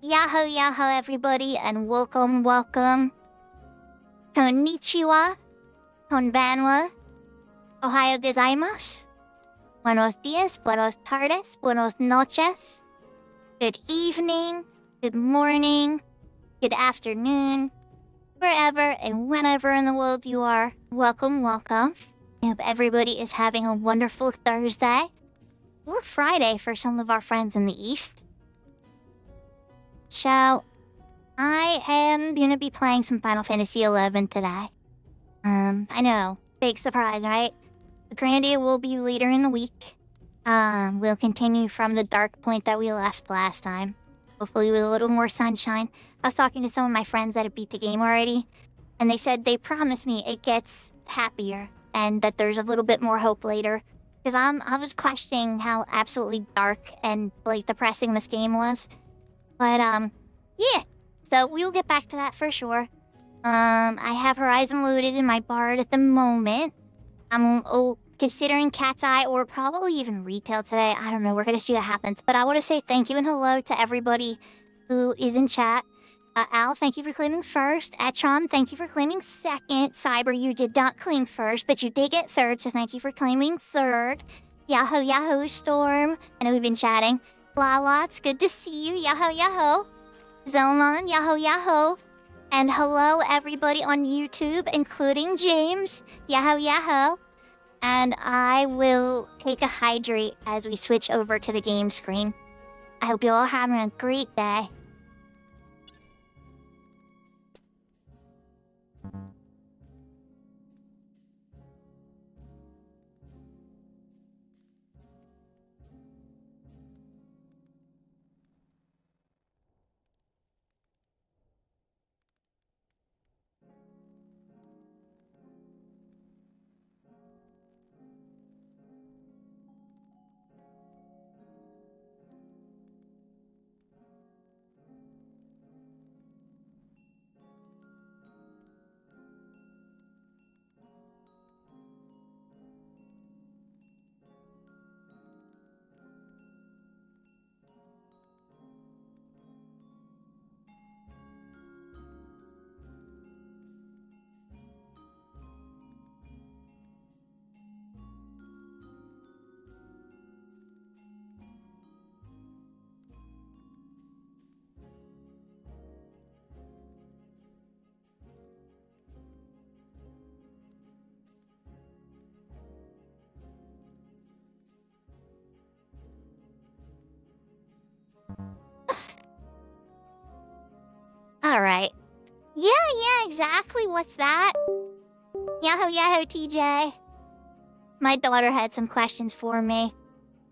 Yahoo, yahoo, everybody, and welcome. Konnichiwa, konbanwa, ohayo gozaimasu, buenos dias, buenos tardes, buenos noches, good evening, good morning, good afternoon, wherever and whenever in the world you are. Welcome. I hope everybody is having a wonderful Thursday, or Friday for some of our friends in the East. So, I am gonna be playing some Final Fantasy XI today. I know, big surprise, right? Grandia will be later in the week. We'll continue from the dark point that we left last time. Hopefully with a little more sunshine. I was talking to some of my friends that have beat the game already, and they said they promised me it gets happier and that there's a little bit more hope later. Because I was questioning how absolutely dark and like depressing this game was. But yeah. So we'll get back to that for sure. I have Horizon loaded in my Bard at the moment. I'm considering Cat's Eye or probably even Retail today. I don't know. We're gonna see what happens. But I want to say thank you and hello to everybody who is in chat. Al, thank you for claiming first. Etron, thank you for claiming second. Cyber, you did not claim first, but you did get third, so thank you for claiming third. Yahoo, Storm. I know we've been chatting. Lala, it's good to see you. Yahoo. Zelmon, Yahoo. And hello, everybody on YouTube, including James. Yahoo. And I will take a hydrate as we switch over to the game screen. I hope you all having a great day. Alright. Yeah, exactly. What's that? Yahoo, TJ. My daughter had some questions for me.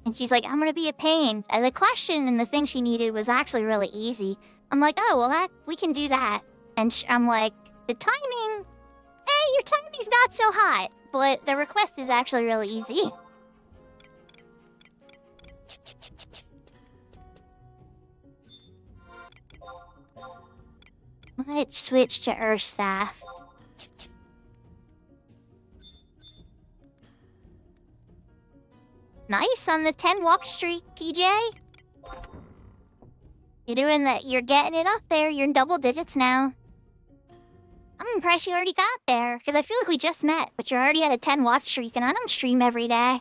And she's like, I'm gonna be a pain. And the question and the thing she needed was actually really easy. I'm like, oh, well, we can do that. And I'm like, the timing... Hey, your timing's not so hot. But the request is actually really easy. Let's switch to Earth Staff. Nice on the 10 walk streak, TJ. You're doing that. You're getting it up there. You're in double digits now. I'm impressed you already got there, because I feel like we just met, but you're already at a 10 watch streak, and I don't stream every day.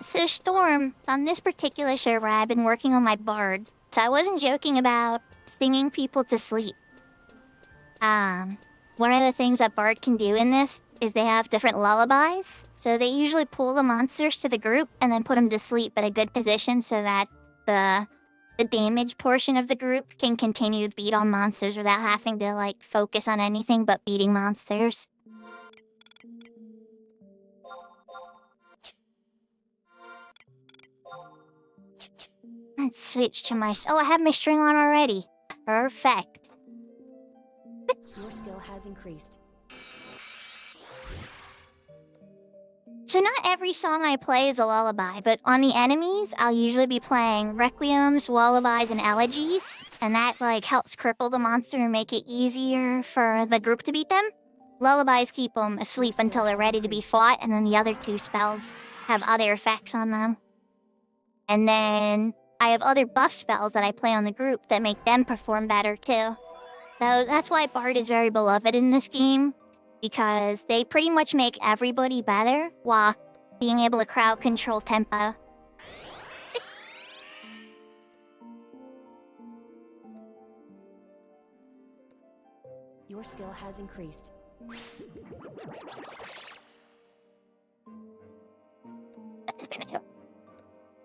So Storm, on this particular server, I've been working on my Bard. So I wasn't joking about singing people to sleep. One of the things that Bard can do in this is they have different lullabies. So they usually pull the monsters to the group and then put them to sleep at a good position so that the damage portion of the group can continue to beat on monsters without having to, like, focus on anything but beating monsters. Let's switch to my... Oh, I have my string on already. Perfect. Your skill has increased. So not every song I play is a lullaby, but on the enemies, I'll usually be playing requiems, lullabies, and elegies, and that like helps cripple the monster and make it easier for the group to beat them. Lullabies keep them asleep until they're ready to be fought, and then the other two spells have other effects on them. And then I have other buff spells that I play on the group that make them perform better too. So that's why Bard is very beloved in this game, because they pretty much make everybody better while being able to crowd control tempo. Your skill has increased.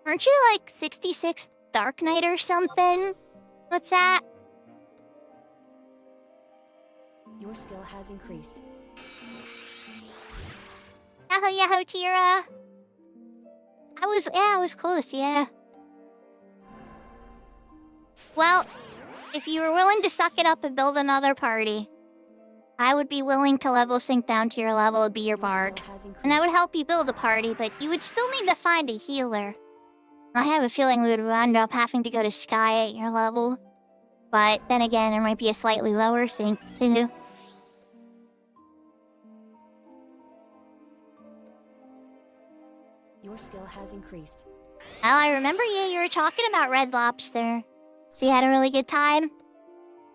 Aren't you like 66 Dark Knight or something? What's that? Your skill has increased. Yahoo yahoo Tira! I was close, yeah. Well, if you were willing to suck it up and build another party, I would be willing to level sync down to your level and be your bard. And that would help you build a party, but you would still need to find a healer. I have a feeling we would end up having to go to Sky at your level. But then again, there might be a slightly lower sync, too. Your skill has increased. Well, I remember you were talking about Red Lobster. So you had a really good time?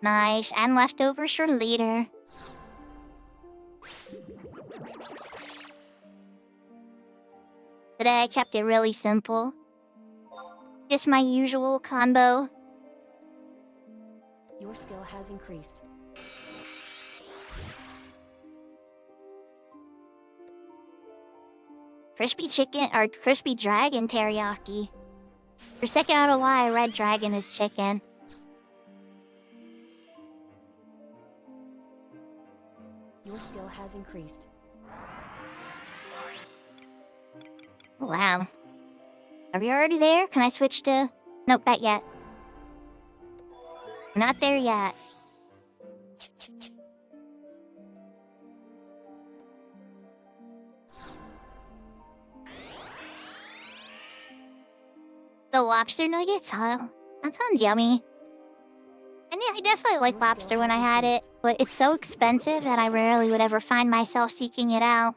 Nice, and leftovers for later. Today I kept it really simple. Just my usual combo. Your skill has increased. Crispy chicken or crispy dragon teriyaki. For a second, I don't know why red dragon is chicken. Your skill has increased. Wow. Are we already there? Can I switch to... Nope, not yet. We're not there yet. The lobster nuggets, huh? That sounds yummy. And yeah, I definitely like lobster when I had it, but it's so expensive that I rarely would ever find myself seeking it out.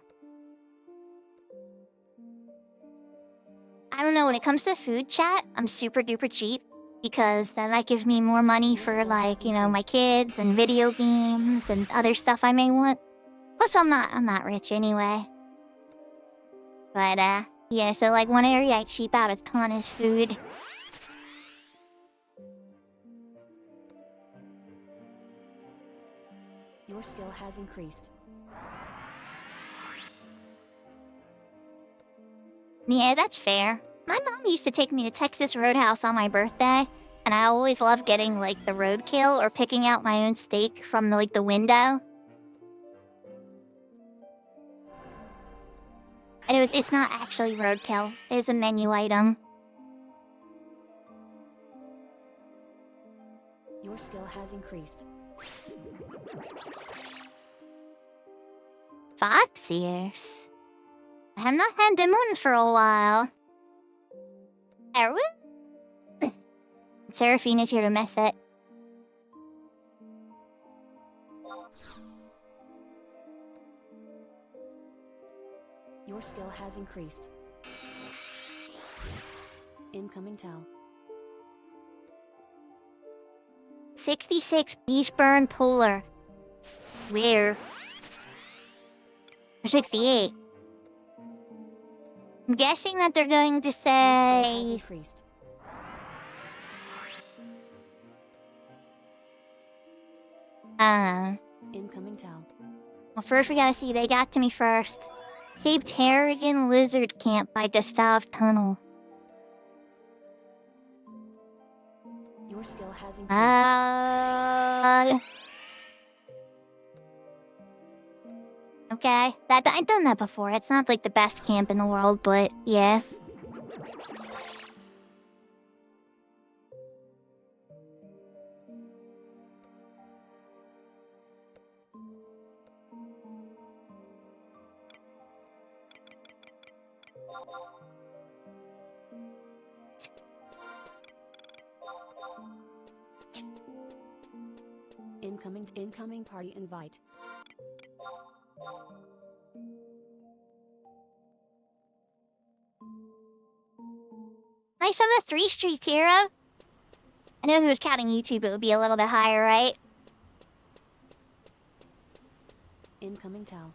I don't know, when it comes to food chat, I'm super duper cheap, because then that gives me more money for like, you know, my kids and video games and other stuff I may want. Plus I'm not rich anyway. But yeah, so like one area I cheap out a ton is food. Your skill has increased. Yeah, that's fair. My mom used to take me to Texas Roadhouse on my birthday, and I always loved getting like the roadkill or picking out my own steak from the window. And it's not actually roadkill. It's a menu item. Your skill has increased. Fox ears. I have not had them on for a while. Erwin? Seraphina's here to mess it. Your skill has increased. Incoming tell. 66 Beastburn Puller. Where? 68. I'm guessing that they're going to say... Incoming tell. Well, first we gotta see, they got to me first. Cape Terrigan Lizard Camp by Gustav Tunnel. Your skill has increased. Okay, I've done that before. It's not like the best camp in the world, but yeah. Incoming party invite. Nice on the 3 streaks, hero. I know if it was counting YouTube, it would be a little bit higher, right? Incoming tell.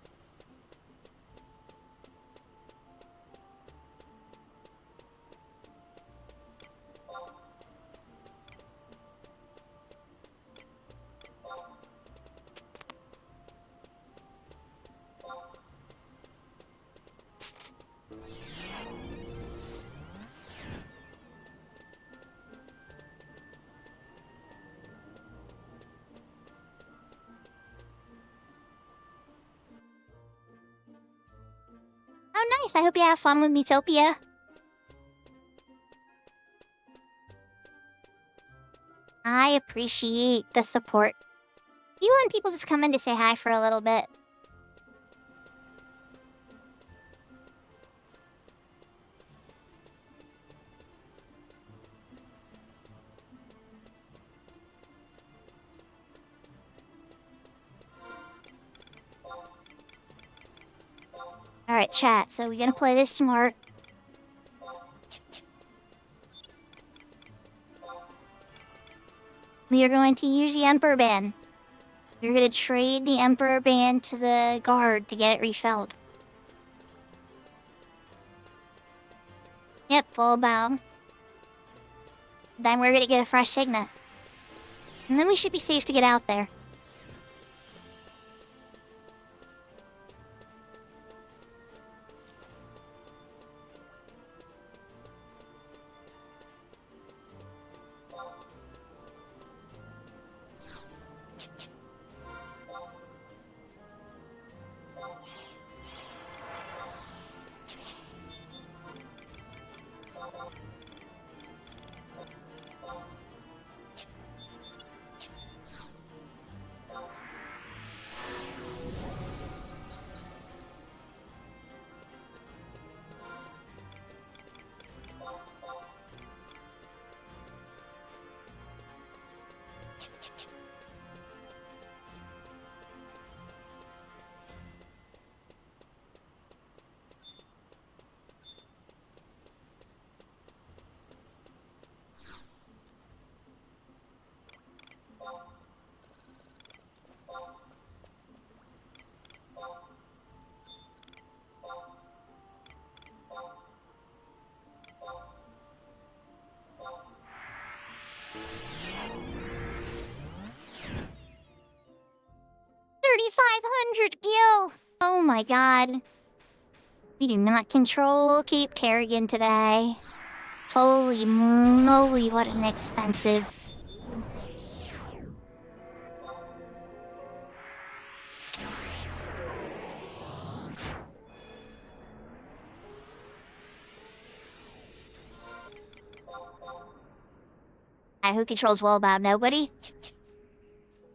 Oh, nice. I hope you have fun with Metopia. I appreciate the support. You want people just come in to say hi for a little bit. Alright, chat, so we're gonna play this smart. We are going to use the Emperor Band. We're gonna trade the Emperor Band to the guard to get it refilled. Yep, full bound. Then we're gonna get a fresh signet. And then we should be safe to get out there. Gil! Oh my god. We do not control Cape Carrigan today. Holy moly, what an expensive. Who controls Wallbound? Nobody?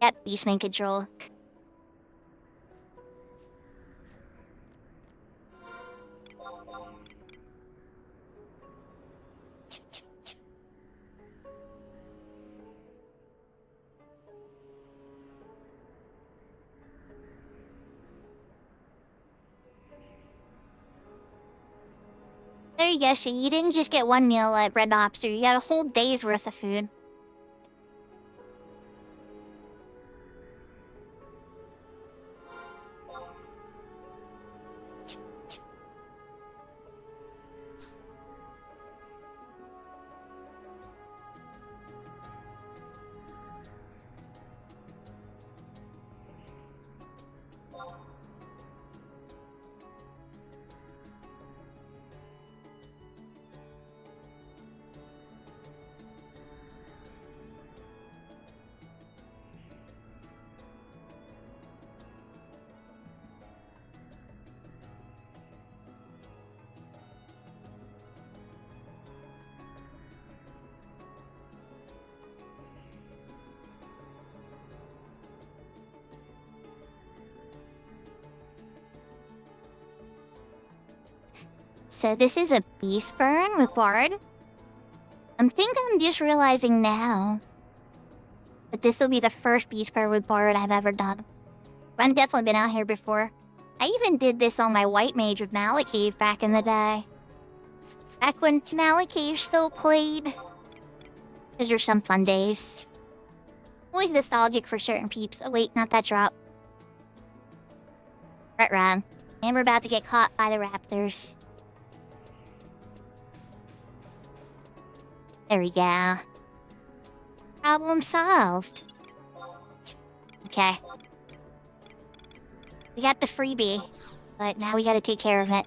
Yep, Beastman control. There you go, She. You didn't just get one meal at Red Lobster, you got a whole day's worth of food. So this is a beast burn with Bard? I'm just realizing now. but this will be the first beast with board I've ever done. I've definitely been out here before. I even did this on my white mage with Malakave back in the day. Back when Malakave still played. Those are some fun days. Always nostalgic for certain peeps. Oh wait, not that drop. Right round. And we're about to get caught by the raptors. There we go. Problem solved. Okay. We got the freebie, but now we gotta take care of it.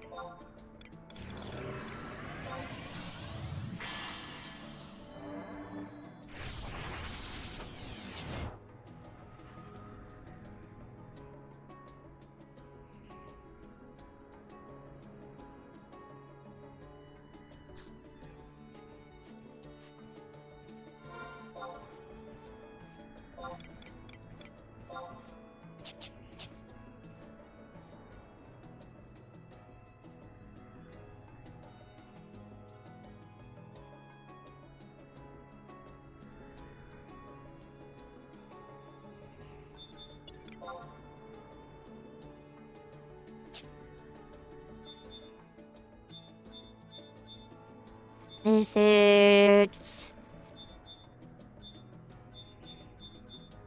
Lizards.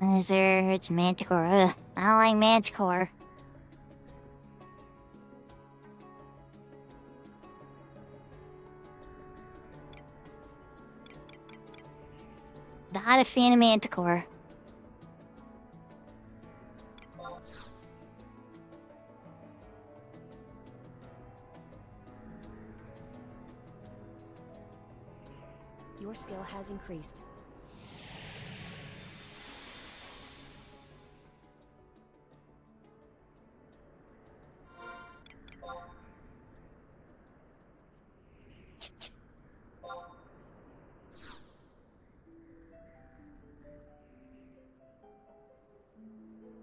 Lizards, manticore. Ugh, I don't like manticore. Not a fan of manticore. Your skill has increased.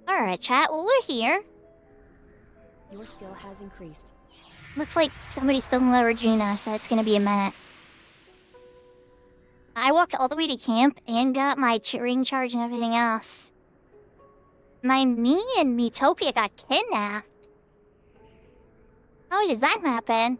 Alright, chat, well, we're here. Your skill has increased. Looks like somebody's still in Lower Juna, so it's gonna be a minute. I walked all the way to camp and got my ring charge and everything else. Me and Metopia got kidnapped. How did that happen?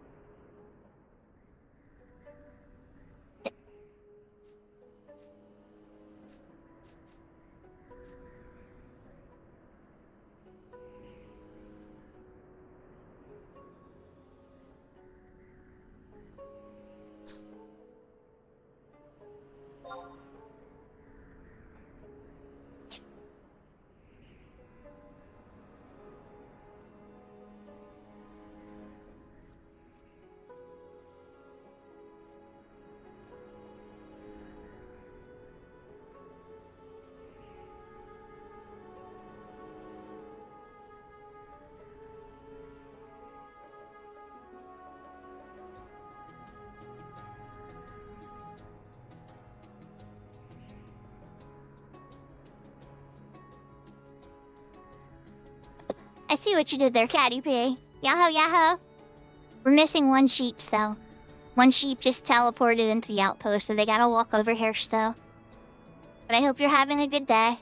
I see what you did there, Catty P. Yahoo, yahoo. We're missing one sheep, though. One sheep just teleported into the outpost, so they gotta walk over here still. But I hope you're having a good day.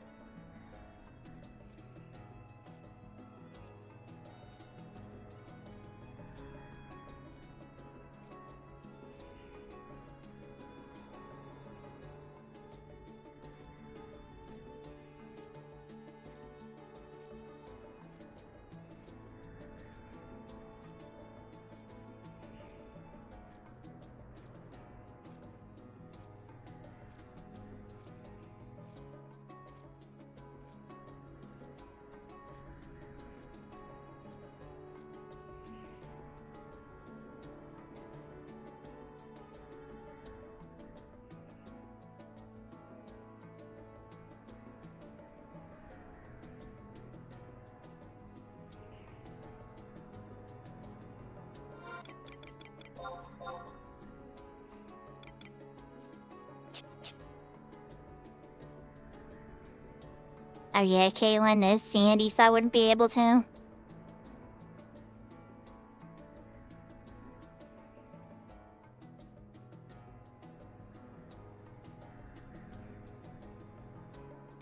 Oh yeah, Caitlin is Sandy, so I wouldn't be able to.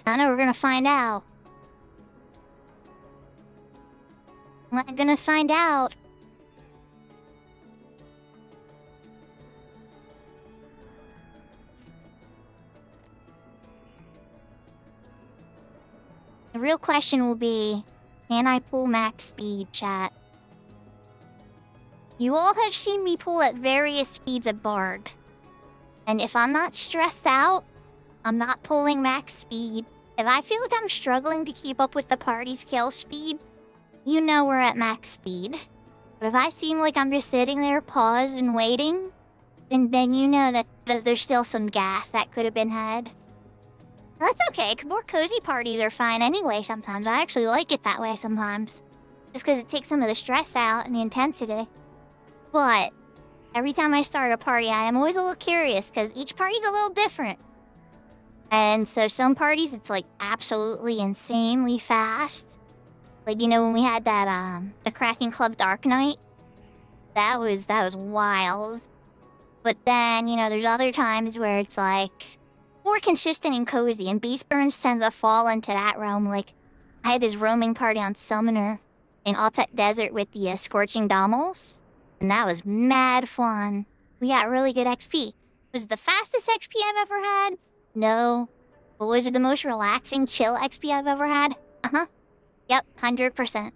I know we're gonna find out. We're gonna find out. The real question will be, can I pull max speed, chat? You all have seen me pull at various speeds at Bard. And if I'm not stressed out, I'm not pulling max speed. If I feel like I'm struggling to keep up with the party's kill speed, you know we're at max speed. But if I seem like I'm just sitting there paused and waiting, then you know that there's still some gas that could have been had. That's okay, more cozy parties are fine anyway sometimes. I actually like it that way sometimes. Just because it takes some of the stress out and the intensity. But every time I start a party, I am always a little curious because each party's a little different. And so some parties, it's like absolutely insanely fast. Like, you know, when we had that, the Kraken Club Dark Knight, that was wild. But then, you know, there's other times where it's like more consistent and cozy, and Beast Burns tend to fall into that realm. Like, I had this roaming party on Summoner in Altet Desert with the Scorching Dommels, and that was mad fun. We got really good XP. Was it the fastest XP I've ever had? No. But was it the most relaxing, chill XP I've ever had? Uh-huh. Yep, 100%.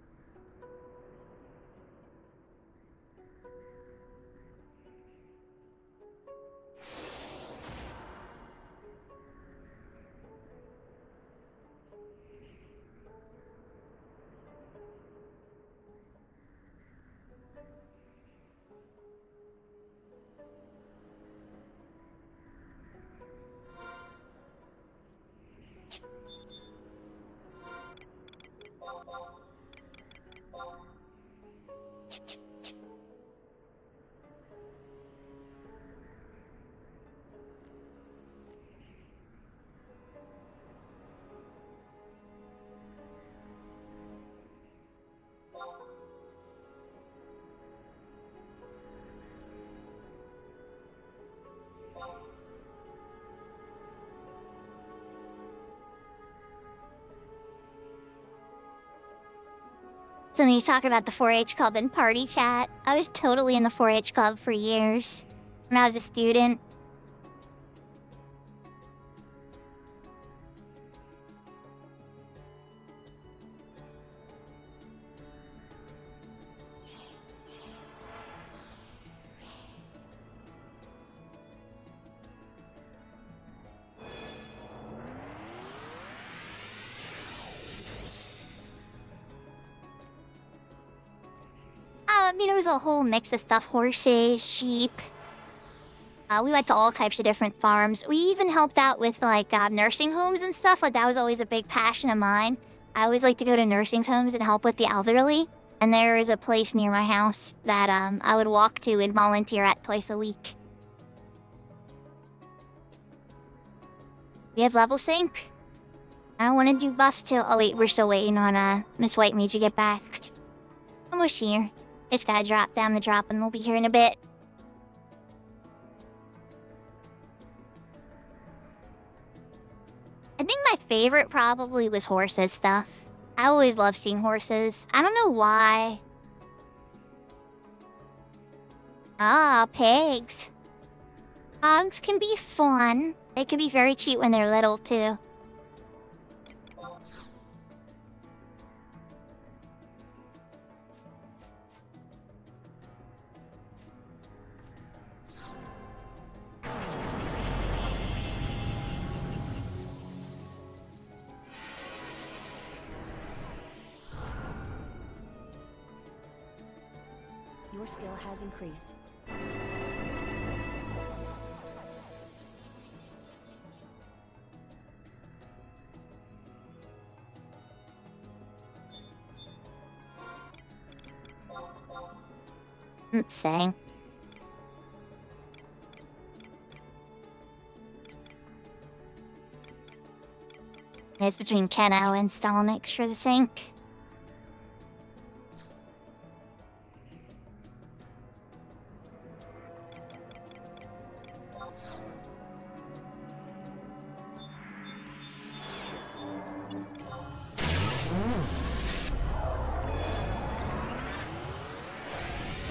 Somebody's talking about the 4-H club and party chat. I was totally in the 4-H club for years when I was a student. You know, it was a whole mix of stuff. Horses, sheep. We went to all types of different farms. We even helped out with, like, nursing homes and stuff. Like, that was always a big passion of mine. I always like to go to nursing homes and help with the elderly. And there is a place near my house that I would walk to and volunteer at twice a week. We have level sync. I want to do buffs too. Oh wait, we're still waiting on Miss White Mage to get back. Almost here. Just gotta drop down the drop and we'll be here in a bit. I think my favorite probably was horses stuff. I always love seeing horses. I don't know why. Ah, pigs. Hogs can be fun. They can be very cute when they're little too. Your skill has increased. Let's see. It's between Keno and Stalnix for the sync.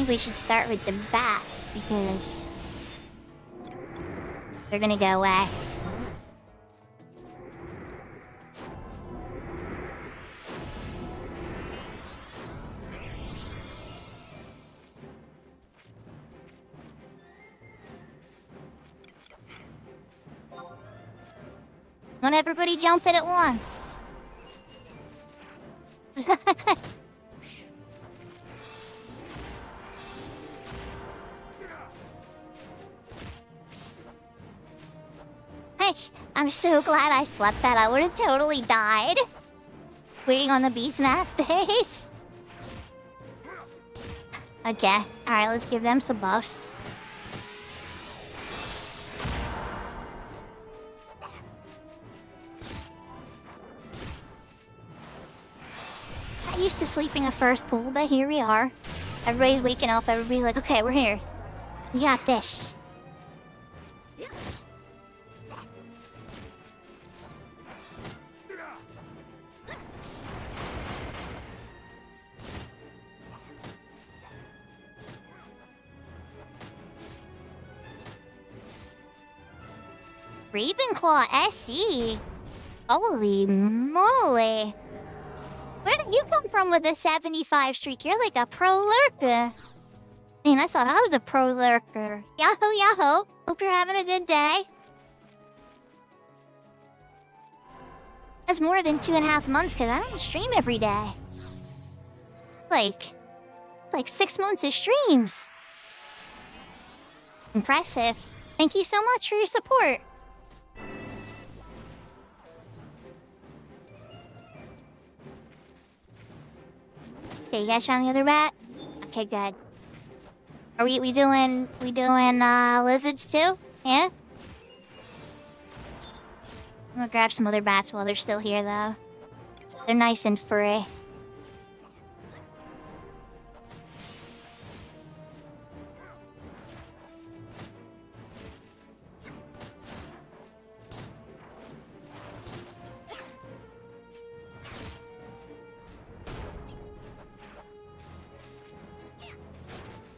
think we should start with the bats because they're gonna go away. Not everybody jump in at once. Hey, I'm so glad I slept that. I would have totally died. Waiting on the Beastmaster days. Okay, alright, let's give them some buffs. I used to sleeping at first pool, but here we are. Everybody's waking up, everybody's like, okay, we're here. We got this. Ravenclaw SE? Holy moly. Where did you come from with a 75 streak? You're like a pro lurker. Man, I thought I was a pro lurker. Yahoo, yahoo. Hope you're having a good day. That's more than 2.5 months because I don't stream every day. Like 6 months of streams. Impressive. Thank you so much for your support. Okay, you guys found the other bat? Okay, good. Are we doing lizards too? Yeah? I'm gonna grab some other bats while they're still here though. They're nice and furry.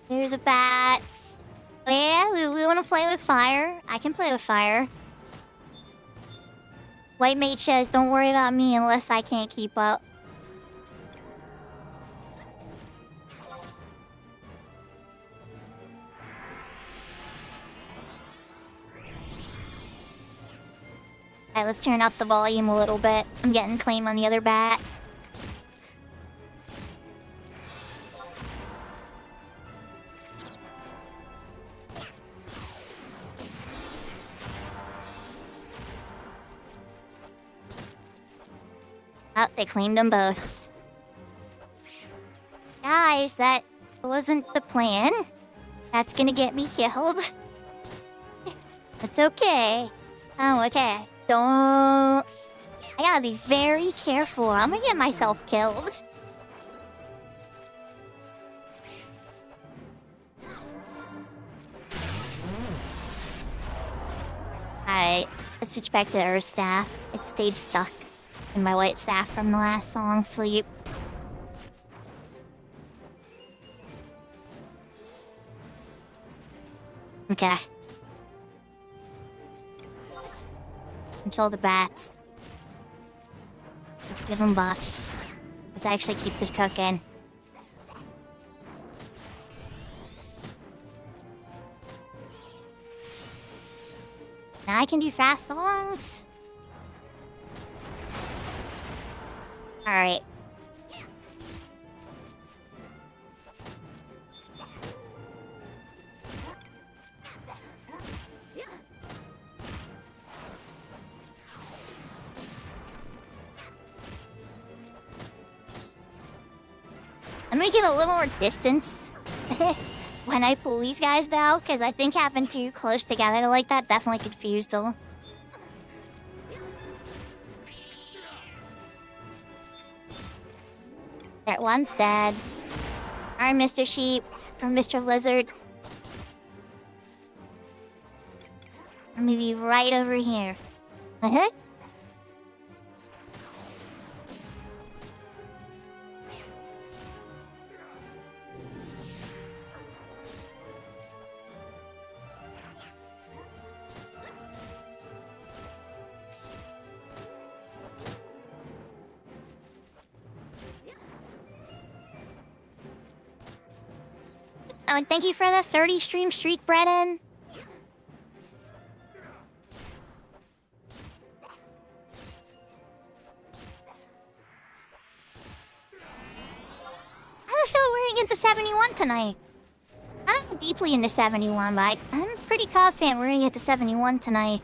There's a bat. Oh, yeah, we want to play with fire. I can play with fire. White mage says, don't worry about me unless I can't keep up. Alright, let's turn up the volume a little bit. I'm getting claim on the other bat. Oh, they claimed them both. Guys, that wasn't the plan. That's gonna get me killed. It's okay. Oh, okay. Don't... I gotta be very careful. I'm gonna get myself killed. Alright, let's switch back to the Earth Staff. It stayed stuck in my white staff from the last song, Sleep. Okay. Control the bats. Let's give them buffs. Let's actually keep this cooking. Now I can do fast songs. Alright. I'm gonna give a little more distance when I pull these guys though, because I think having too close together like that definitely confused them. That one's dead. Alright, Mr. Sheep. Or Mr. Lizard. I'm gonna be right over here. Uh-huh. and thank you for the 30 stream streak, Brennan. I have a feeling we're gonna get the 71 tonight. I'm not deeply into 71, but I'm pretty confident we're gonna get the 71 tonight.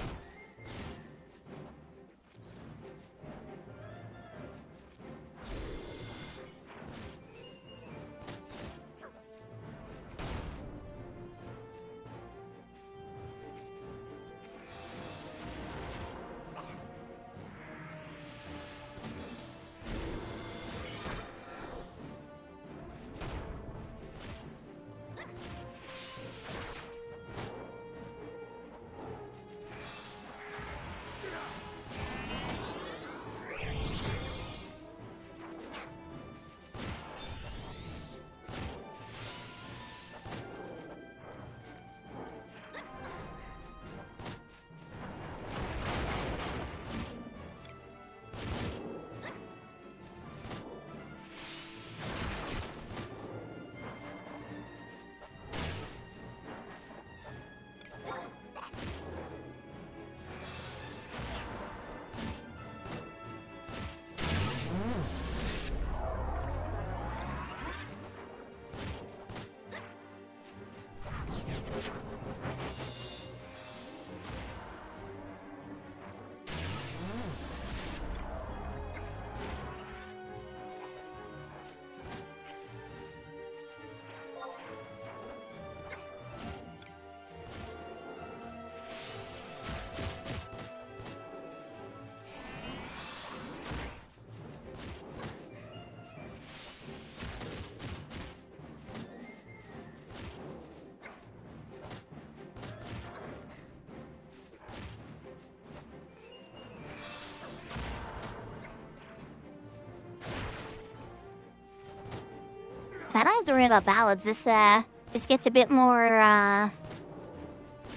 I don't have to worry about ballads. This gets a bit more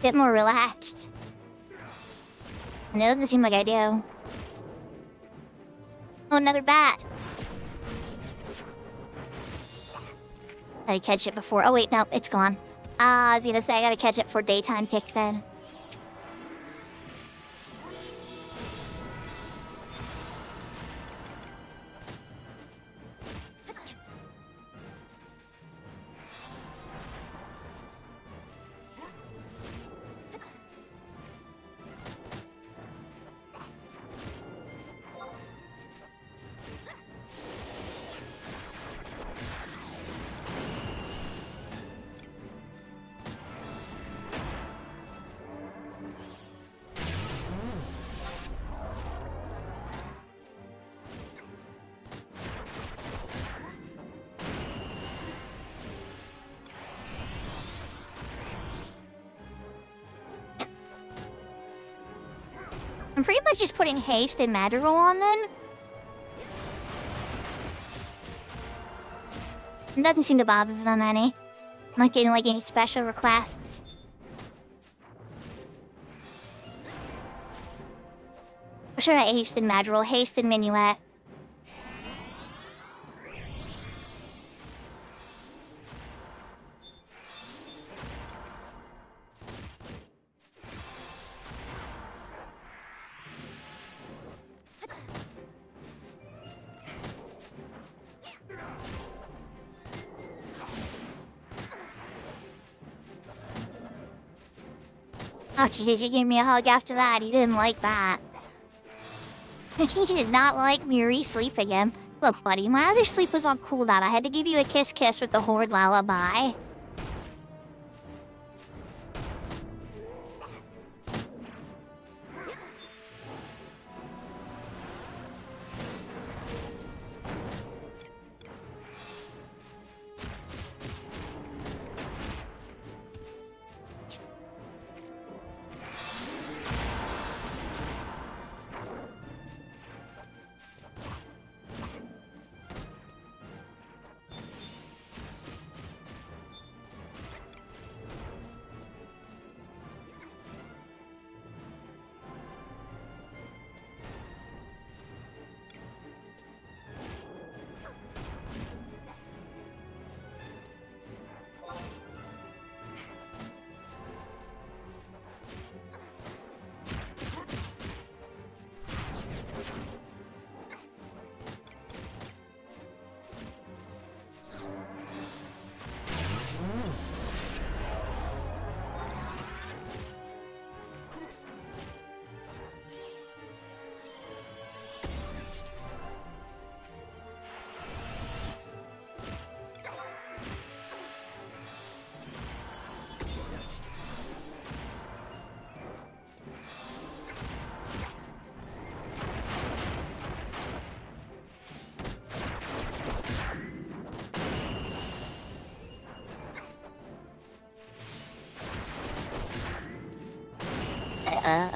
relaxed. No, it doesn't seem like I do. Oh, another bat. Gotta catch it before. Oh wait, no, it's gone. I was gonna say I gotta catch it before daytime kicks in. I'm pretty much just putting haste and Madrigal on then. It doesn't seem to bother them any. I'm not getting like any special requests. Or should I haste and Madrigal? Haste and Minuet. Oh, did you give me a hug after that? He didn't like that. He did not like me re-sleep again. Look, buddy, my other sleep was on cooldown. I had to give you a kiss-kiss with the Horde lullaby.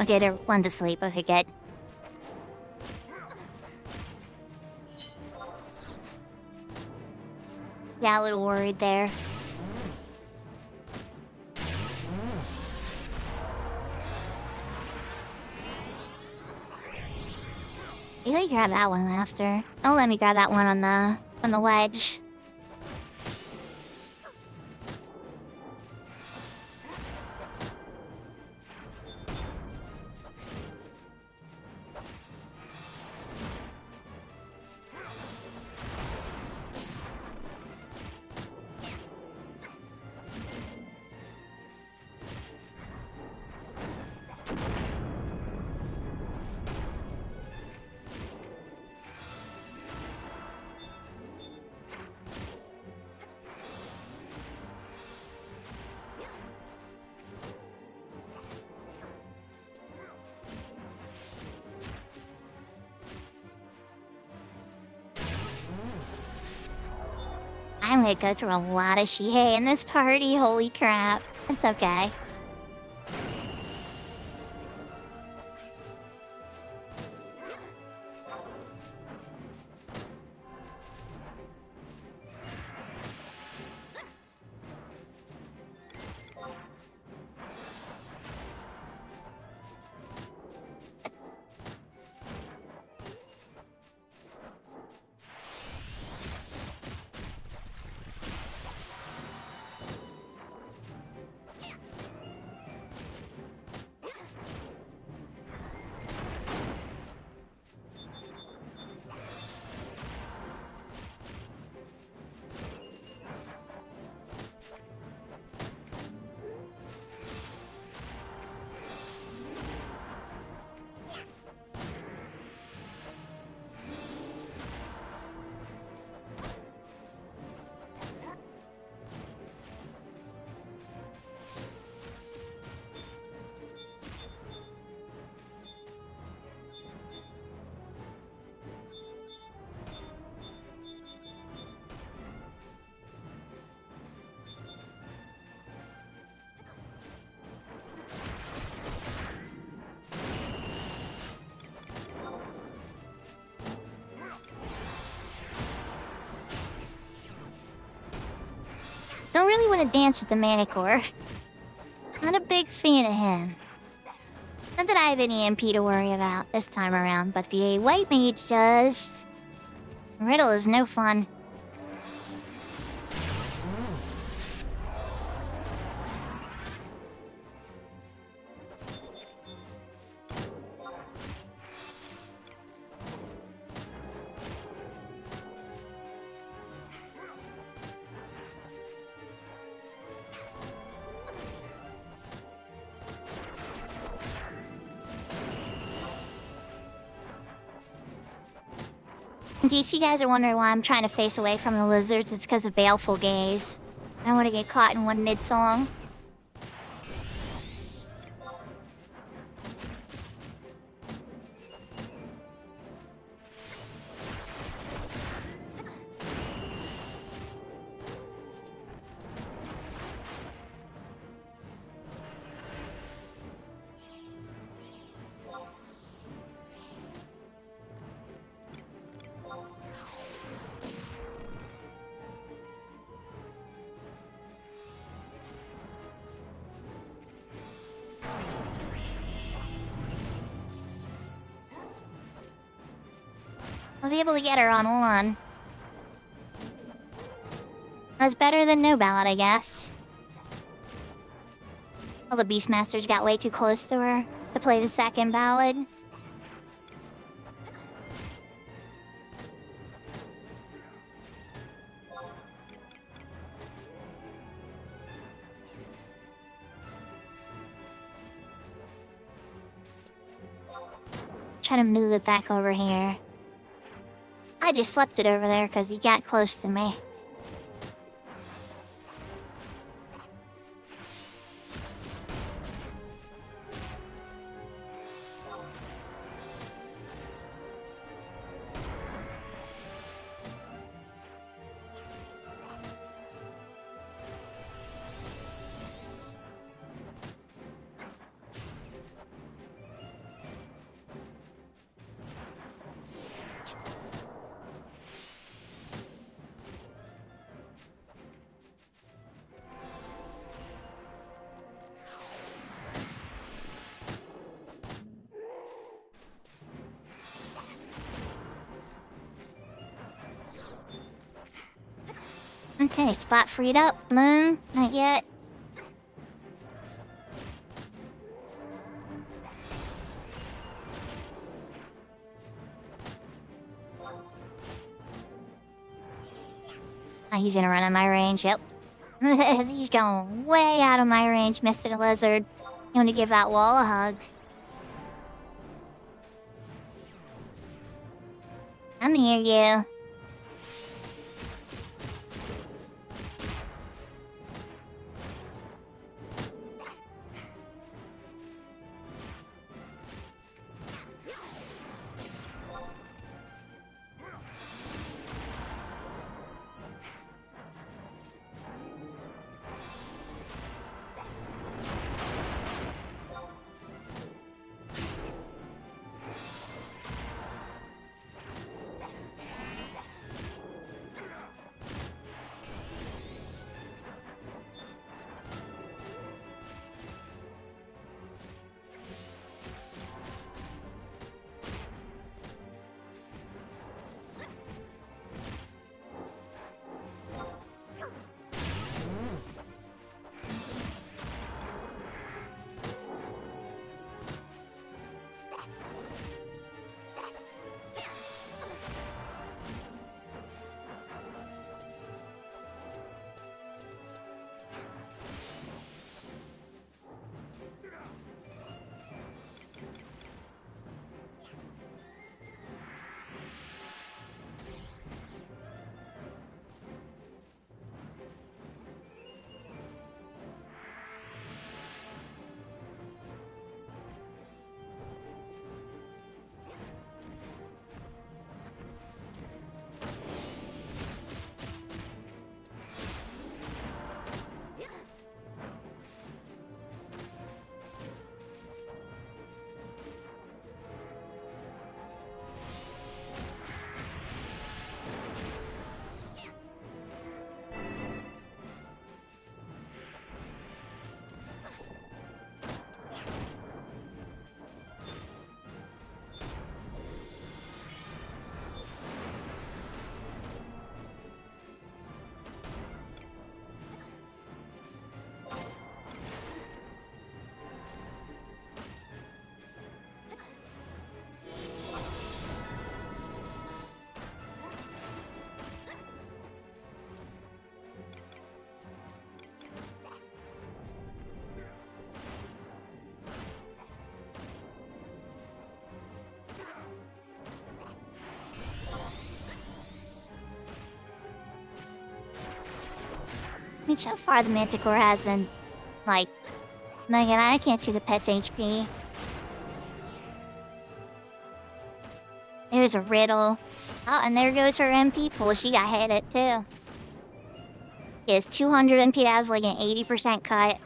Okay, they're one to sleep. Okay, good. Yeah, a little worried there. You can grab that one after. Don't let me grab that one on the ledge. I'm gonna go through a lot of Shihei in this party, holy crap. It's okay. Don't really want to dance with the Manicore. Not a big fan of him. Not that I have any MP to worry about this time around, but the White Mage does. Riddle is no fun. In case you guys are wondering why I'm trying to face away from the lizards, it's because of baleful gaze. I don't want to get caught in one mid-song. I'll be able to get her on one. That's better than no ballad, I guess. All the Beastmasters got way too close to her to play the second ballad. Try to move it back over here. I just slept it over there because he got close to me. Okay, spot freed up. Moon, not yet. Oh, he's gonna run on my range, yep. He's going way out of my range, Mr. Lizard. You want to give that wall a hug. I'm near you. Reach how far the Manticore has in, like, I can't see the pet's HP. There's a riddle. Oh, and there goes her MP pool. She got hit it too. She has 200 MP, has like an 80% cut.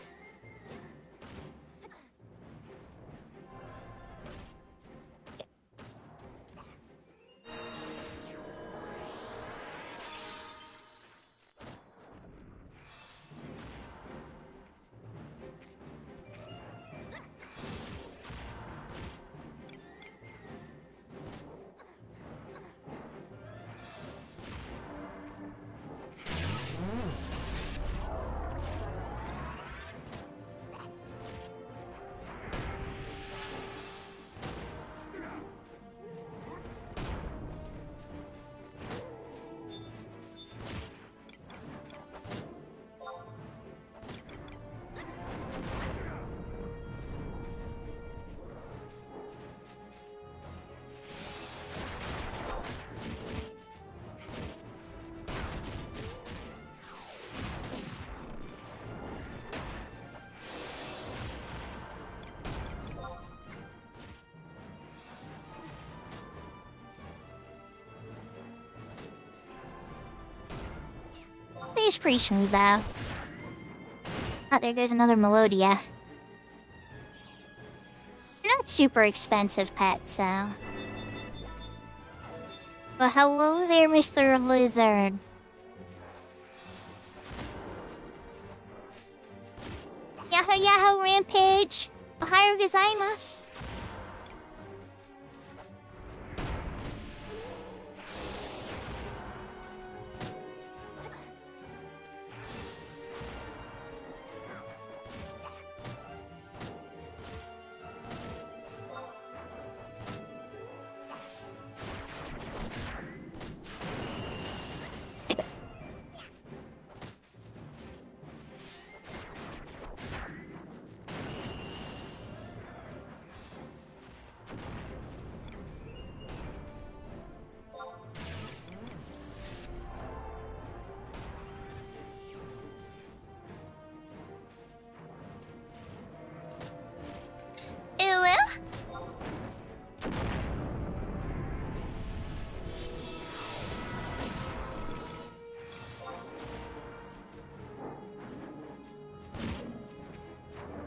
He's pretty smooth though. Oh, there goes another Melodia. They're not super expensive pets, so. Well, hello there, Mr. Lizard. Yahoo Yahoo Rampage! Ohayo gozaimasu!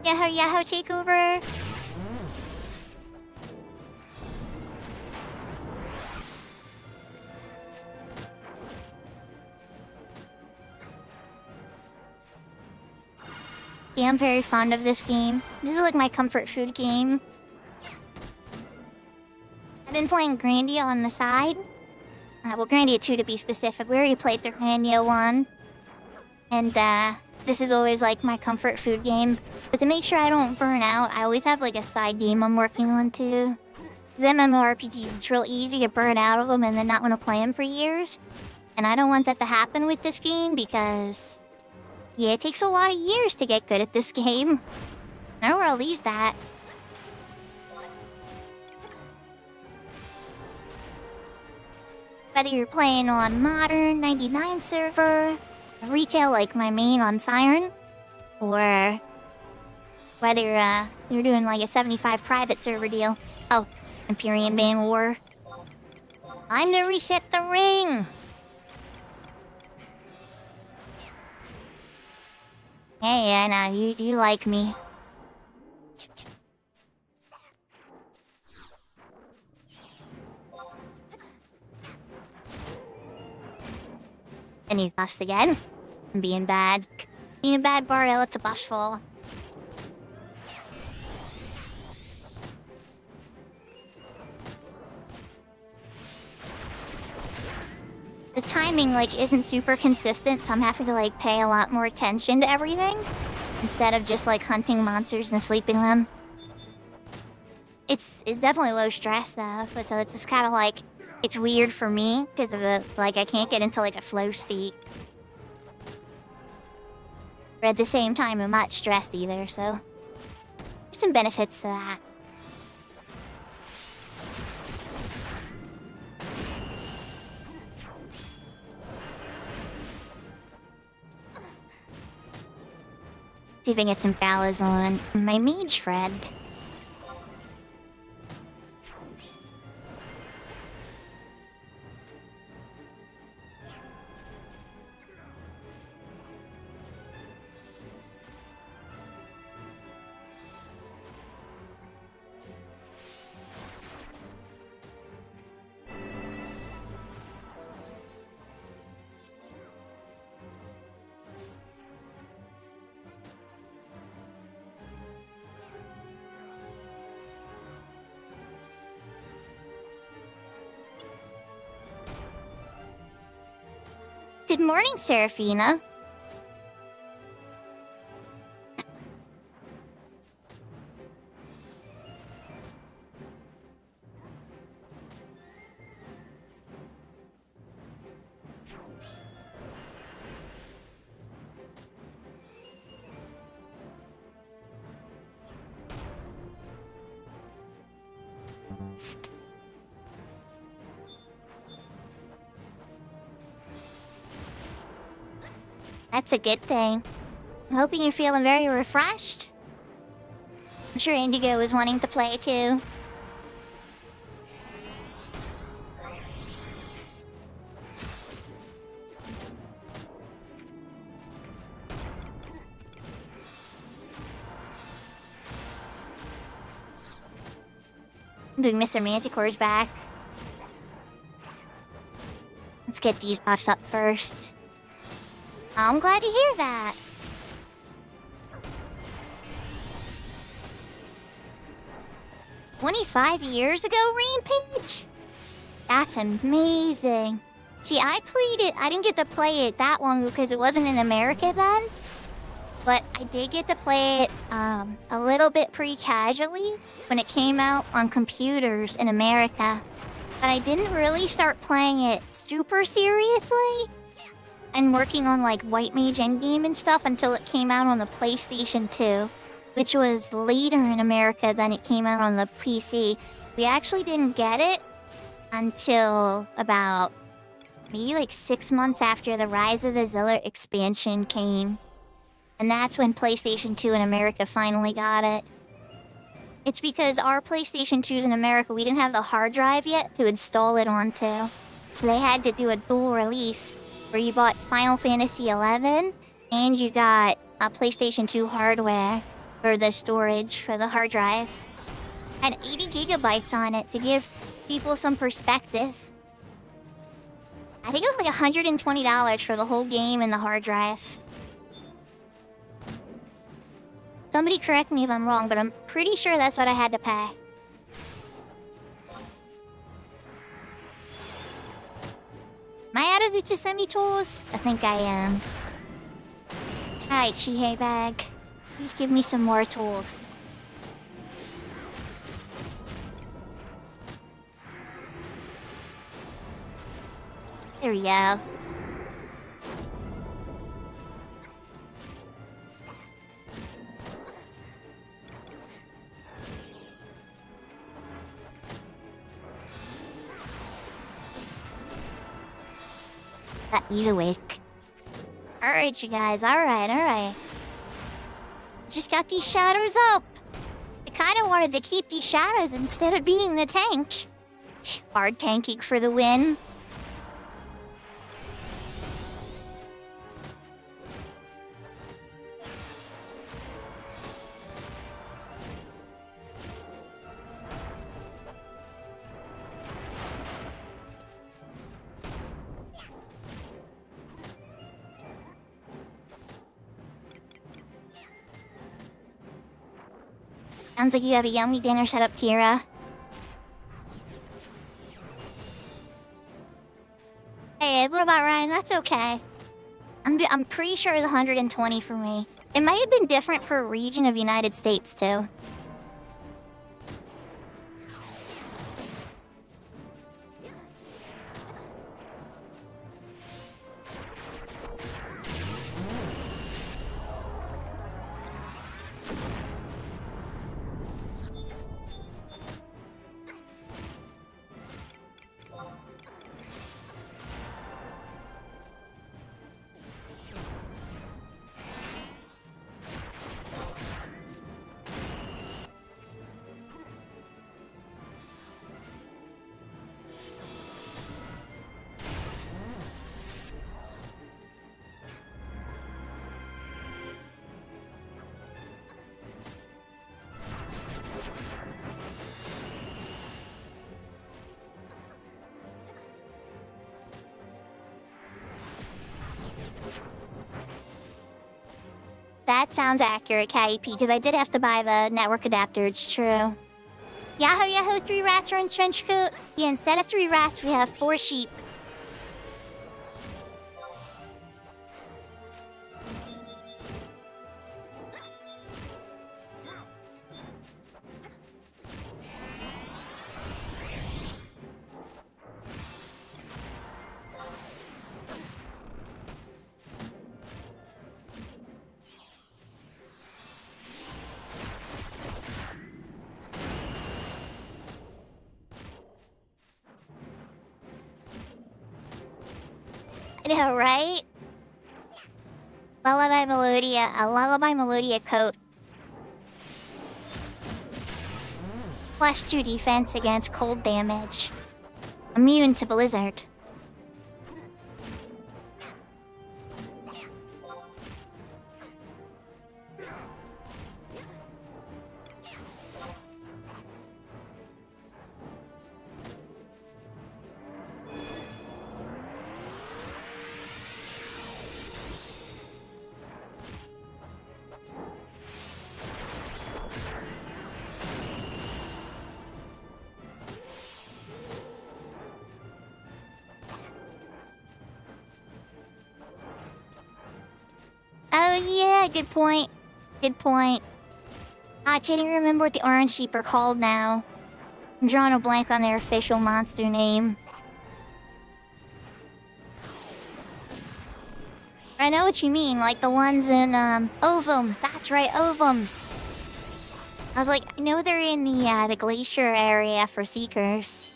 Yahoo takeover. Yeah, I'm very fond of this game. This is like my comfort food game. I've been playing Grandia on the side. Well, Grandia 2 to be specific. We already played through Grandia 1. And, this is always like my comfort food game. But to make sure I don't burn out, I always have like a side game I'm working on too. The MMORPGs, it's real easy to burn out of them and then not want to play them for years. And I don't want that to happen with this game because, yeah, it takes a lot of years to get good at this game. I know where I'll leave that. Whether you're playing on Modern 99 server, retail like my main on Siren, or whether you're doing like a 75 private server deal. Oh, Imperium Bane War. Time to reset the ring! Hey, Anna, you like me. And you lost again? Being bad. Being a bad Barrel, it's a bushful. The timing, like, isn't super consistent, so I'm having to, like, pay a lot more attention to everything. Instead of just, like, hunting monsters and sleeping them. It's definitely low stress, though, but so it's just kind of, like, it's weird for me, because of the, like, I can't get into, like, a flow state. But at the same time, I'm not stressed either, so there's some benefits to that. See if I can get some phalas on my mage friend. Good morning, Seraphina. That's a good thing. I'm hoping you're feeling very refreshed. I'm sure Indigo is wanting to play too. I'm doing Mr. Manticore's back. Let's get these buffs up first. I'm glad to hear that. "25 years ago, Rampage? That's amazing. See, I played it. I didn't get to play it that long because it wasn't in America then. But I did get to play it a little bit pre-casually when it came out on computers in America. But I didn't really start playing it super seriously and working on like White Mage Endgame and stuff until it came out on the PlayStation 2, which was later in America than it came out on the PC. We actually didn't get it until about maybe like 6 months after the Rise of the Zilla expansion came. And that's when PlayStation 2 in America finally got it. It's because our PlayStation 2s in America, we didn't have the hard drive yet to install it onto. So they had to do a dual release where you bought Final Fantasy XI and you got a PlayStation 2 hardware for the storage for the hard drive. And 80 gigabytes on it to give people some perspective. I think it was like $120 for the whole game and the hard drive. Somebody correct me if I'm wrong, but I'm pretty sure that's what I had to pay. Am I out of Uchisemi tools? I think I am. Alright, Shihei bag. Please give me some more tools. There we go. He's awake. Alright, you guys. Alright. Just got these shadows up. I kind of wanted to keep these shadows instead of being the tank. Hard tanking for the win. Sounds like you have a yummy dinner set up, Tira. Hey, what about Ryan? That's okay. I'm pretty sure it's 120 for me. It might have been different per region of United States, too. That sounds accurate, Catty P, because I did have to buy the network adapter, it's true. Yahoo, 3 rats are in trench coat. Yeah, instead of 3 rats, we have 4 sheep. I know, right? Lullaby Melodia coat. +2 defense against cold damage. Immune to blizzard. Oh yeah, good point. I didn't remember what the orange sheep are called now. I'm drawing a blank on their official monster name. I know what you mean, like the ones in, Ovum. That's right, Ovums. I was like, I know they're in the glacier area for Seekers.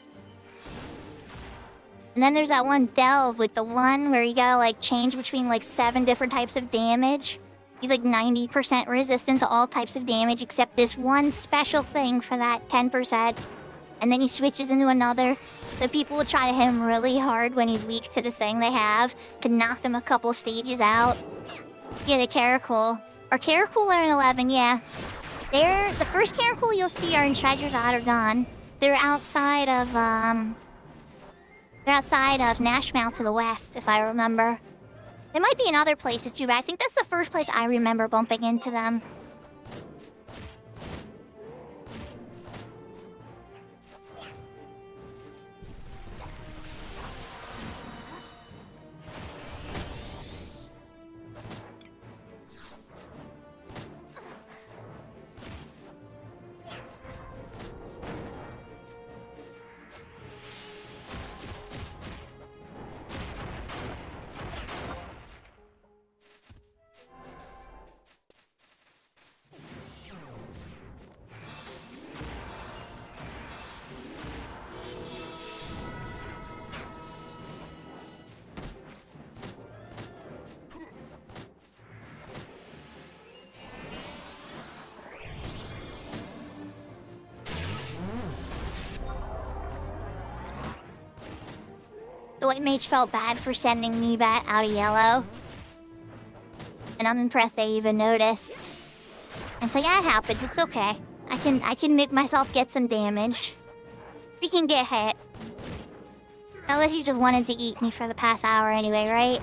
And then there's that one delve with the one where you gotta like change between like 7 different types of damage. He's like 90% resistant to all types of damage except this one special thing for that 10%. And then he switches into another. So people will try to hit him really hard when he's weak to the thing they have to knock him a couple stages out. Yeah, the Caracool. Or Caracool are in 11, yeah. They're the first Caracal you'll see are in Treasures Ottergon. They're outside of Nashmount to the west, if I remember. They might be in other places too, but I think that's the first place I remember bumping into them. The White Mage felt bad for sending me back out of yellow. And I'm impressed they even noticed. And so yeah, it happened. It's okay. I can make myself get some damage. We can get hit. Unless you just wanted to eat me for the past hour anyway, right?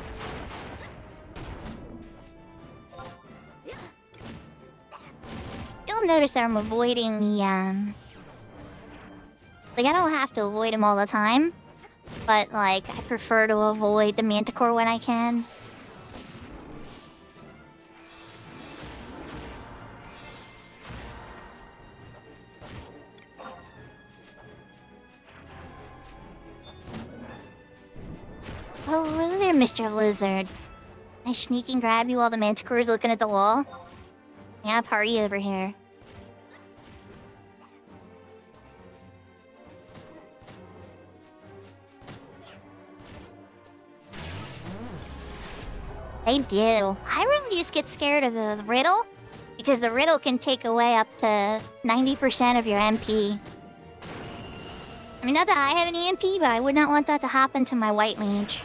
You'll notice that I'm avoiding the, like, I don't have to avoid him all the time. But, like, I prefer to avoid the Manticore when I can. Hello there, Mr. Lizard. I sneak and grab you while the Manticore's looking at the wall. Yeah, party over here. They do. I really just get scared of the riddle, because the riddle can take away up to 90% of your MP. I mean, not that I have any MP, but I would not want that to happen to my White Mage.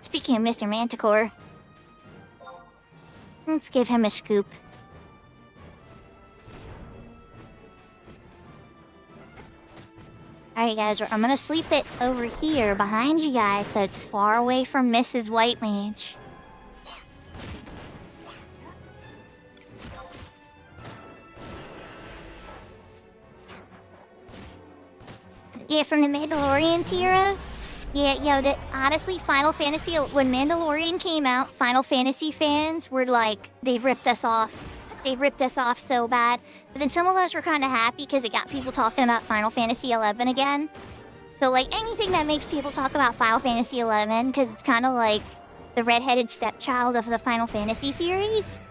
Speaking of Mr. Manticore, let's give him a scoop. Alright guys, I'm gonna sleep it over here behind you guys so it's far away from Mrs. White Mage. Yeah, from the Mandalorian Tira. Yeah, honestly, Final Fantasy, when Mandalorian came out, Final Fantasy fans were like, they ripped us off. They ripped us off so bad. But then some of us were kind of happy because it got people talking about Final Fantasy XI again. So, like, anything that makes people talk about Final Fantasy XI, because it's kind of like the redheaded stepchild of the Final Fantasy series.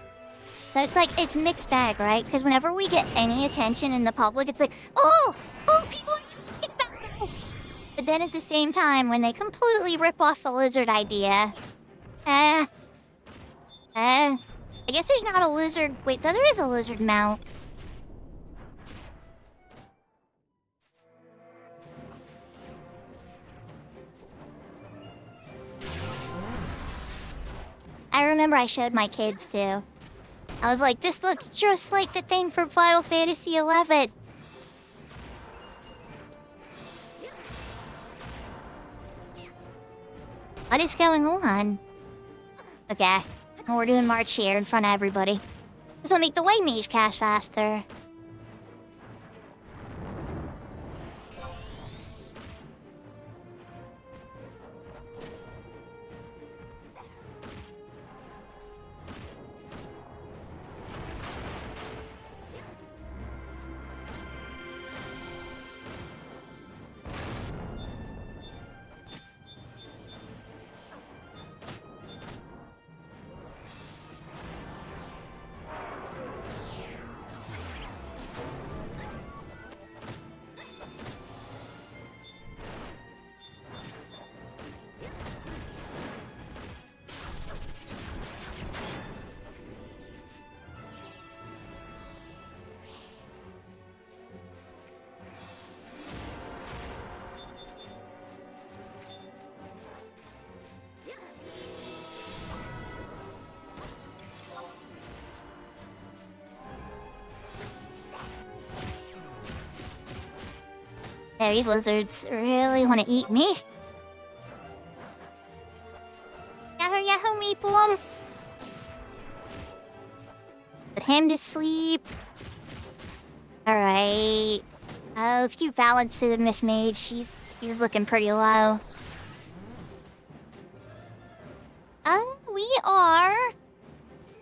So it's like, it's mixed bag, right? Because whenever we get any attention in the public, it's like, oh, people are talking about us. But then at the same time, when they completely rip off the lizard idea, I guess there's not a lizard. Wait, there is a lizard mount. I remember I showed my kids too. I was like, this looks just like the thing from Final Fantasy XI. What is going on? Okay, we're doing March here in front of everybody. This will make the White Mage cast faster. Yeah, these lizards really want to eat me. Yahoo, yahoo, Maple. Put him to sleep. Alright. Let's keep balance to the Miss Mage. She's looking pretty low. We are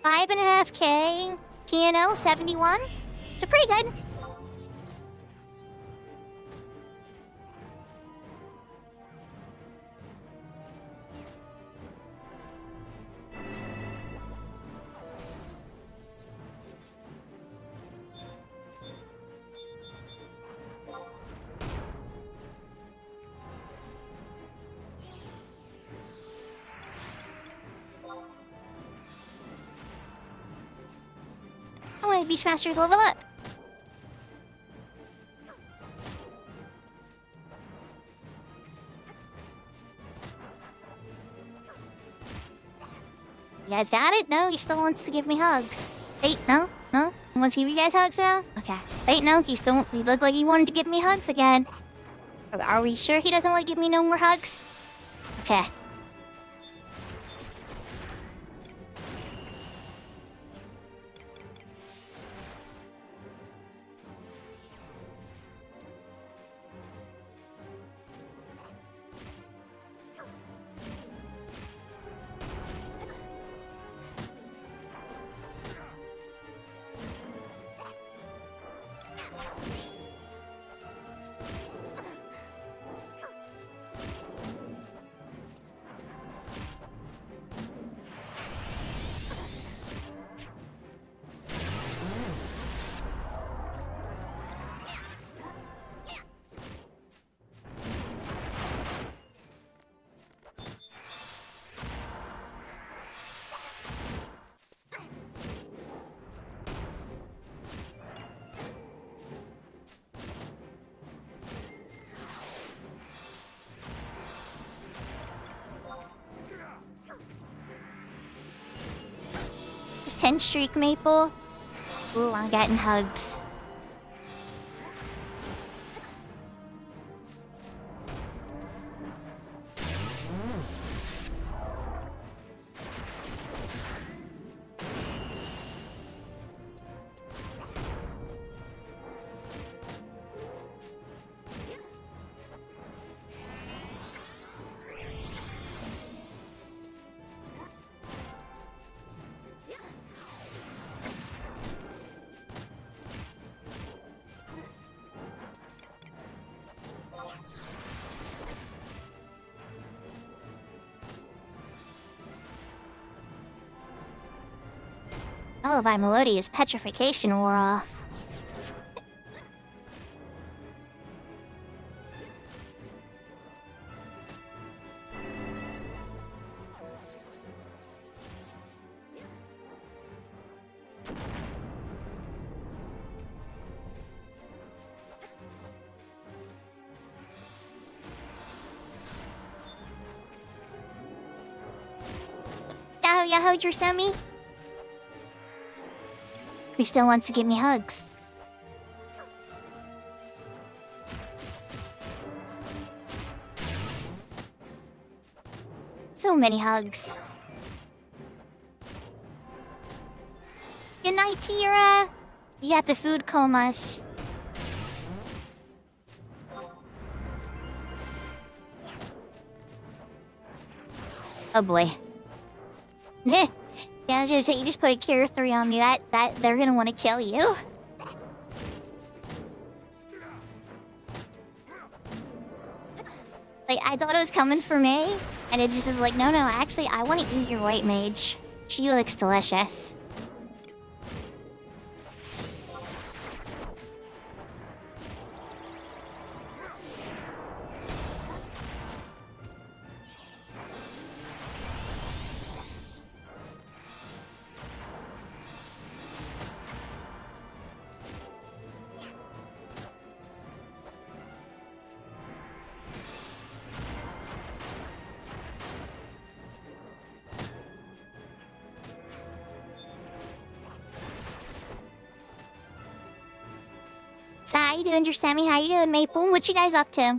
5.5k. Piano 71. So pretty good. Oh, Beachmaster's level up. You guys got it? No, he still wants to give me hugs. Wait, no? No? He wants to give you guys hugs now? Okay. Wait, no, he looked like he wanted to give me hugs again. Are we sure he doesn't want to give me no more hugs? Okay. It's 10 streak, Maple. Ooh, I'm getting hugs. Followed by Melodious Petrification Aura. Yahoo, yahoo, Drusemi. He still wants to give me hugs. So many hugs. Good night, Tira. You got the food comas. Oh boy. Yeah, you just put a cure 3 on me. That they're gonna want to kill you. Like, I thought it was coming for me, and it just is like, no, actually, I want to eat your white mage. She looks delicious. How you doing, Jeremy? How you doing, Maple? What you guys up to?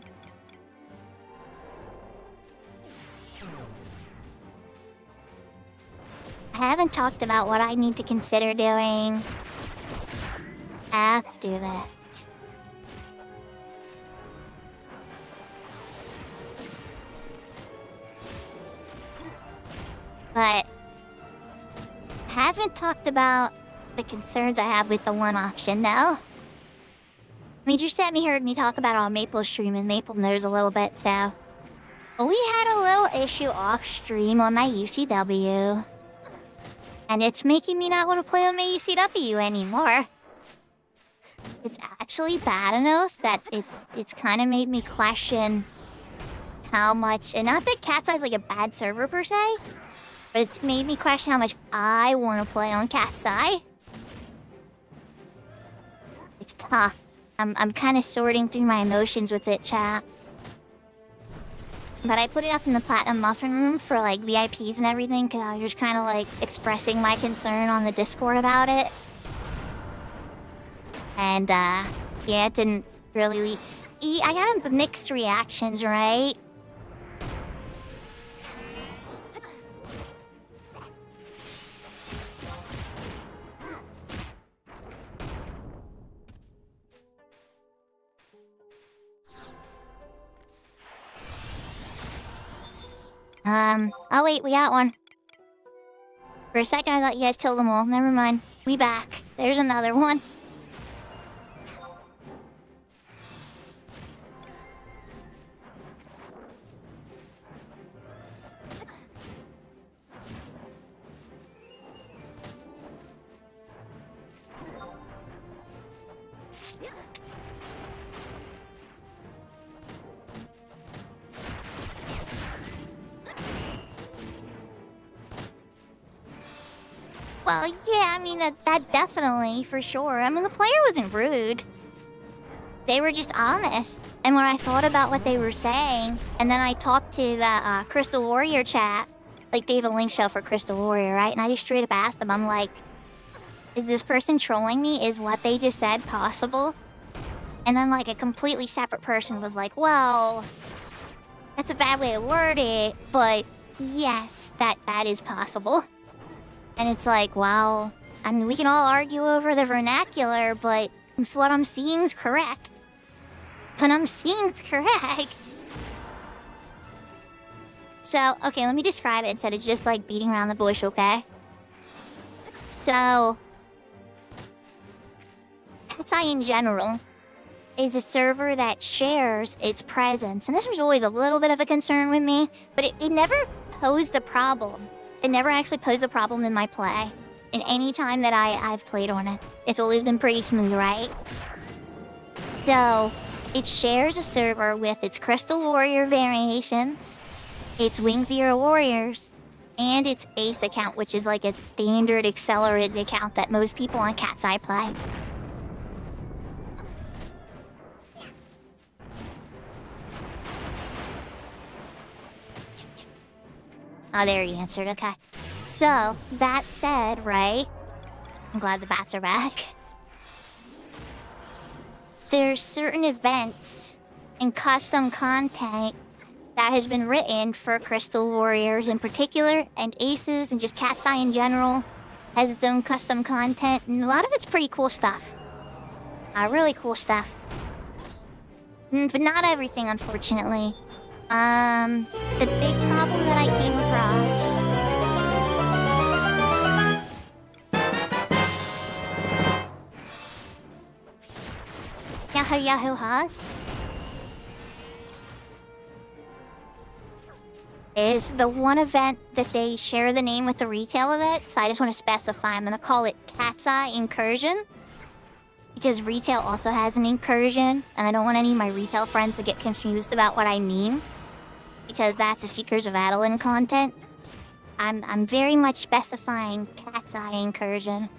I haven't talked about what I need to consider doing. I have to do this. But I haven't talked about the concerns I have with the one option, though. I mean, Giuseppe heard me talk about it on Maple stream, and Maple knows a little bit, so. But we had a little issue off stream on my UCW. And it's making me not want to play on my UCW anymore. It's actually bad enough that it's kind of made me question how much, and not that Cat's Eye's like a bad server per se, but it's made me question how much I want to play on Cat's Eye. It's tough. I'm kind of sorting through my emotions with it, chat. But I put it up in the Platinum Muffin Room for, like, VIPs and everything, because I was just kind of, like, expressing my concern on the Discord about it. And, yeah, it didn't really... I got mixed reactions, right? Oh wait, we got one. For a second I thought you guys killed them all. Never mind. We back. There's another one. Well, yeah, I mean, that definitely, for sure. I mean, the player wasn't rude. They were just honest. And when I thought about what they were saying, and then I talked to the Crystal Warrior chat, like David Link show for Crystal Warrior, right? And I just straight up asked them, I'm like, is this person trolling me? Is what they just said possible? And then, like, a completely separate person was like, well, that's a bad way to word it, but yes, that is possible. And it's like, well, I mean, we can all argue over the vernacular, but if what I'm seeing is correct, what I'm seeing is correct. So, okay, let me describe it instead of just, like, beating around the bush, okay? So, Cat's Eye in general is a server that shares its presence. And this was always a little bit of a concern with me, but it never posed a problem. It never actually posed a problem in my play. In any time that I've played on it. It's always been pretty smooth, right? So, it shares a server with its Crystal Warrior variations, its Wing Zero Warriors, and its Ace account, which is like its standard accelerated account that most people on Cat's Eye play. Oh, there he answered, okay. So, that said, right? I'm glad the bats are back. There's certain events and custom content that has been written for Crystal Warriors in particular, and Aces, and just Cat's Eye in general, has its own custom content, and a lot of it's pretty cool stuff. Really cool stuff. But not everything, unfortunately. The big problem that I came across... Yahoo Haas is the one event that they share the name with the retail event, so I just want to specify. I'm going to call it Cat's Eye Incursion, because retail also has an incursion, and I don't want any of my retail friends to get confused about what I mean, because that's a Seekers of Adeline content. I'm very much specifying Cat's Eye Incursion.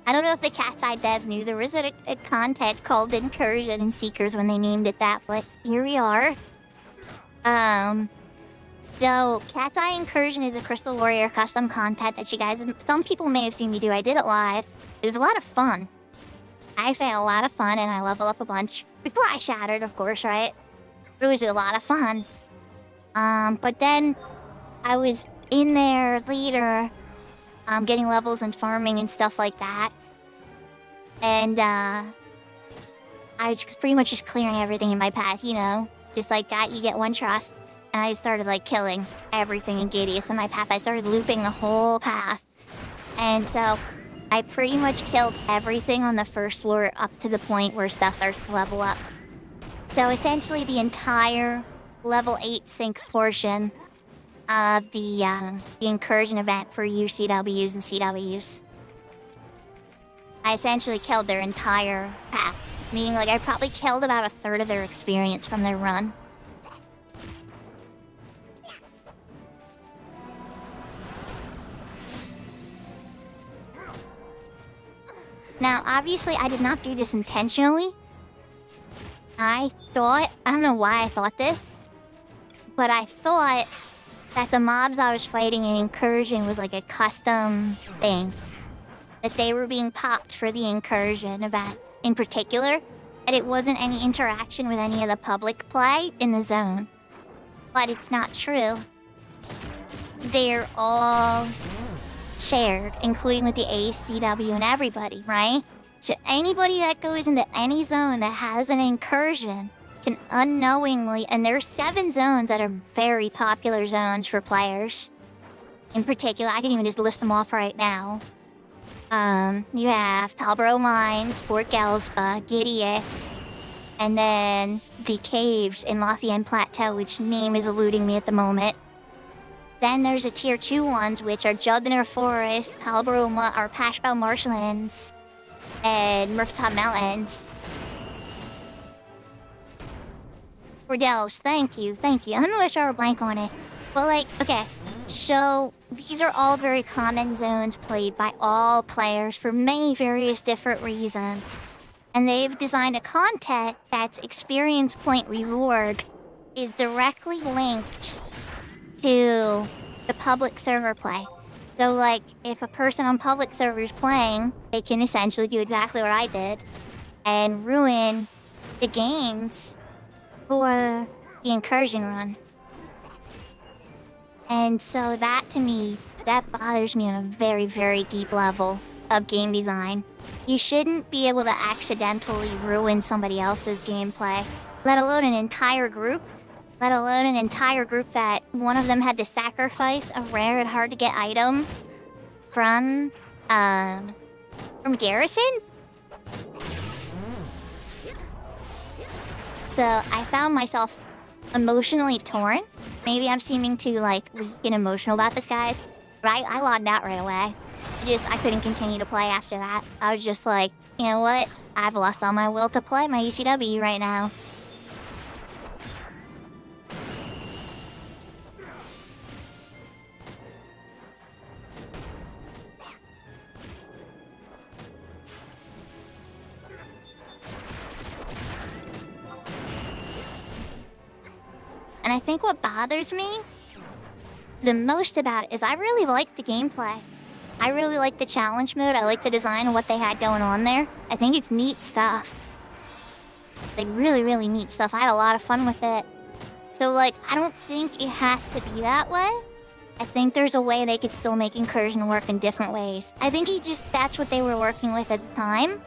I don't know if the Cat's Eye dev knew there was a content called Incursion in Seekers when they named it that, but here we are. So Cat's Eye Incursion is a Crystal Warrior custom content that you guys, some people may have seen me do. I did it live. It was a lot of fun. I actually had a lot of fun, and I leveled up a bunch. Before I shattered, of course, right? It was a lot of fun. But then I was in there later, getting levels and farming and stuff like that. And, I was pretty much just clearing everything in my path, you know? Just like that, you get one trust. And I started, like, killing everything in Gideus in my path. I started looping the whole path. And so I pretty much killed everything on the first floor up to the point where stuff starts to level up. So essentially the entire level 8 sync portion of the incursion event for UCWs and CWs. I essentially killed their entire path. Meaning, like, I probably killed about a third of their experience from their run. Now, obviously, I did not do this intentionally. I don't know why I thought this, but I thought that the mobs I was fighting in Incursion was like a custom thing. That they were being popped for the Incursion event in particular, and it wasn't any interaction with any of the public play in the zone. But it's not true. They're all shared, including with the ACW and everybody, right? So anybody that goes into any zone that has an incursion can unknowingly, and there's 7 zones that are very popular zones for players. In particular, I can even just list them off right now. You have Talbro Mines, Fort Gelsba, Gideus, and then the caves in Lothian Plateau, which name is eluding me at the moment. Then there's the tier 2 ones, which are Judner Forest, or Pashbow Marshlands, and Murftop Mountains. Bordellos, thank you. I'm gonna wish I were blank on it. But like, okay, so these are all very common zones played by all players for many various different reasons. And they've designed a content that's experience point reward is directly linked to the public server play. So like, if a person on public servers playing, they can essentially do exactly what I did and ruin the games for the incursion run. And so that, to me, that bothers me on a very, very deep level of game design. You shouldn't be able to accidentally ruin somebody else's gameplay, let alone an entire group. Let alone an entire group that one of them had to sacrifice a rare and hard to get item from Garrison? So I found myself emotionally torn. Maybe I'm seeming too, like, weak and emotional about this, guys. But I logged out right away. I couldn't continue to play after that. I was just like, you know what? I've lost all my will to play my ECW right now. And I think what bothers me the most about it is I really like the gameplay. I really like the challenge mode. I like the design of what they had going on there. I think it's neat stuff. Like, really, really neat stuff. I had a lot of fun with it. So, like, I don't think it has to be that way. I think there's a way they could still make Incursion work in different ways. I think that's what they were working with at the time.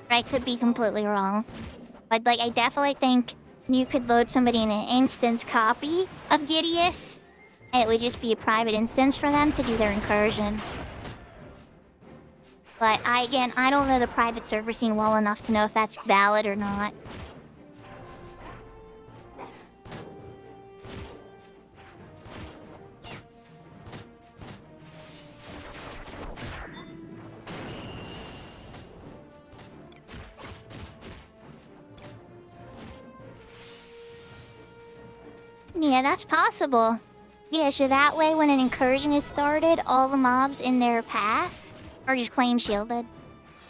But I could be completely wrong. But, like, I definitely think you could load somebody in an instance copy of Gideus, and it would just be a private instance for them to do their incursion. But I don't know the private server scene well enough to know if that's valid or not. Yeah, that's possible. Yeah, so that way when an incursion is started, all the mobs in their path are just claim shielded.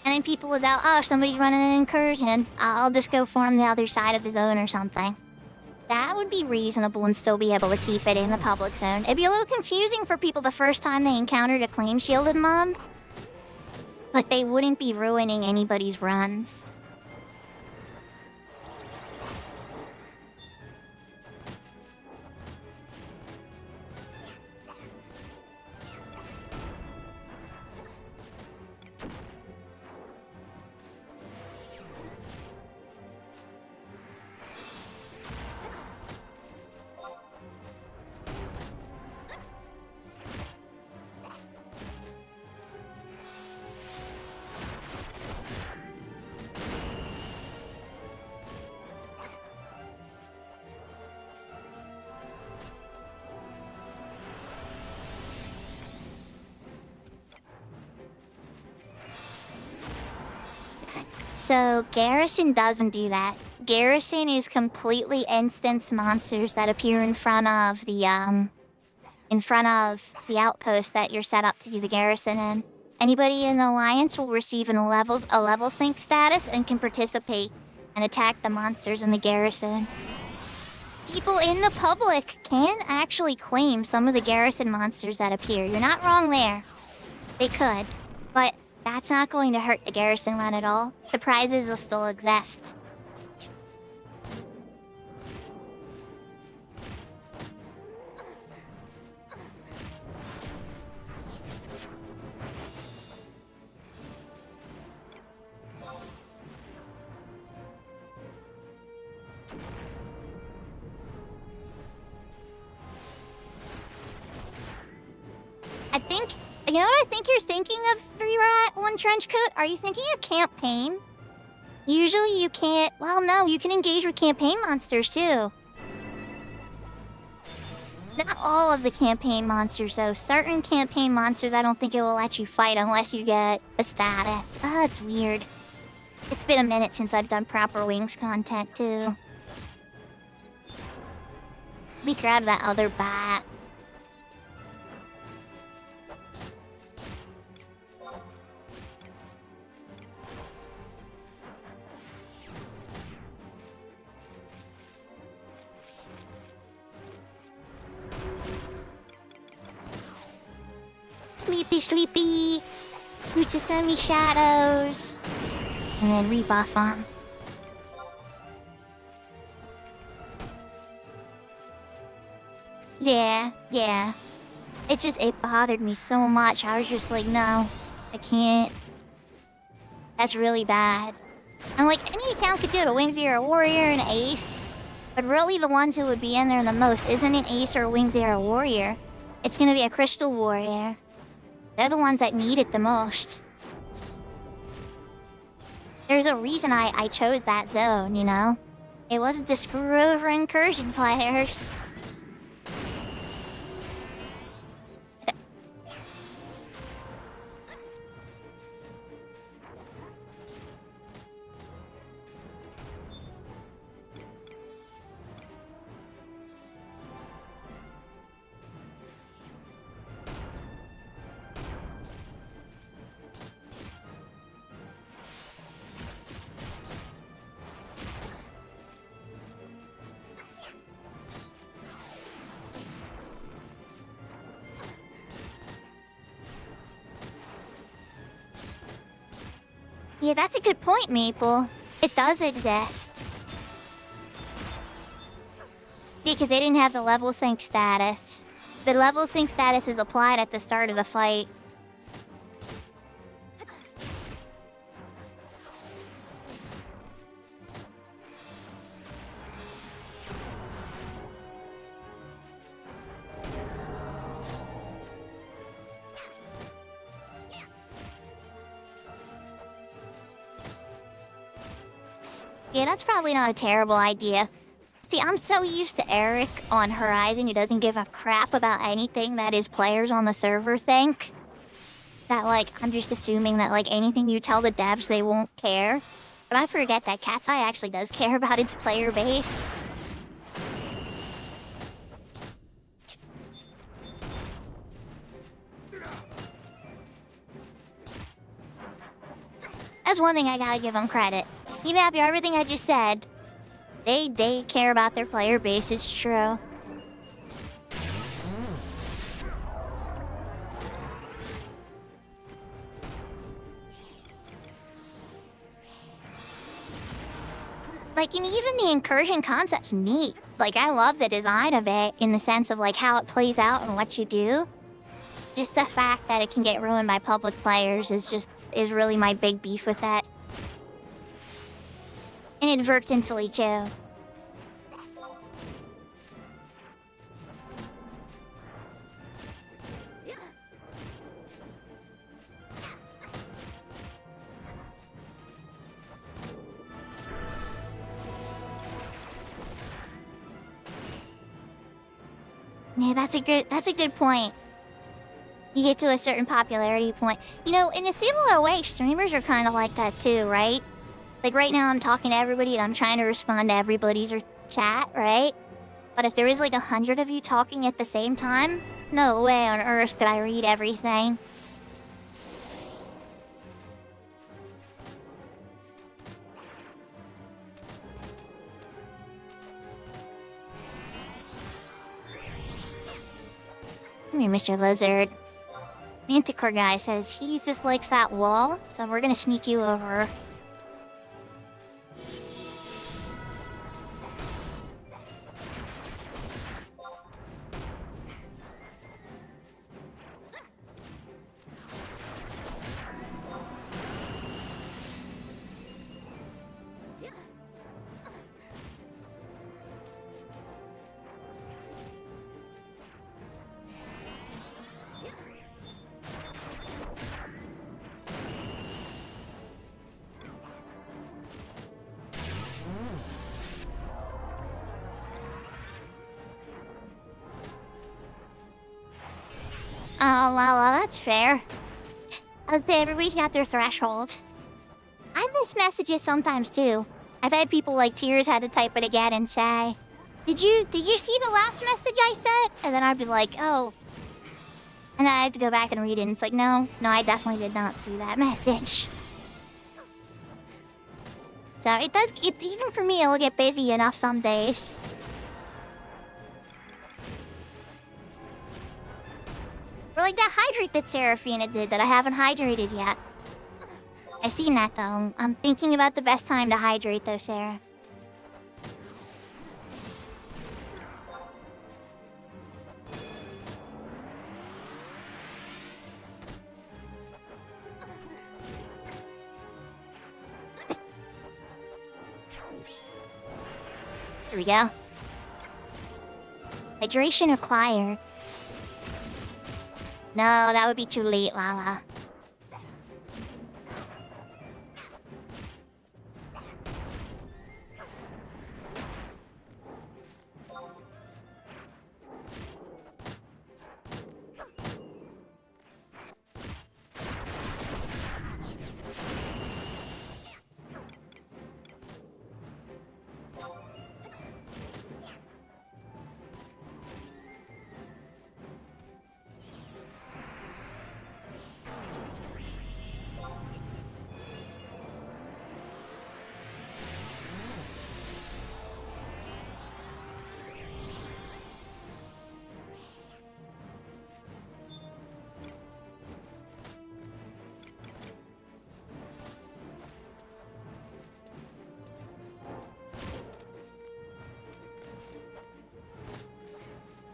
And then people without, oh, somebody's running an incursion, I'll just go farm the other side of the zone or something. That would be reasonable and still be able to keep it in the public zone. It'd be a little confusing for people the first time they encountered a claim shielded mob. but they wouldn't be ruining anybody's runs. So Garrison doesn't do that. Garrison is completely instance monsters that appear in front of the outpost that you're set up to do the garrison in. Anybody in the alliance will receive a level sync status and can participate and attack the monsters in the garrison. People in the public can actually claim some of the garrison monsters that appear. You're not wrong there. They could, but that's not going to hurt the garrison run at all. The prizes will still exist. You know what I think you're thinking of, 3 Rat 1 Trench Coat? Are you thinking of campaign? Usually you can't... Well, no, you can engage with campaign monsters, too. Not all of the campaign monsters, though. Certain campaign monsters, I don't think it will let you fight unless you get a status. It's weird. It's been a minute since I've done proper Wings content, too. Let me grab that other bat. Sleepy, sleepy. You just send me shadows. And then rebuff on. Yeah. It bothered me so much. I was just like, no, I can't. That's really bad. And like, any account could do it. A Wingzy or a Warrior and an Ace. But really the ones who would be in there the most isn't an Ace or a Wingzy or a Warrior. It's gonna be a Crystal Warrior. They're the ones that need it the most. There's a reason I chose that zone, you know? It wasn't to screw over incursion players. Yeah, that's a good point, Maple. It does exist. Because they didn't have the level sync status. The level sync status is applied at the start of the fight. Yeah, that's probably not a terrible idea. See, I'm so used to Eric on Horizon who doesn't give a crap about anything that his players on the server think. That, like, I'm just assuming that, like, anything you tell the devs, they won't care. But I forget that Cat's Eye actually does care about its player base. That's one thing I gotta give them credit. Even after everything I just said, they care about their player base, it's true. Like, and even the incursion concept's neat. Like, I love the design of it in the sense of, like, how it plays out and what you do. Just the fact that it can get ruined by public players is really my big beef with that. Inadvertently, too. Yeah, that's a good point. You get to a certain popularity point. You know, in a similar way, streamers are kind of like that too, right? Like right now I'm talking to everybody and I'm trying to respond to everybody's chat, right? But if there is like 100 of you talking at the same time, no way on earth could I read everything. Come here, Mr. Lizard. Manticore guy says he just likes that wall, so we're gonna sneak you over. Oh, well, that's fair. I'd say everybody's got their threshold. I miss messages sometimes too. I've had people like Tears had to type it again and say, Did you see the last message I sent? And then I'd be like, oh. And then I have to go back and read it and it's like, no, I definitely did not see that message. So even for me, it'll get busy enough some days. Or like that hydrate that Seraphina did that I haven't hydrated yet. I seen that though. I'm thinking about the best time to hydrate though, Sarah. Here we go. Hydration acquired. No, that would be too late, Lala.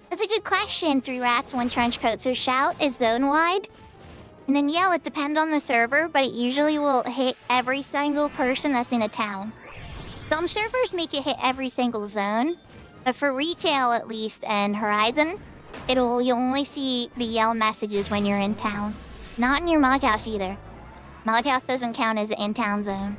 That's a good question, 3 rats, 1 trench coat. So shout is zone-wide. And then yell, it depends on the server, but it usually will hit every single person that's in a town. Some servers make it hit every single zone. But for retail, at least, and Horizon, you'll only see the yell messages when you're in town. Not in your mug house either. Mug house doesn't count as an in-town zone.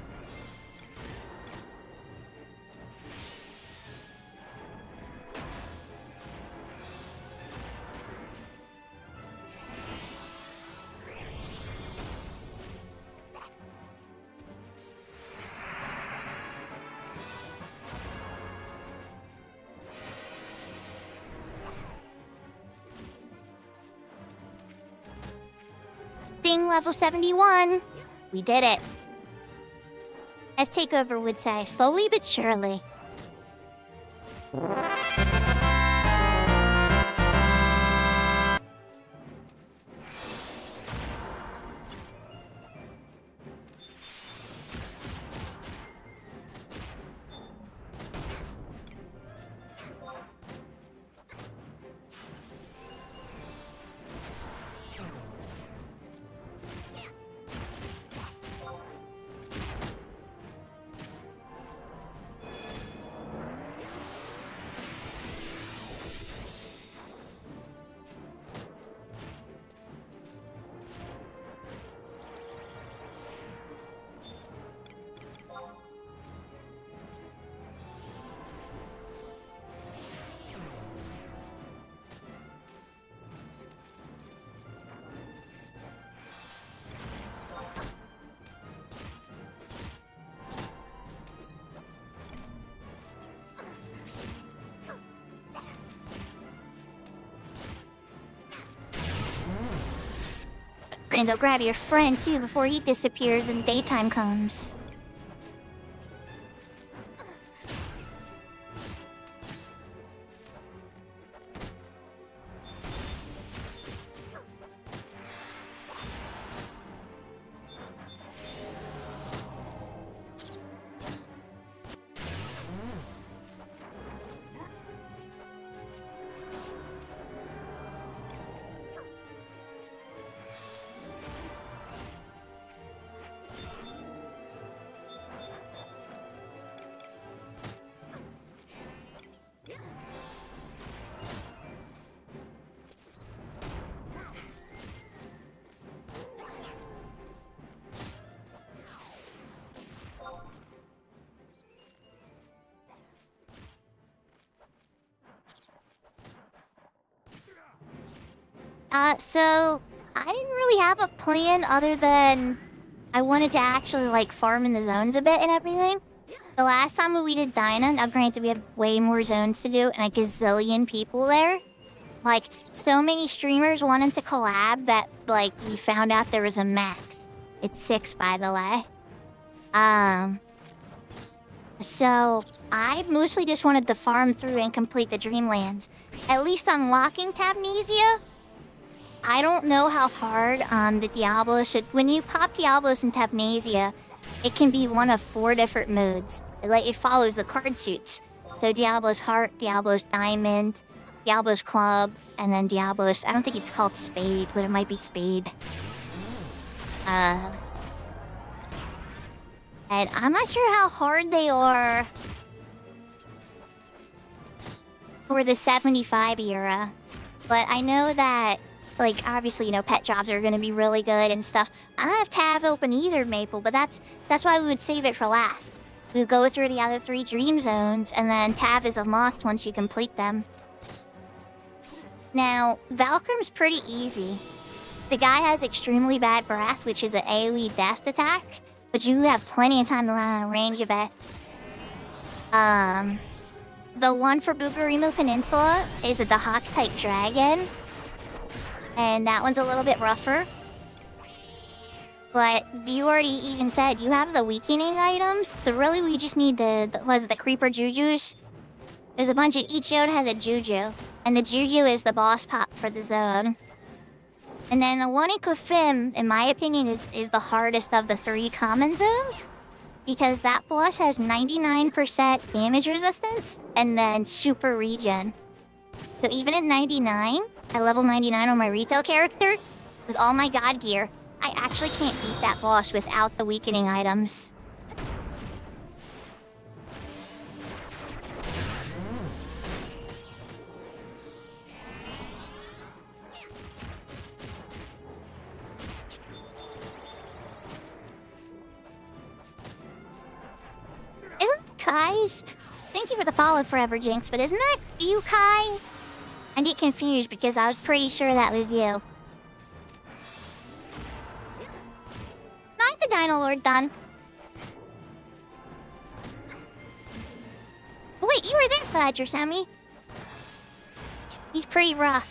Ding, level 71. We did it. As Takeover would say, slowly but surely. Brando, grab your friend too before he disappears and daytime comes. So I didn't really have a plan other than I wanted to actually like farm in the zones a bit and everything. The last time we did Dyna, now granted we had way more zones to do and a gazillion people there. Like, so many streamers wanted to collab that, like, we found out there was a max. It's 6, by the way. So I mostly just wanted to farm through and complete the Dreamlands. At least unlocking Tabnesia, I don't know how hard the Diablos should... When you pop Diablos in Tabnesia, it can be one of 4 different modes. It follows the card suits. So Diablo's Heart, Diablo's Diamond, Diablo's Club, and then Diablo's... I don't think it's called Spade, but it might be Spade. And I'm not sure how hard they are for the 75 era. But I know that... Like, obviously, you know, pet jobs are gonna be really good and stuff. I don't have Tav open either, Maple, but that's why we would save it for last. We would go through the other 3 dream zones, and then Tav is unlocked once you complete them. Now, Valkyrm's pretty easy. The guy has extremely bad breath, which is an AoE death attack, but you have plenty of time to run out of range of it. The one for Bugarimu Peninsula is a Dahak-type dragon. And that one's a little bit rougher. But you already even said you have the weakening items. So really we just need the Creeper Jujus. There's a bunch of... Each zone has a Juju. And the Juju is the boss pop for the zone. And then the one in Kofim, in my opinion, is the hardest of the 3 common zones. Because that boss has 99% damage resistance. And then super regen. So even at 99... At level 99 on my retail character, with all my god gear, I actually can't beat that boss without the weakening items. Isn't Kai's... Thank you for the follow forever, Jinx, but isn't that you, Kai? I get confused because I was pretty sure that was you. Not the Dino Lord done. Wait, you were there, Fudge, or Sammy? He's pretty rough.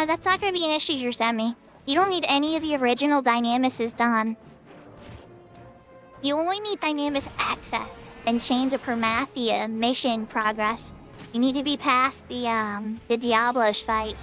That's not gonna be an issue, you sent me. You don't need any of the original Dynamis done. You only need Dynamis access and Chains of Permathia mission progress. You need to be past the Diablos fight.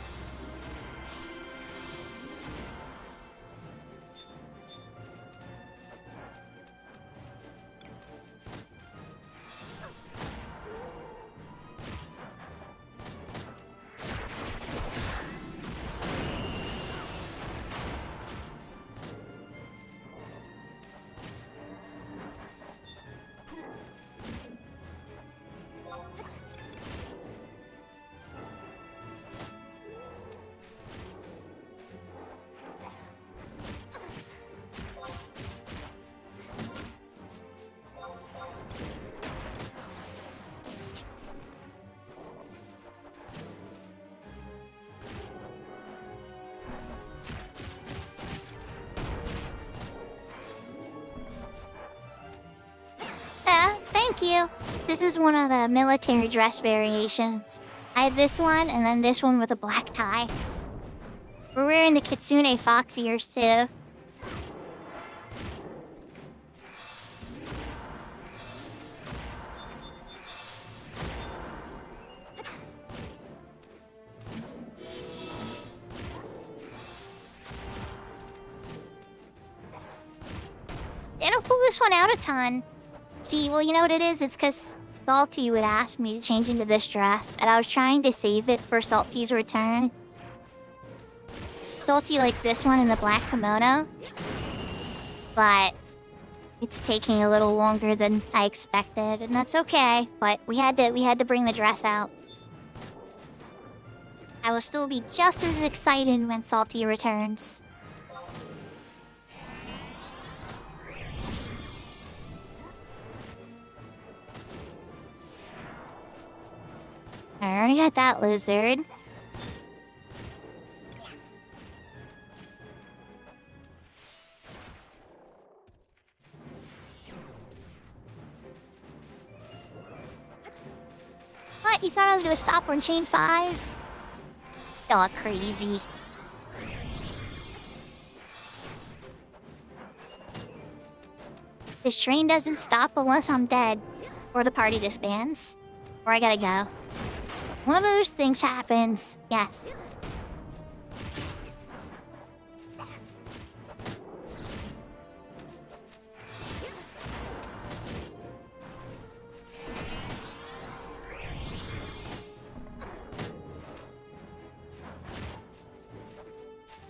Thank you. This is one of the military dress variations. I have this one and then this one with a black tie. We're wearing the Kitsune fox ears too. They don't pull this one out a ton. See, well, you know what it is? It's because Salty would ask me to change into this dress, and I was trying to save it for Salty's return. Salty likes this one in the black kimono, but it's taking a little longer than I expected, and that's okay. But we had to bring the dress out. I will still be just as excited when Salty returns. I already got that lizard. What? You thought I was gonna stop on chain 5s? Y'all crazy. This train doesn't stop unless I'm dead. Or the party disbands. Or I gotta go. One of those things happens. Yes.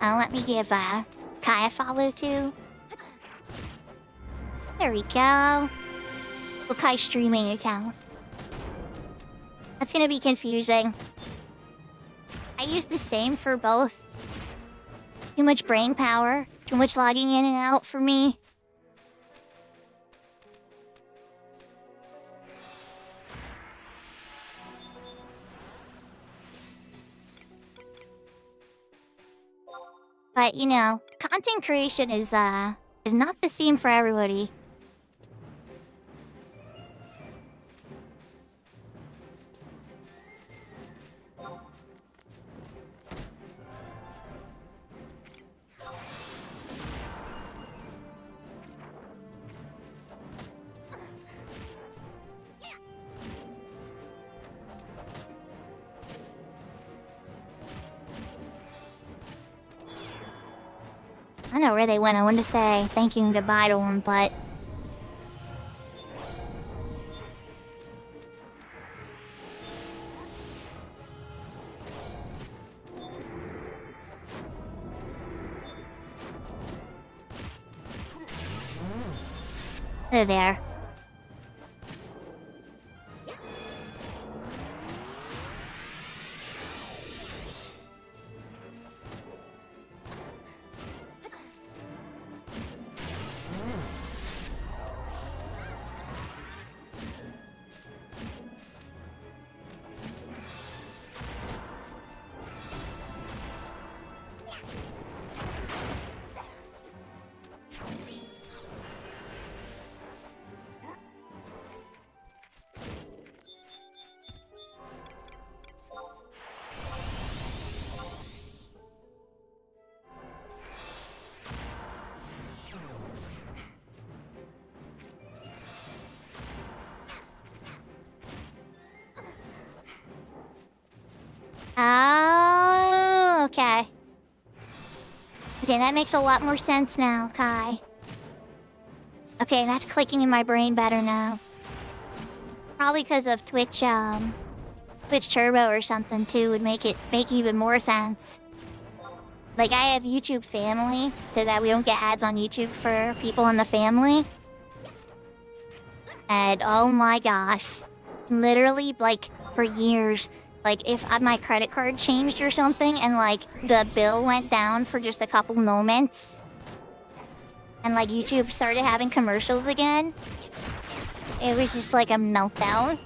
Let me give Kai a follow too. There we go. Well, Kai's streaming account. That's gonna be confusing. I use the same for both. Too much brain power, too much logging in and out for me. But, you know, content creation is not the same for everybody. I know where they went. I wanted to say thank you and goodbye to them, but... They're there. Oh, okay. Okay, that makes a lot more sense now, Kai. Okay, that's clicking in my brain better now. Probably because of Twitch Turbo or something too would make even more sense. Like, I have YouTube Family, so that we don't get ads on YouTube for people in the family. And oh my gosh, literally, like, for years, like, if my credit card changed or something and, like, the bill went down for just a couple moments, and, like, YouTube started having commercials again, it was just like a meltdown.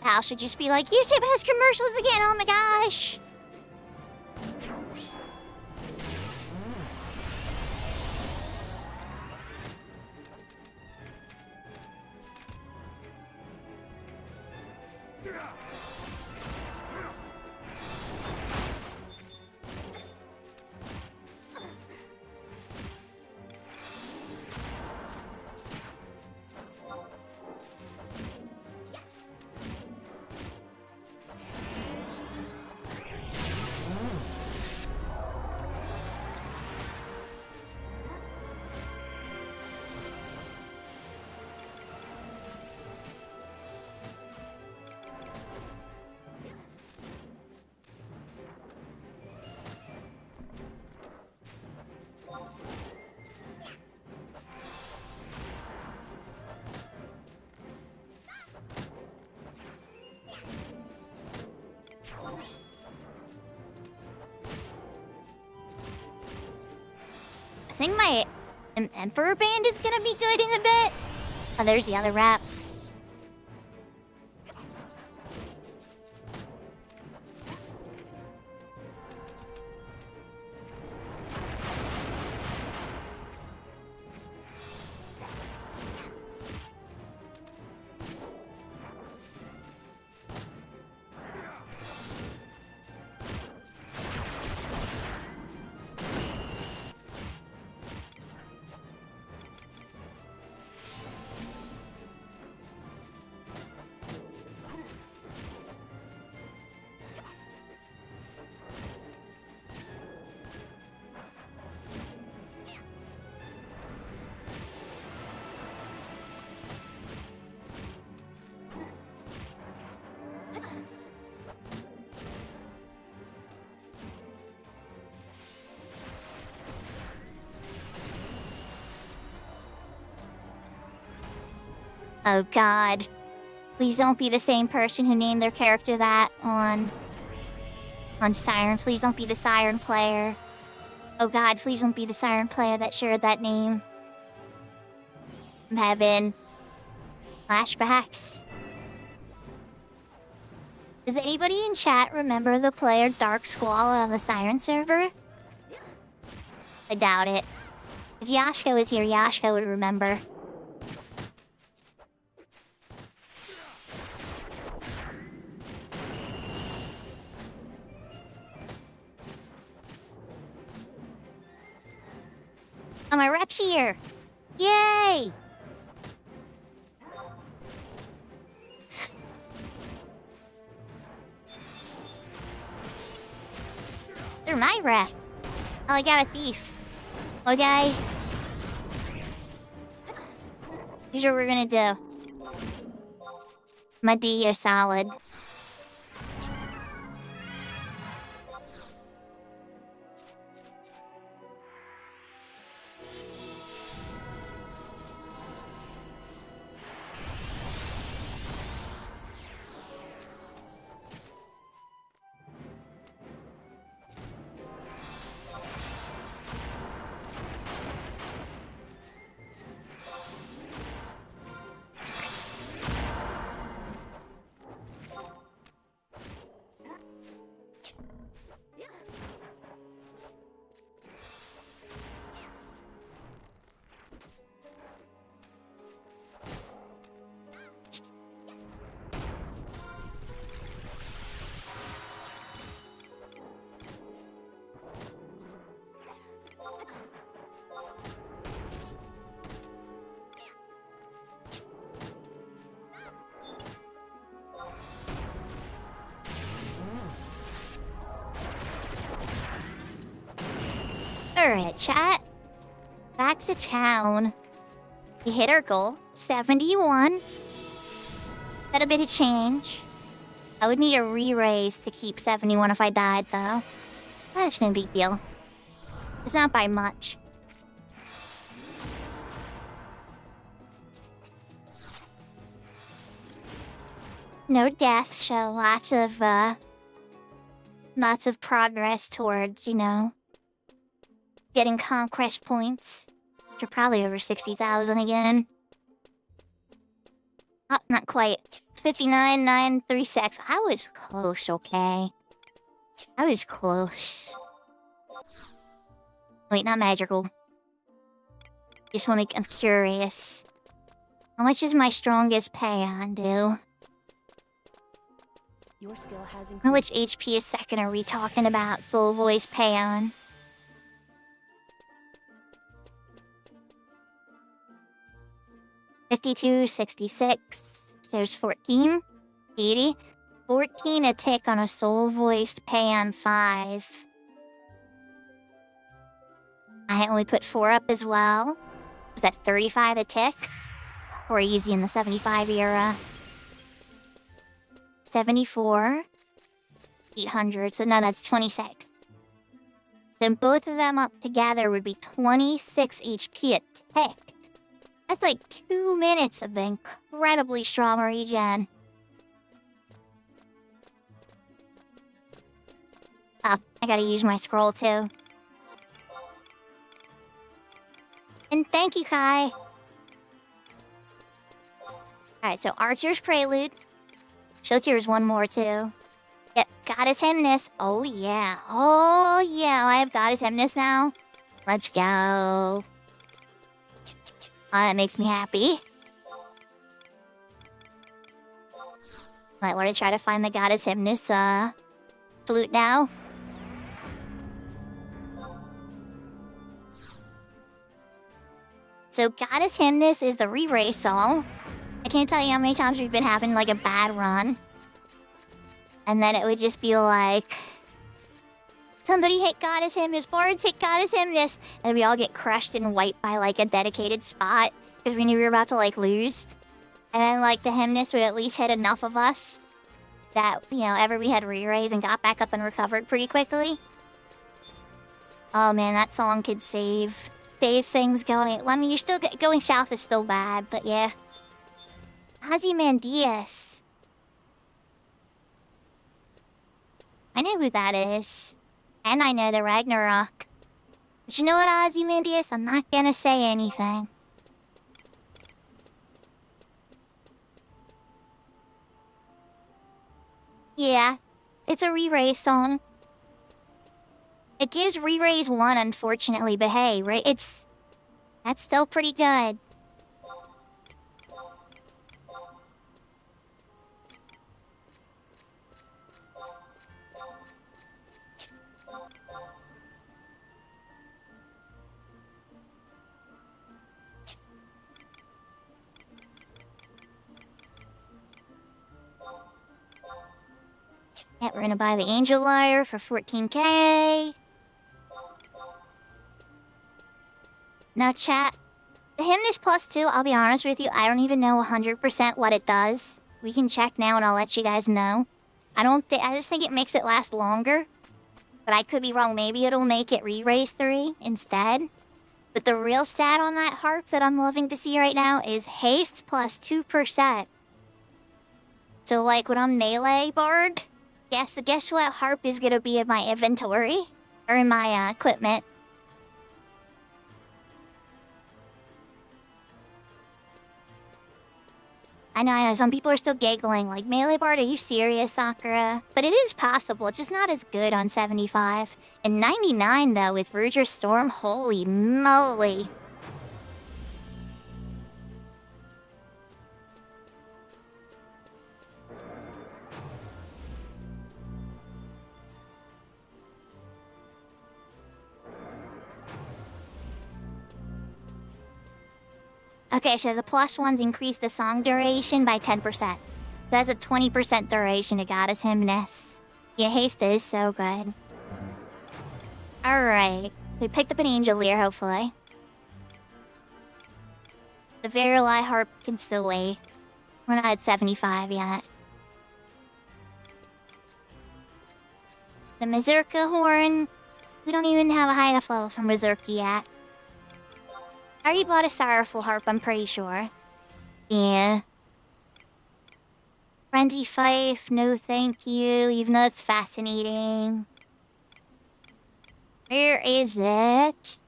The house should just be like, YouTube has commercials again, oh my gosh! I think my Emperor Band is gonna be good in a bit. Oh, there's the other rap. Oh god. Please don't be the same person who named their character that on Siren. Please don't be the Siren player. Oh god, please don't be the Siren player that shared that name. I'm having flashbacks. Does anybody in chat remember the player Dark Squall on the Siren server? I doubt it. If Yashka was here, Yashka would remember. Oh, my rep's here! Yay! They're my rep. Oh, I got a thief. Oh, guys. Here's what we're gonna do. My D is solid. Alright, chat. Back to town. We hit our goal. 71. Got a bit of change. I would need a re-raise to keep 71 if I died, though. That's no big deal. It's not by much. No death, so lots of progress towards, getting conquest points. Which are probably over 60,000 again. Oh, not quite. 59,936. I was close, okay? I was close. Wait, not magical. I'm curious. How much does my strongest Payon do? Your skill has increased. How much HP a second are we talking about? Soul Voice Payon. $52, 66. There's 14. 80. 14 a tick on a Soul Voiced Payon 5. I only put 4 up as well. Was that 35 a tick? Or easy in the 75 era? 74. 800. So no, that's 26. So both of them up together would be 26 HP a tick. That's like 2 minutes of incredibly strong regen. Oh, I gotta use my scroll too. And thank you, Kai. Alright, so Archer's Prelude. Shiltier's one more too. Yep, Goddess Hymness. Oh yeah. Oh yeah, I have Goddess Hymness now. Let's go. That makes me happy. Might want to try to find the Goddess Hymness flute now. So Goddess Hymness is the re-race song. I can't tell you how many times we've been having like a bad run. And then it would just be like, somebody hit Goddess Hymness, Bards hit Goddess Hymness. And we all get crushed and wiped by like a dedicated spot. Because we knew we were about to like lose. And then like the Hymness would at least hit enough of us that, ever we had re-raise and got back up and recovered pretty quickly. Oh man, that song could save things going. Well, I mean, you're still going south is still bad, but yeah. Ozymandias. I know who that is. And I know the Ragnarok. But you know what, Ozymandias? I'm not gonna say anything. Yeah, it's a re-raise song. It gives re-raise 1, unfortunately, but hey, right? That's still pretty good. Yeah, we're gonna buy the Angel Lyre for 14k. Now, chat, the Hymnus +2, I'll be honest with you, I don't even know 100% what it does. We can check now and I'll let you guys know. I just think it makes it last longer. But I could be wrong, maybe it'll make it re-raise 3 instead. But the real stat on that harp that I'm loving to see right now is haste +2%. So like when I'm melee bard, guess what harp is gonna be in my inventory? Or in my equipment. I know, some people are still giggling, like, melee bard, are you serious, Sakura? But it is possible, it's just not as good on 75. And 99, though, with Ruger Storm, holy moly. Okay, so the +1s increase the song duration by 10%. So that's a 20% duration to Goddess Hymness. Yeah, haste is so good. Alright. So we picked up an angel here, hopefully. The Verili harp can still wait. We're not at 75 yet. The Mazurka horn. We don't even have a high enough level from Mazurka yet. I already bought a sorrowful harp, I'm pretty sure. Yeah. Frenzy Fife, no thank you, even though it's fascinating. Where is it?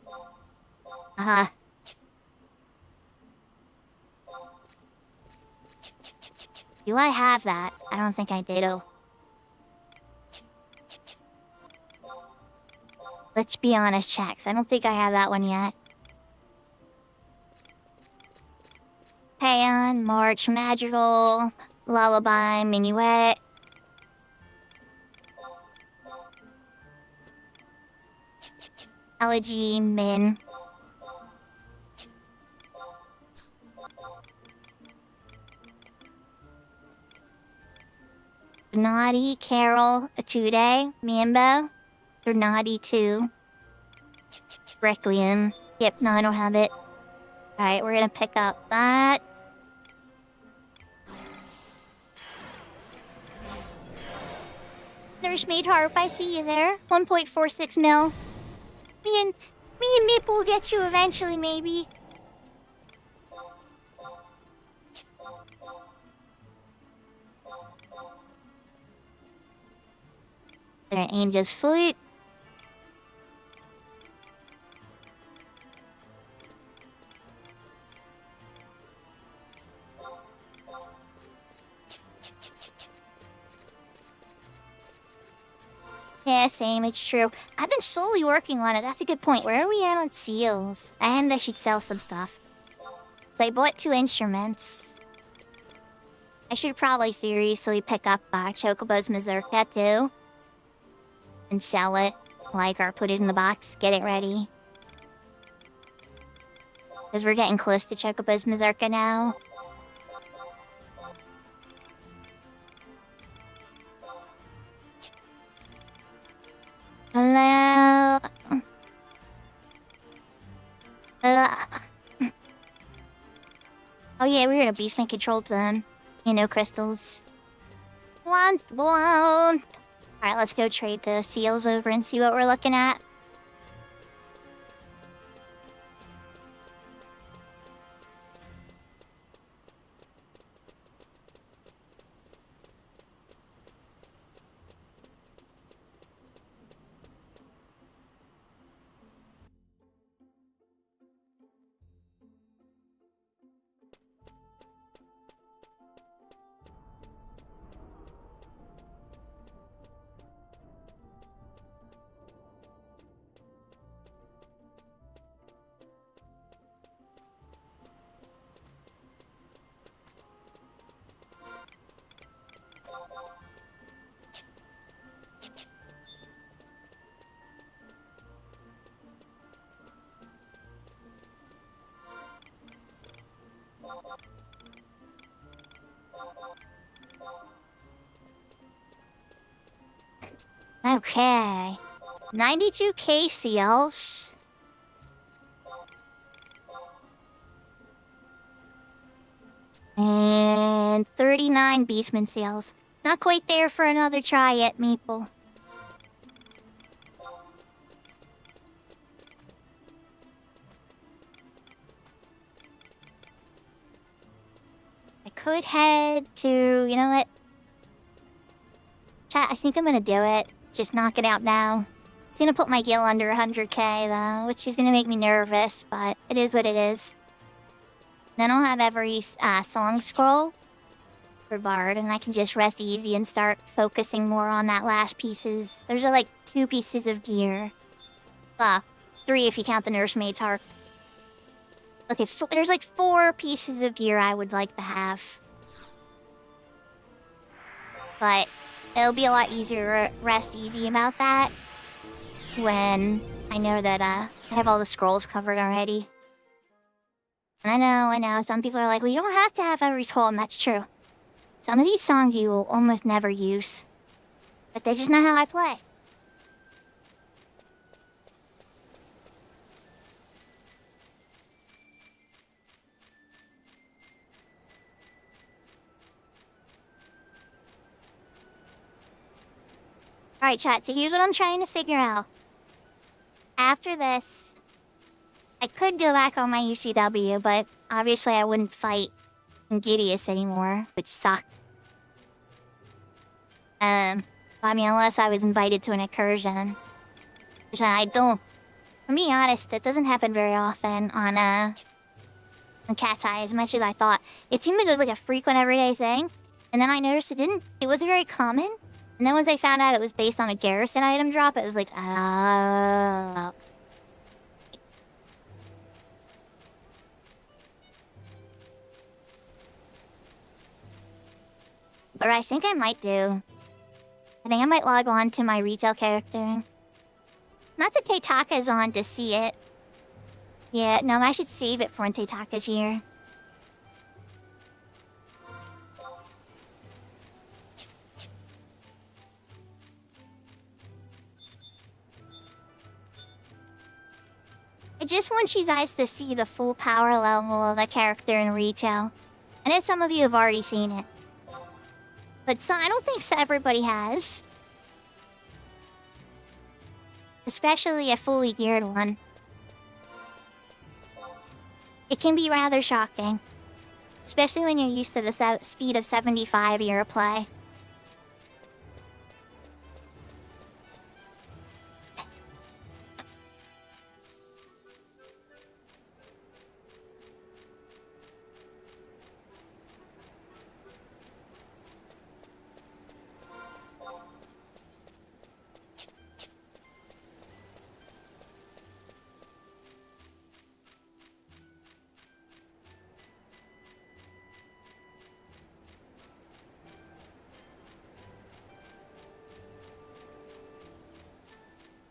Do I have that? I don't think I did. Oh. Let's be honest, checks. I don't think I have that one yet. Pan, March, Magical, Lullaby, Minuet. Elegy, Min. Naughty, Carol, Etude, Mambo. They're naughty too. Requiem. Yep, no, I don't have it. Alright, we're gonna pick up that. Nursemaid Harp, I see you there. 1.46 mil. Me and Mip will get you eventually, maybe. There, Angel's Flute. Yeah, same, it's true. I've been slowly working on it. That's a good point. Where are we at on seals? And I should sell some stuff. So I bought 2 instruments. I should probably seriously pick up Chocobo's Mazurka too. And sell it. Like, or put it in the box. Get it ready. Because we're getting close to Chocobo's Mazurka now. Hello. Oh yeah, we're in a Beastman controlled zone. You know, crystals. Want. Alright, let's go trade the seals over and see what we're looking at. Okay. 92k seals. And 39 Beastman seals. Not quite there for another try yet, Meeple. I could head to... You know what? Chat, I think I'm gonna do it. Just knock it out now. It's gonna put my gil under 100k though, which is gonna make me nervous, but it is what it is. Then I'll have every song scroll for Bard, and I can just rest easy and start focusing more on that last pieces. There's like 2 pieces of gear. 3 if you count the Nursemaid's Harp. Okay, there's like 4 pieces of gear I would like to have. But it'll be a lot easier to rest easy about that when I know that I have all the scrolls covered already. And I know, some people are like, well, you don't have to have every scroll, and that's true. Some of these songs you will almost never use. But they just know how I play. Alright, chat, so here's what I'm trying to figure out. After this, I could go back on my UCW, but obviously I wouldn't fight Gideus anymore, which sucked. I mean, unless I was invited to an incursion. Which I don't... To be honest, that doesn't happen very often on Cat's Eye as much as I thought. It seemed like it was like a frequent everyday thing. And then I noticed it wasn't very common. And then once I found out it was based on a garrison item drop, it was like, oh. But I think I might do. I think I might log on to my retail character. Not that Teitaka's on to see it. Yeah, no, I should save it for when Teitaka's here. I just want you guys to see the full power level of a character in retail. I know some of you have already seen it. But I don't think so everybody has. Especially a fully geared one. It can be rather shocking. Especially when you're used to the speed of 75 you're play.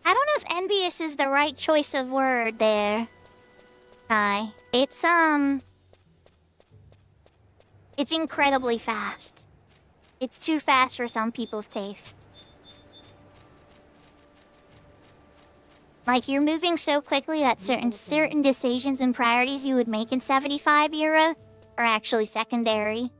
I don't know if envious is the right choice of word there. Hi. It's incredibly fast. It's too fast for some people's taste. Like, you're moving so quickly that certain decisions and priorities you would make in 75 era are actually secondary.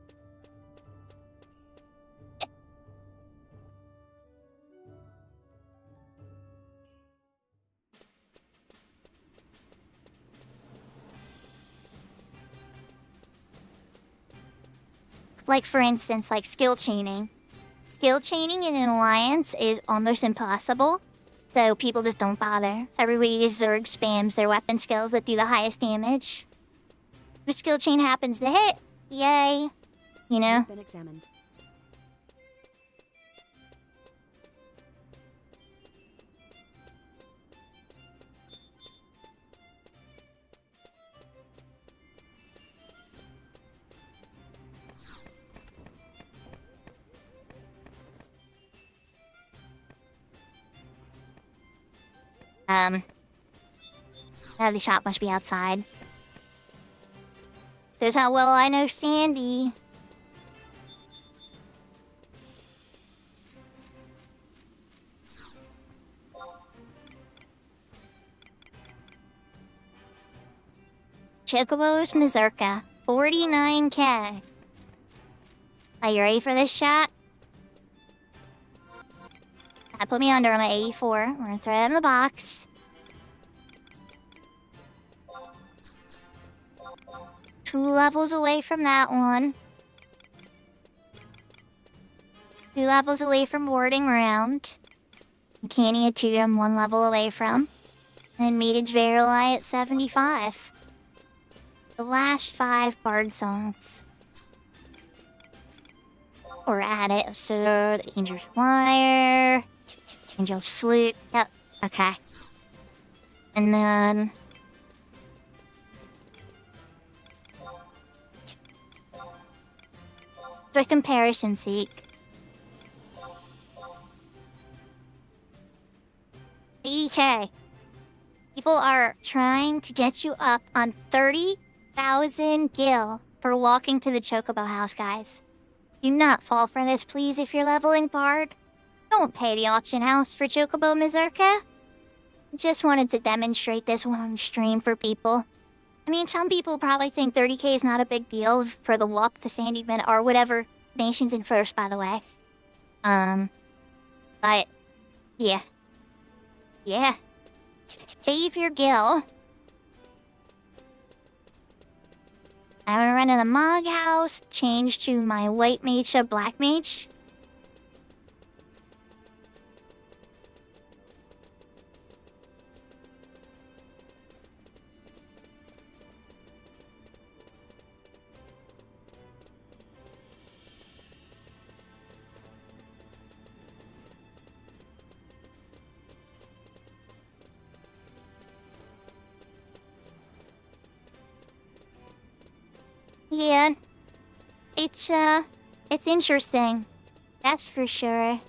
Like, for instance, like skill chaining. Skill chaining in an alliance is almost impossible, so people just don't bother. Everybody just Zerg spams their weapon skills that do the highest damage. If skill chain happens to hit, yay. You know? Been examined. The shop must be outside. There's how well I know Sandy. Chocobo's Mazurka, 49k. Are you ready for this shot? That put me under on my 84. We're gonna throw it in the box. Two levels away from that one. 2 levels away from warding round. Canny at 2 I'm 1 level away from. And Meatage Verily at 75. The last 5 bard songs. We're at it. So, the Angel's Wire. Angel's Flute. Yep. Okay. And then... for comparison's sake. 80k. People are trying to get you up on 30,000 gil for walking to the Chocobo house, guys. Do not fall for this, please, if you're leveling Bard. Don't pay the auction house for Chocobo Mazurka. Just wanted to demonstrate this one on stream for people. I mean, some people probably think 30k is not a big deal for the walk to Sandy Bend or whatever nation's in first, by the way. But Yeah. Yeah. Save your gil. I'm gonna run to the Mog House, change to my white mage to black mage. Yeah, it's interesting. That's for sure.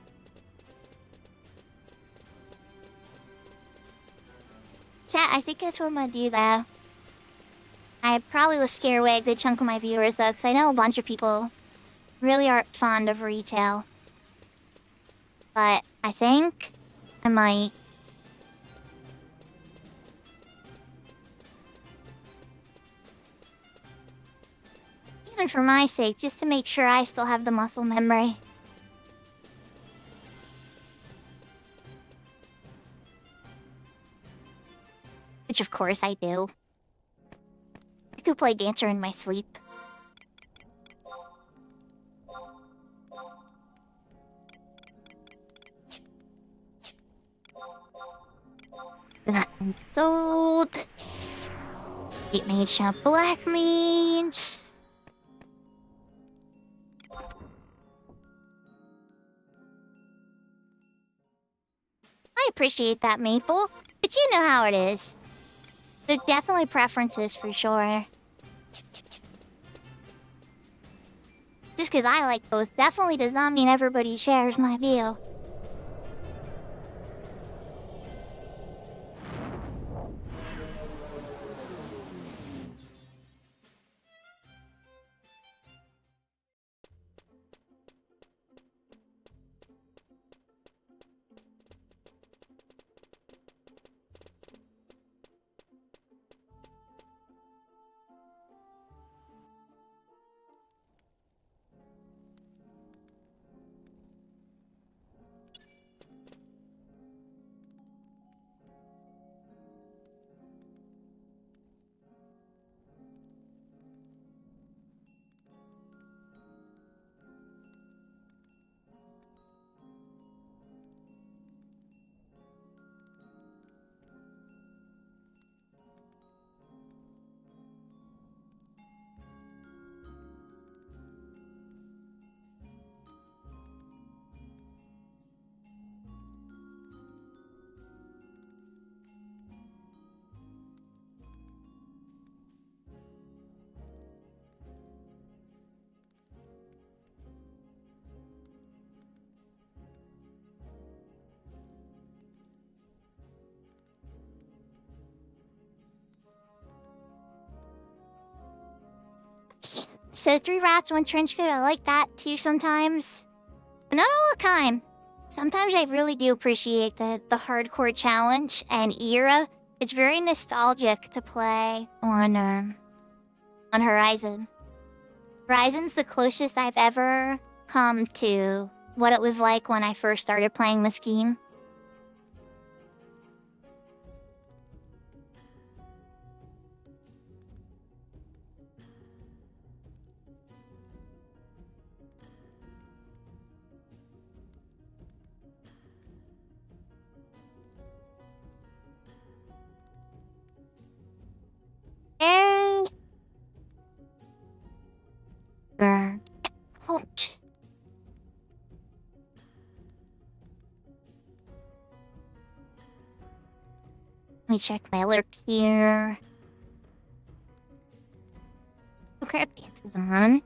Chat, I think that's what I'm gonna do though. I probably will scare away a good chunk of my viewers though, because I know a bunch of people really aren't fond of retail. But I think I might. Even for my sake, just to make sure I still have the muscle memory. Which of course I do. I could play Dancer in my sleep. Nothing sold. White mage shop, black mage. I appreciate that, Maple, but you know how it is. There are definitely preferences for sure. Just because I like both definitely does not mean everybody shares my view. So 3 rats, 1 trench coat, I like that too sometimes. But not all the time. Sometimes I really do appreciate the hardcore challenge and era. It's very nostalgic to play on Horizon. Horizon's the closest I've ever come to what it was like when I first started playing this game. And... Oh. Let me check my alerts here. Oh crap, dance is on.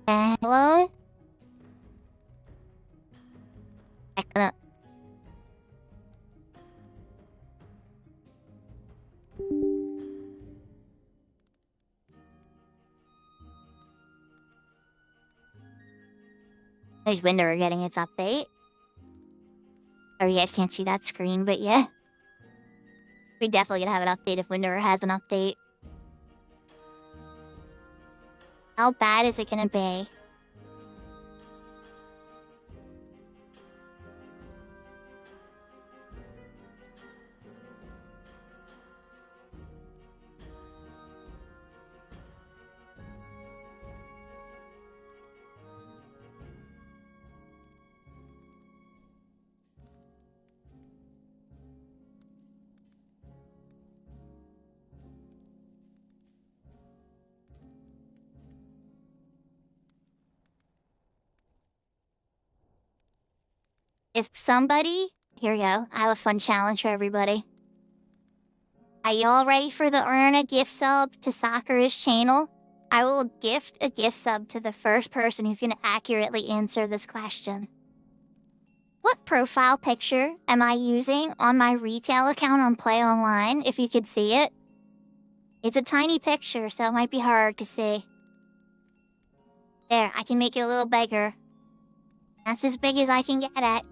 Hello? Back up. There's Windower getting its update. Or you guys can't see that screen, but yeah. We're definitely gonna have an update if Windower has an update. How bad is it gonna be? If somebody... Here we go. I have a fun challenge for everybody. Are you all ready for the earn a gift sub to Sakura's channel? I will gift a gift sub to the first person who's gonna accurately answer this question. What profile picture am I using on my retail account on Play Online, if you could see it? It's a tiny picture, so it might be hard to see. There, I can make it a little bigger. That's as big as I can get it.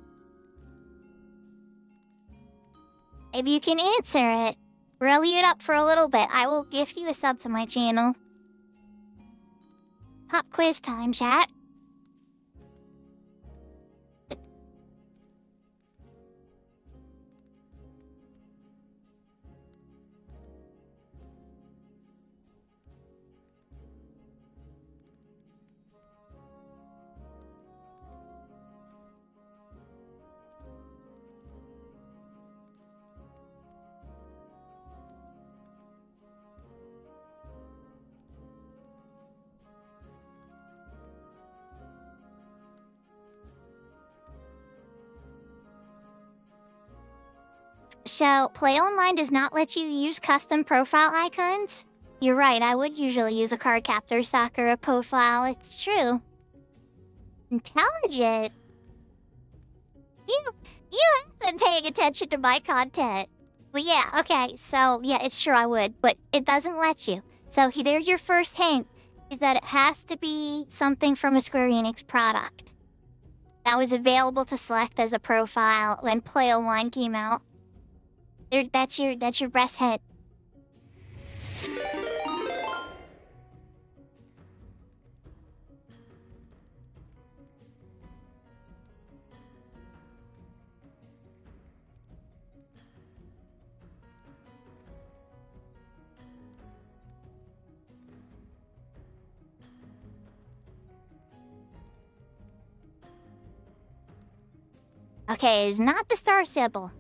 If you can answer it, we'll leave it up for a little bit. I will gift you a sub to my channel. Pop quiz time, chat. So, Play Online does not let you use custom profile icons? You're right, I would usually use a card captor Sakura profile, it's true. Intelligent? You have been paying attention to my content. But yeah, okay, so yeah, it's true I would, but it doesn't let you. So there's your first hint, is that it has to be something from a Square Enix product that was available to select as a profile when Play Online came out. That's your best hint. Okay, it's not the star symbol.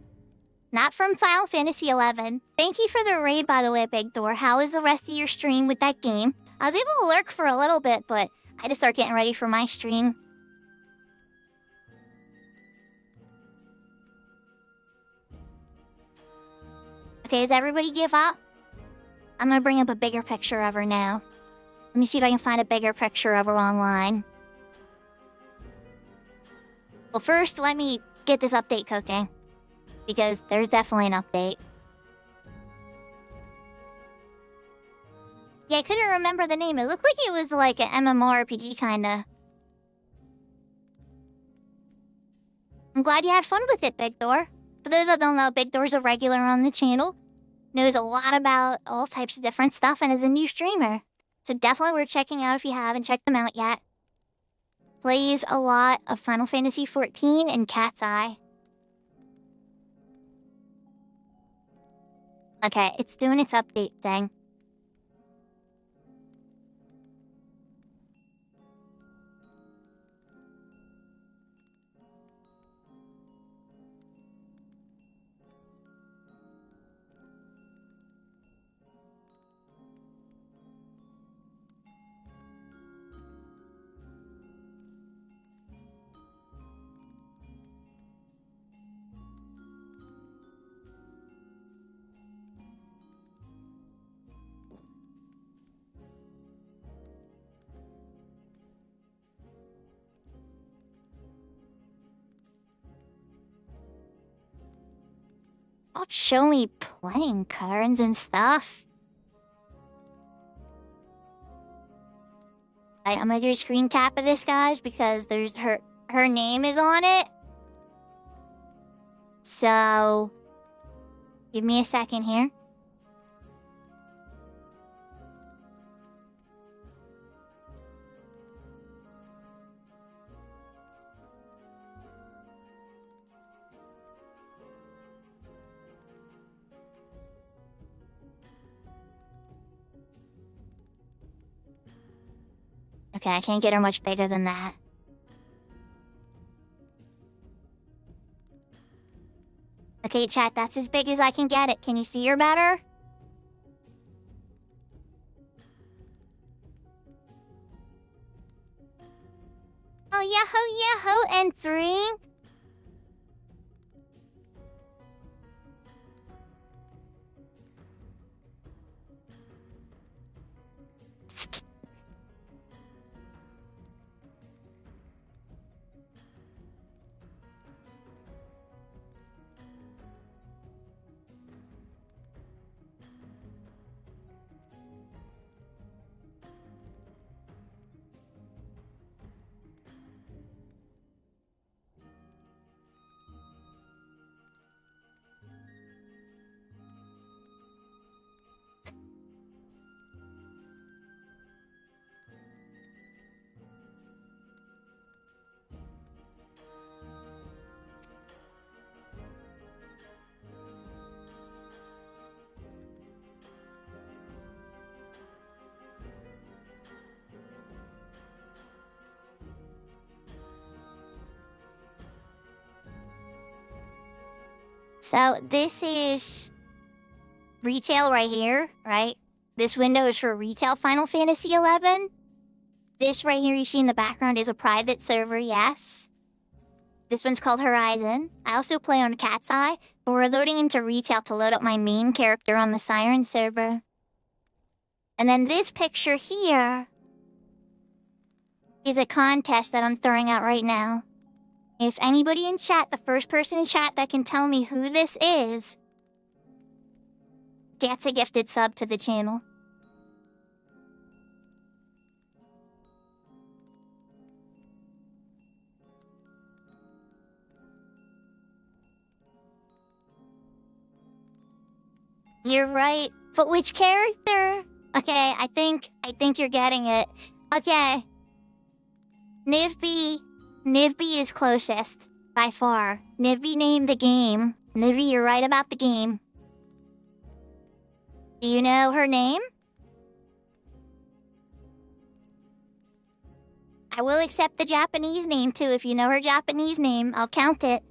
Not from Final Fantasy XI. Thank you for the raid, by the way, Big Door. How was the rest of your stream with that game? I was able to lurk for a little bit, but I had to start getting ready for my stream. Okay, does everybody give up? I'm gonna bring up a bigger picture of her now. Let me see if I can find a bigger picture of her online. Well, first, let me get this update cooking. Because there's definitely an update. Yeah, I couldn't remember the name. It looked like it was like an MMORPG kinda. I'm glad you had fun with it, Big Door. For those that don't know, Big Door's a regular on the channel. Knows a lot about all types of different stuff and is a new streamer. So definitely worth checking out if you haven't checked them out yet. Plays a lot of Final Fantasy XIV and Cat's Eye. Okay, it's doing its update thing. Stop showing me playing cards and stuff. Right, I'm gonna do a screen tap of this, guys, because there's her name is on it. So, give me a second here. Okay, I can't get her much bigger than that. Okay, chat, that's as big as I can get it. Can you see her better? Oh, yahoo, and 3. So this is retail right here, right? This window is for retail Final Fantasy XI. This right here you see in the background is a private server, yes. This one's called Horizon. I also play on Cat's Eye, but we're loading into retail to load up my main character on the Siren server. And then this picture here is a contest that I'm throwing out right now. If anybody in chat, the first person in chat that can tell me who this is, gets a gifted sub to the channel. You're right. But which character? Okay, I think you're getting it. Okay. Nivby is closest, by far. Nivby named the game. Nivby, you're right about the game. Do you know her name? I will accept the Japanese name too. If you know her Japanese name, I'll count it.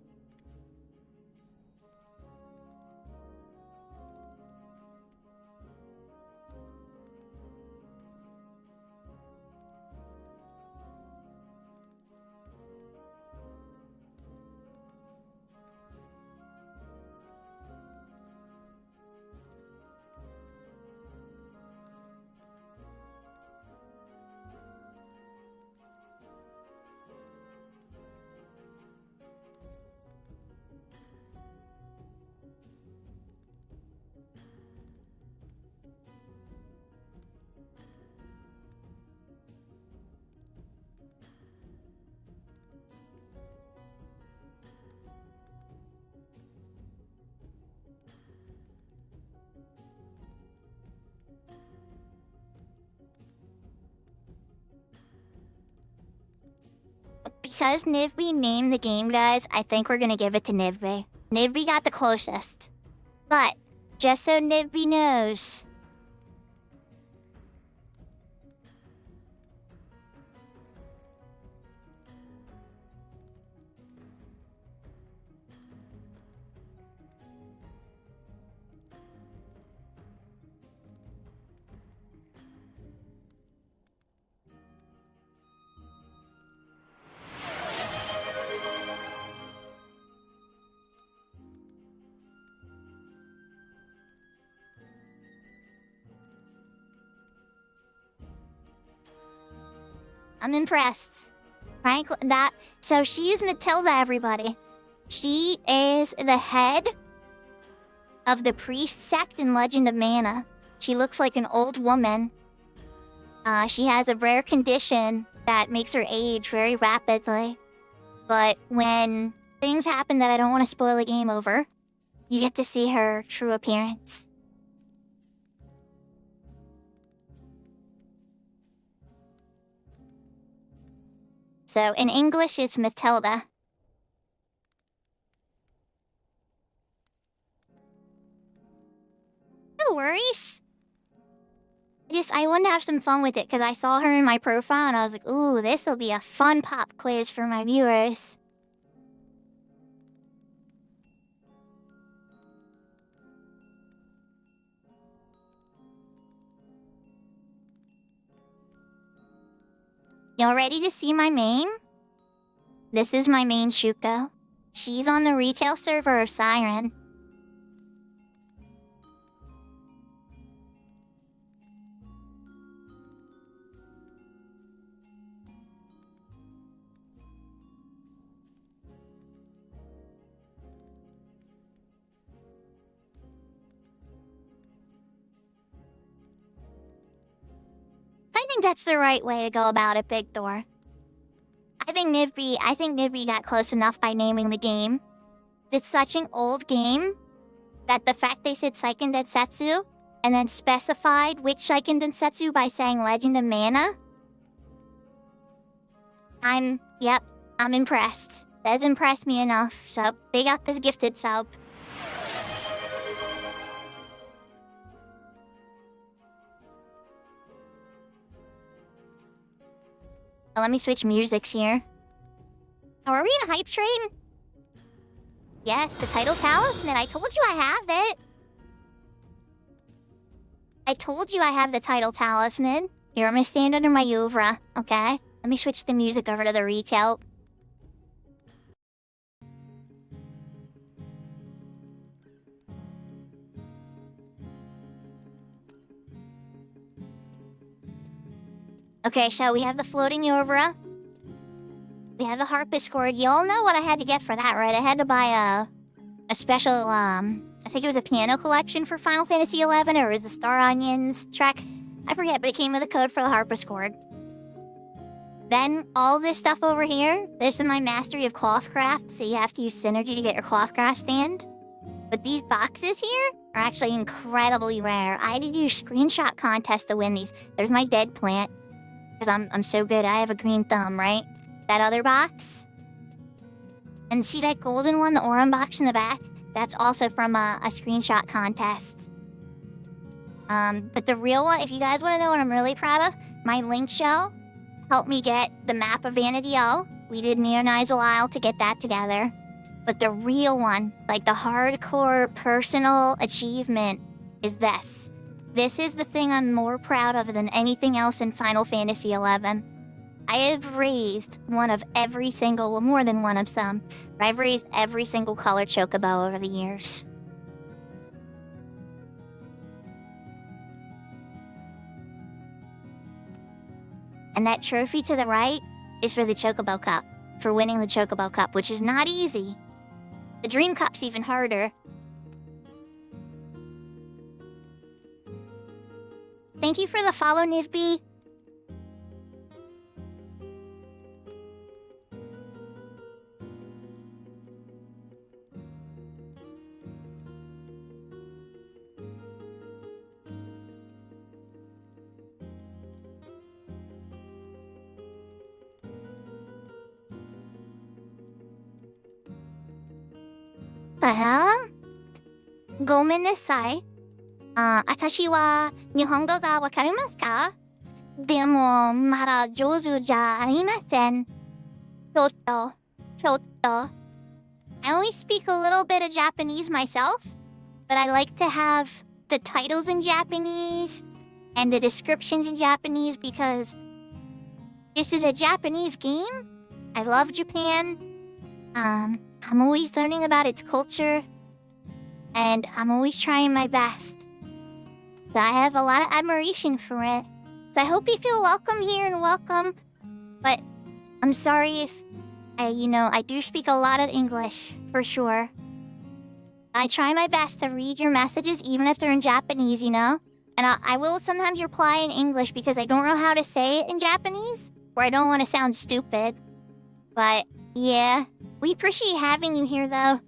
Because Nivby named the game, guys, I think we're gonna give it to Nivby. Nivby got the closest. But, just so Nivby knows... I'm impressed. Frankly, so she is Matilda, everybody. She is the head of the priest sect in Legend of Mana. She looks like an old woman. She has a rare condition that makes her age very rapidly. But when things happen that I don't want to spoil the game over, you get to see her true appearance. So, in English, it's Matilda. No worries. I wanted to have some fun with it because I saw her in my profile and I was like, ooh, this will be a fun pop quiz for my viewers. Y'all ready to see my main? This is my main Shuko. She's on the retail server of Siren. I think that's the right way to go about it, Big Thor. I think Nibby got close enough by naming the game. It's such an old game that the fact they said Seiken Densetsu and then specified which Seiken Densetsu by saying Legend of Mana. I'm impressed. That's impressed me enough, so they got this gifted sub. Let me switch musics here. Oh, are we in a hype train? Yes, the title talisman. I told you I have it. I told you I have the title talisman. Here, I'm gonna stand under my Yuvra, okay? Let me switch the music over to the retail. Okay, so we have the floating Yuvra. We have the harpsichord. You all know what I had to get for that, right? I had to buy a special, I think it was a piano collection for Final Fantasy XI, or it was the Star Onions track. I forget, but it came with a code for the harpsichord. Then, all this stuff over here, this is my mastery of clothcraft, so you have to use synergy to get your clothcraft stand. But these boxes here are actually incredibly rare. I had to do a screenshot contest to win these. There's my dead plant. Because I'm so good, I have a green thumb, right? That other box. And see that golden one, the orange box in the back? That's also from a screenshot contest. But the real one, if you guys want to know what I'm really proud of, my link show helped me get the map of Vanity O. We did Neonize a while to get that together. But the real one, like the hardcore personal achievement, is this. This is the thing I'm more proud of than anything else in Final Fantasy XI. I have raised one of every single, well, more than one of some, but I've raised every single color chocobo over the years. And that trophy to the right is for the Chocobo Cup, for winning the Chocobo Cup, which is not easy. The Dream Cup's even harder. Thank you for the follow, Nivby. Gomenasai. 私は日本語がわかりますか？でもまだ上手じゃありません。ちょっと。I only speak a little bit of Japanese myself, but I like to have the titles in Japanese and the descriptions in Japanese because this is a Japanese game. I love Japan. I'm always learning about its culture, and I'm always trying my best. So I have a lot of admiration for it. So I hope you feel welcome here and welcome. But I'm sorry if I do speak a lot of English, for sure. I try my best to read your messages, even if they're in Japanese, And I will sometimes reply in English because I don't know how to say it in Japanese, or I don't want to sound stupid. But, yeah, we appreciate having you here, though.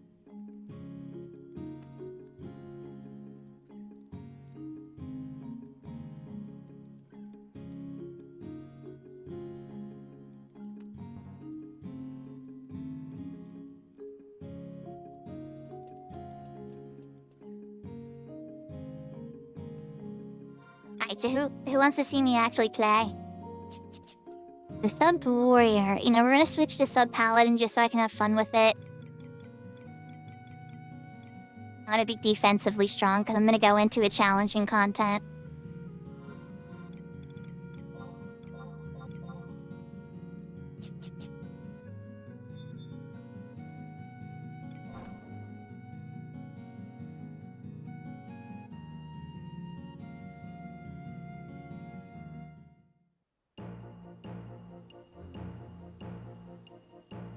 Alright, so who wants to see me actually play? The sub warrior. You know, we're gonna switch to sub paladin just so I can have fun with it. I want to be defensively strong because I'm gonna go into a challenging content.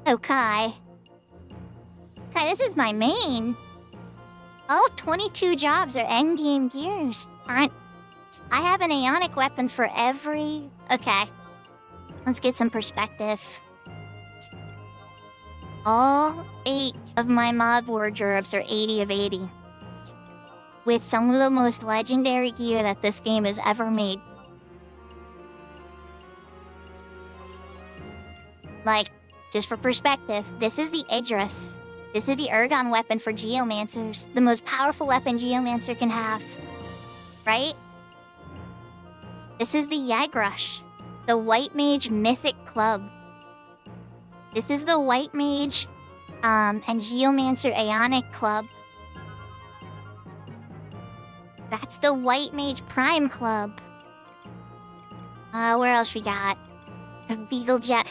Oh, Kai. Kai, this is my main. All 22 jobs are endgame gears. Aren't... I have an Aeonic weapon for every... Okay. Let's get some perspective. All 8 of my mod wardrobes are 80 of 80. With some of the most legendary gear that this game has ever made. Like... Just for perspective, this is the Idris. This is the Ergon weapon for Geomancers. The most powerful weapon Geomancer can have. Right? This is the Yagrush. The White Mage Mythic Club. This is the White Mage and Geomancer Aeonic Club. That's the White Mage Prime Club. Where else we got? Beagle Jet.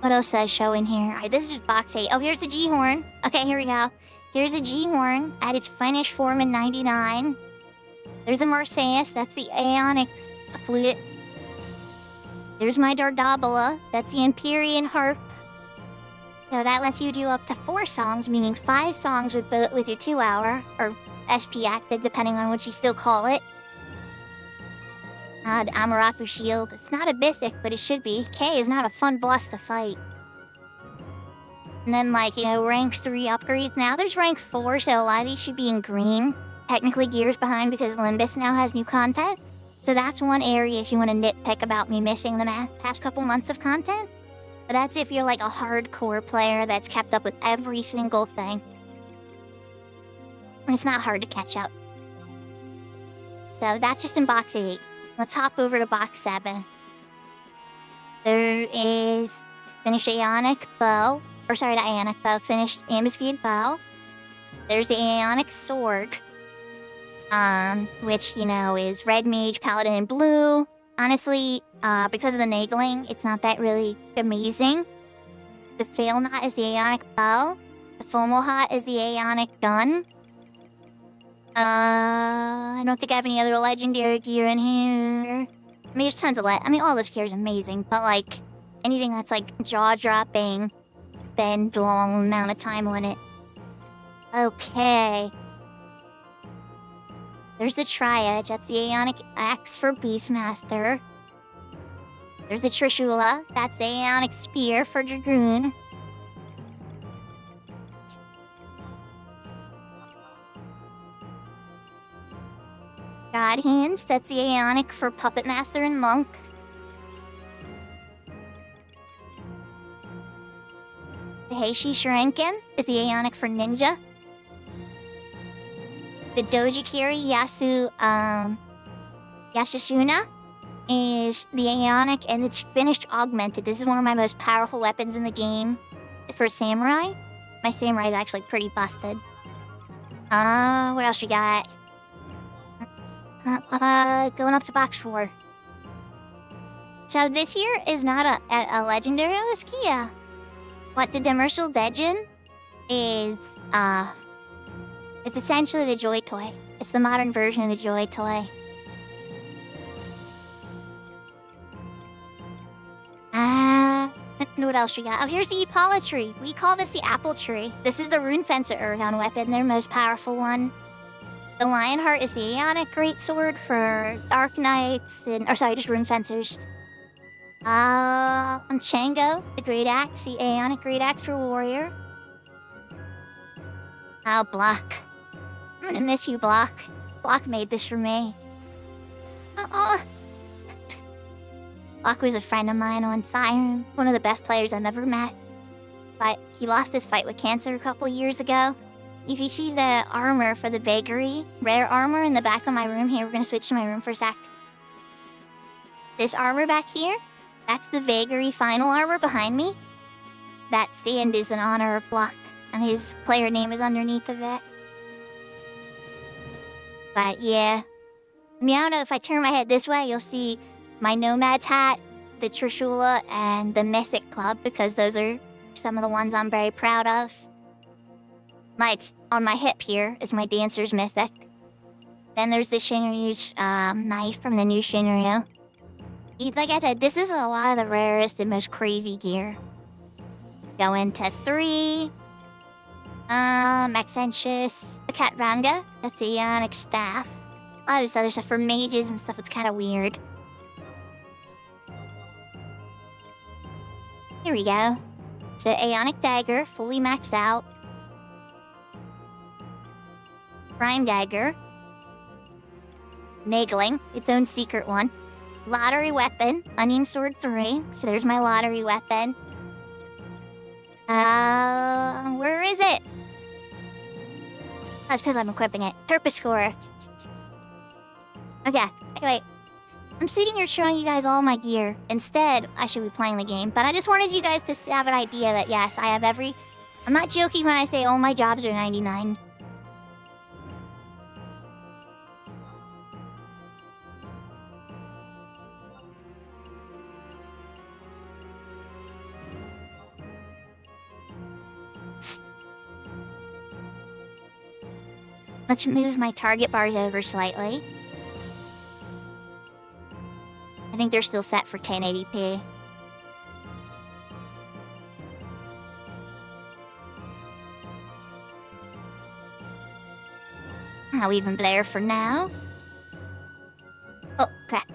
What else does I show in here? Alright, this is just box 8. Oh, here's the G-Horn. Okay, here we go. Here's the G-Horn at its finest form in 99. There's the Marseilles. That's the Aeonic flute. There's my Dardabola. That's the Empyrean harp. So that lets you do up to 4 songs, meaning 5 songs with your 2-hour, or SP active, depending on what you still call it. The Amaraku shield. It's not Abyssic, but it should be. K is not a fun boss to fight. And then, like, you know, rank 3 upgrades. Now there's rank 4, so a lot of these should be in green. Technically, Gear's behind because Limbus now has new content. So that's one area if you want to nitpick about me missing the past couple months of content. But that's if you're, like, a hardcore player that's kept up with every single thing. And it's not hard to catch up. So that's just in box 8. Let's hop over to box 7. There is finished Aeonic Bow. Or sorry, the Aeonic Bow. Finished Ambuscade Bow. There's the Aeonic Sword. Which, you know, is Red Mage, Paladin, and Blue. Honestly, because of the nagling, it's not that really amazing. The Failnaught is the Aeonic Bow. The Fomalhaut is the Aeonic Gun. I don't think I have any other legendary gear in here. I mean, there's tons of all this gear is amazing, but, like, anything that's, like, jaw-dropping, spend a long amount of time on it. Okay. There's the Triad. That's the Aeonic Axe for Beastmaster. There's the Trishula. That's the Aeonic Spear for Dragoon. God Hands, that's the Aeonic for Puppet Master and Monk. The Heishi Shuriken is the Aeonic for Ninja. The Dojikiri Yashishuna is the Aeonic, and it's finished augmented. This is one of my most powerful weapons in the game for Samurai. My Samurai is actually pretty busted. What else we got? Going up to box 4. So this here is not a legendary Kia. What the Demersal Dejin is, it's essentially the Joy Toy. It's the modern version of the Joy Toy. What else we got? Oh, here's the Epala Tree. We call this the Apple Tree. This is the Rune Fencer Ergon weapon, their most powerful one. The Lionheart is the Aeonic Greatsword for Dark Knights just Rune Fencers. Chango, the Great Axe, the Aeonic Great Axe for Warrior. Block. I'm gonna miss you, Block. Block made this for me. Block was a friend of mine on Siren, one of the best players I've ever met. But he lost his fight with cancer a couple years ago. If you see the armor for the Vagary, rare armor in the back of my room here, we're gonna switch to my room for a sec. This armor back here, that's the Vagary final armor behind me. That stand is in honor of Block, and his player name is underneath of it. But yeah, I mean, I don't know, if I turn my head this way, you'll see my Nomad's hat, the Trishula, and the Mythic Club, because those are some of the ones I'm very proud of. Like, on my hip here is my Dancer's Mythic. Then there's the Shinryu's knife from the new Shinryu. Like I said, this is a lot of the rarest and most crazy gear. Go into 3. Maxentius, the Katranga, that's the Ionic Staff. A lot of this other stuff for mages and stuff, it's kind of weird. Here we go. So, Ionic Dagger, fully maxed out. Prime Dagger. Nagling, its own secret one. Lottery Weapon, Onion Sword 3. So there's my lottery weapon. Where is it? That's because I'm equipping it. Terpiscore. Okay, wait. I'm sitting here showing you guys all my gear. Instead, I should be playing the game. But I just wanted you guys to have an idea that yes, I have every... I'm not joking when I say all my jobs are 99. Let's move my target bars over slightly. I think they're still set for 1080p. I'll even blare for now. Oh, crap.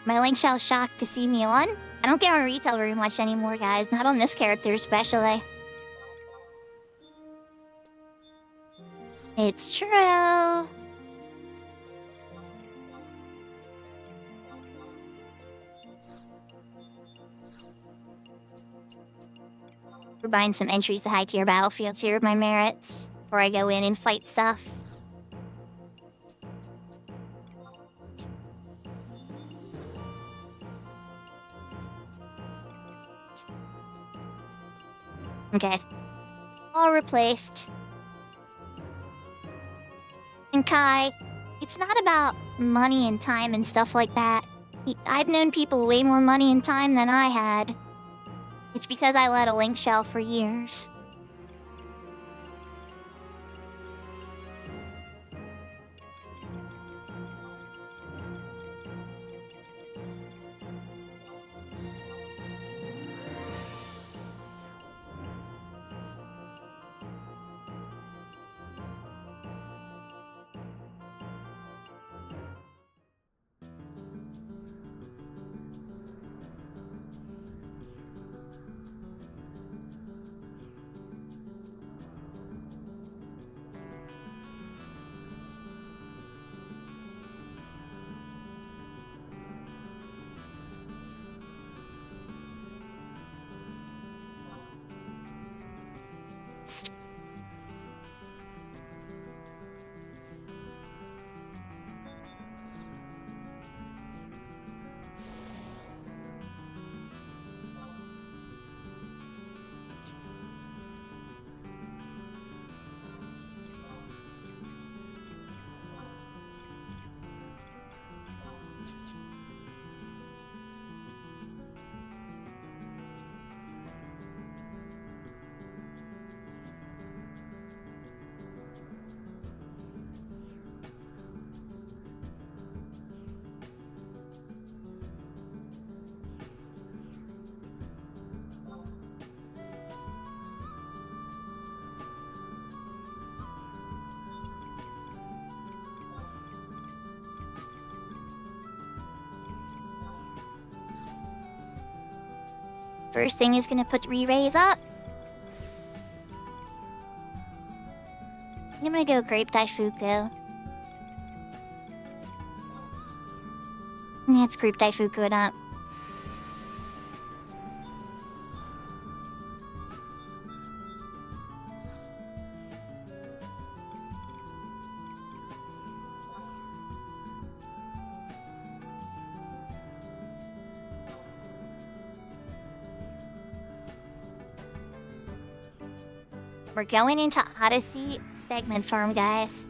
My Link Shell's shocked to see me on. I don't get on retail very much anymore, guys. Not on this character, especially. It's true. We're buying some entries to high-tier battlefields here with my merits before I go in and fight stuff. Okay. All replaced. And Kai, it's not about money and time and stuff like that. I've known people way more money and time than I had. It's because I led a Link Shell for years. First thing is gonna put re-raise up. I'm gonna go Grape Daifuku. Let's Grape Daifuku it up. We're going into Odyssey segment farm, guys.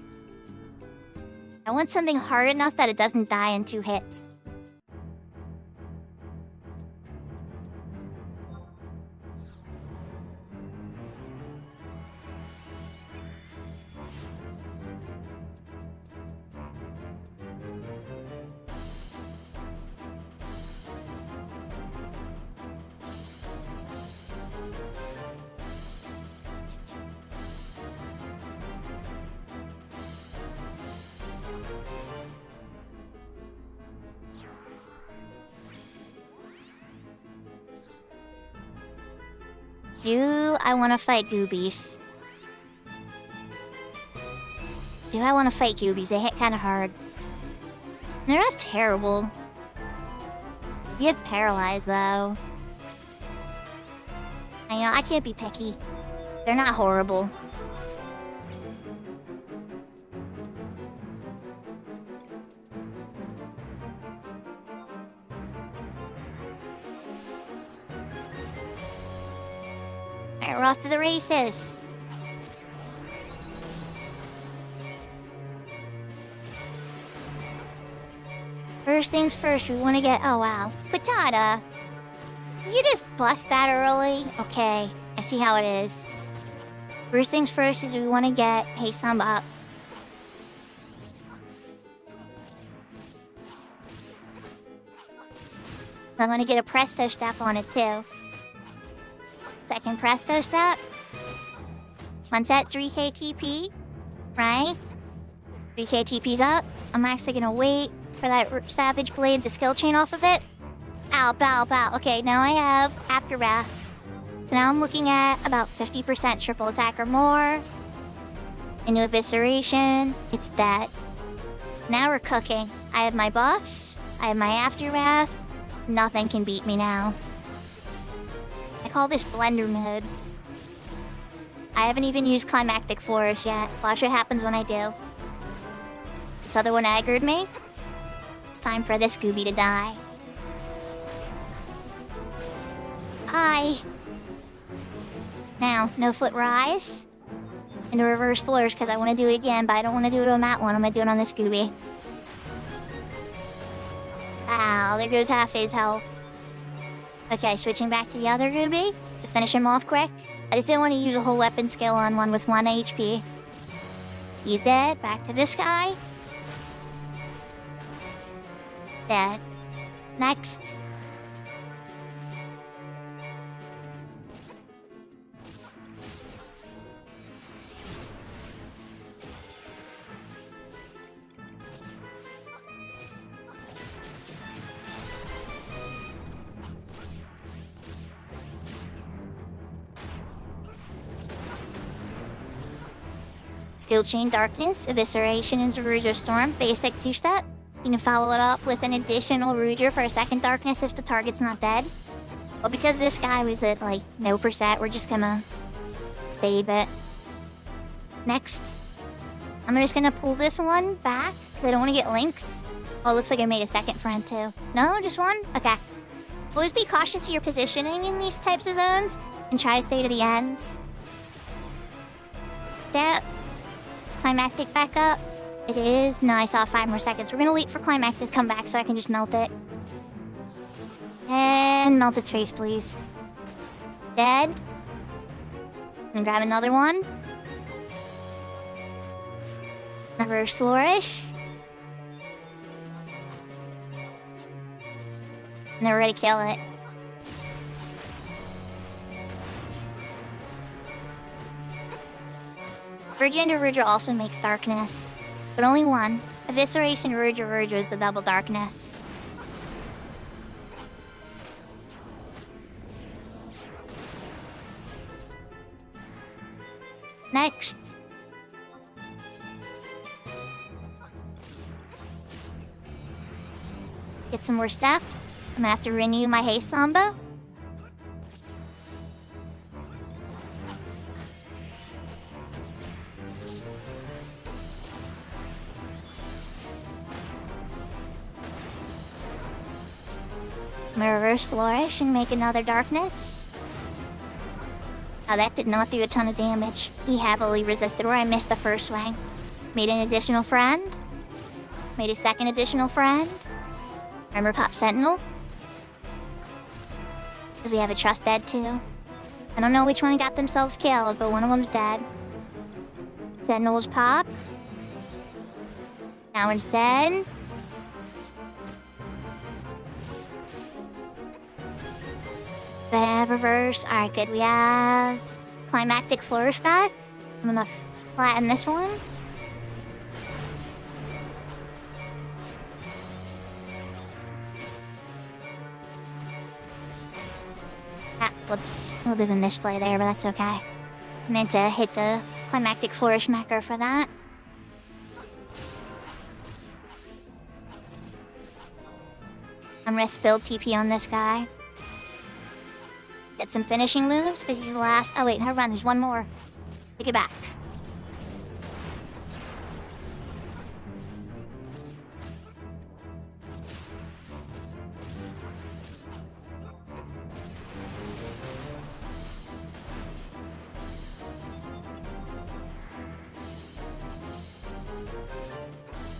I want something hard enough that it doesn't die in 2 hits. Do I want to fight Goobies? Do I want to fight Goobies? They hit kind of hard. They're not terrible. You get paralyzed, though. I know, I can't be picky. They're not horrible. Alright, we're off to the races. First things first, we want to get... Oh, wow. Patata. You just bust that early? Okay, I see how it is. First things first is we want to get Heisam up. I want to get a Presto Step on it, too. Second Presto Step. Once at 3k TP, right? 3k TP's up. I'm actually gonna wait for that Savage Blade, the skill chain off of it. Ow, bow, bow. Okay, now I have Afterwrath. So now I'm looking at about 50% triple attack or more. Into Evisceration. It's dead. Now we're cooking. I have my buffs. I have my Afterwrath. Nothing can beat me now. I call this blender mode. I haven't even used Climactic Flourish yet. Watch what happens when I do. This other one aggroed me. It's time for this Gooby to die. Hi. Now, no foot rise. Into reverse flourish because I want to do it again, but I don't want to do it on that one. I'm going to do it on this Gooby. Ow, there goes half his health. Okay, switching back to the other Gooby to finish him off quick. I just didn't want to use a whole weapon skill on one with 1 HP. He's dead. Back to this guy. Dead. Next. Skill Chain Darkness, Evisceration into Rouger Storm, basic 2-step. You can follow it up with an additional Rouger for a second Darkness if the target's not dead. But because this guy was at like no percent, we're just gonna save it. Next, I'm just gonna pull this one back because I don't want to get links. Oh, it looks like I made a second friend too. No, just one? Okay. Always be cautious of your positioning in these types of zones and try to stay to the ends. Step. Climactic back up. It is. No, I saw 5 more seconds. We're gonna wait for Climactic to come back so I can just melt it. And melt the trace, please. Dead. And grab another one. Reverse Flourish. And then we're ready to kill it. Virgin to Rouger also makes darkness, but only one. Evisceration Rouger is the double darkness. Next. Get some more steps. I'm gonna have to renew my haste samba. I'm gonna reverse flourish and make another darkness. Oh, that did not do a ton of damage. He heavily resisted where I missed the first swing. Made an additional friend. Made a second additional friend. Remember Pop Sentinel? Because we have a Trust dead too. I don't know which one got themselves killed, but one of them's dead. Sentinel's popped. That one's dead. Bad reverse. Alright, good. We have Climactic Flourish back. I'm gonna flatten this one. Ah, whoops. A little bit of a misplay there, but that's okay. I meant to hit the Climactic Flourish macro for that. I'm gonna spill TP on this guy. Get some finishing moves, because he's the last. Oh wait, never mind, there's one more. Take it back.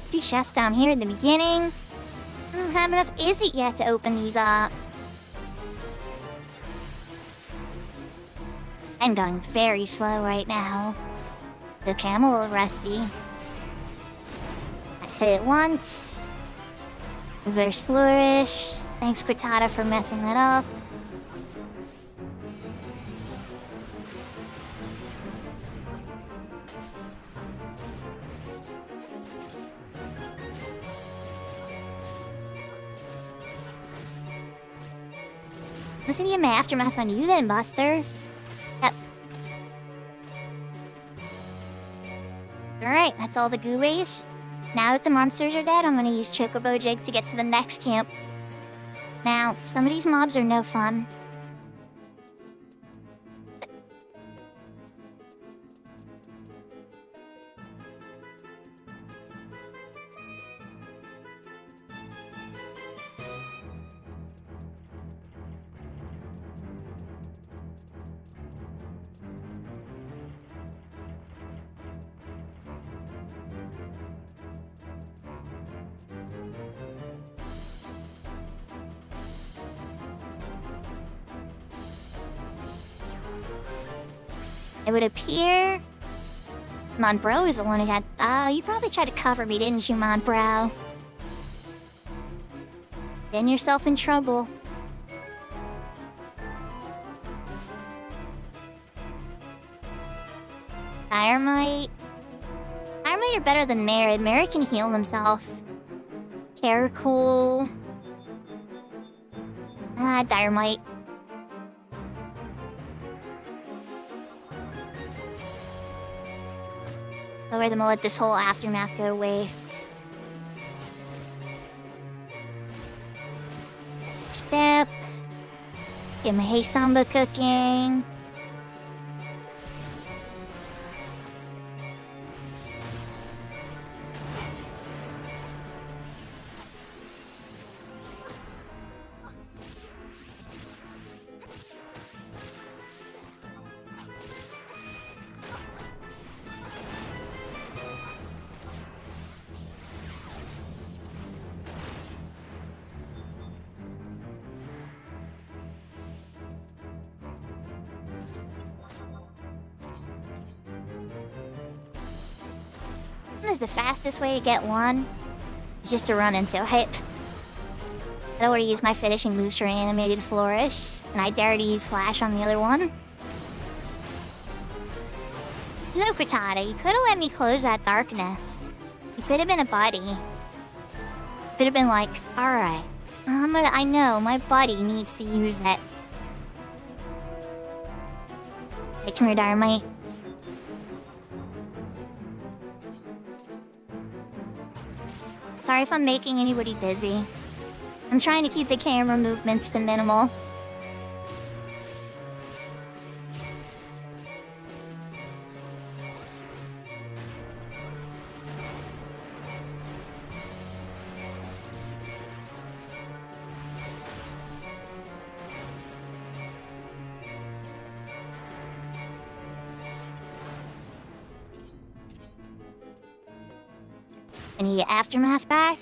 Two chests down here at the beginning. I don't have enough Izzy yet to open these up. I'm going very slow right now. Okay, I'm a little rusty. I hit it once. Reverse flourish. Thanks, Cortana, for messing that up. Must be my aftermath on you then, Buster. Yep. Alright, that's all the gooeys. Now that the monsters are dead, I'm gonna use Chocobo Jig to get to the next camp. Now, some of these mobs are no fun. It would appear Monbro is the one who had... you probably tried to cover me, didn't you, Monbro? Getting yourself in trouble. Firemite. Firemite are better than Merid. Merid can heal himself. Caracol. Dynamite. Otherwise, I'm gonna let this whole aftermath go to waste. Step. Get my Hey Samba cooking. Is the fastest way to get one is just to run into it. I don't want to use my finishing moves for animated flourish, and I dare to use flash on the other one. You know, Frittata, you could have let me close that darkness. You could have been a buddy. Could have been like, alright, I know, my buddy needs to use it. Hey, come here, Dynamite. Sorry if I'm making anybody dizzy. I'm trying to keep the camera movements to minimal. I need aftermath back.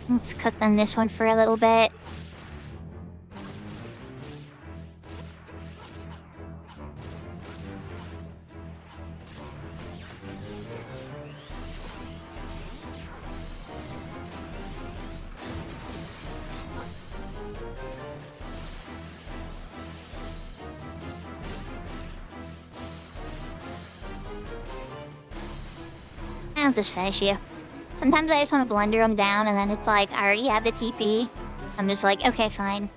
Let's cook on this one for a little bit. I'll just finish you. Sometimes I just want to blender them down and then it's like, I already have the TP. I'm just like, okay, fine.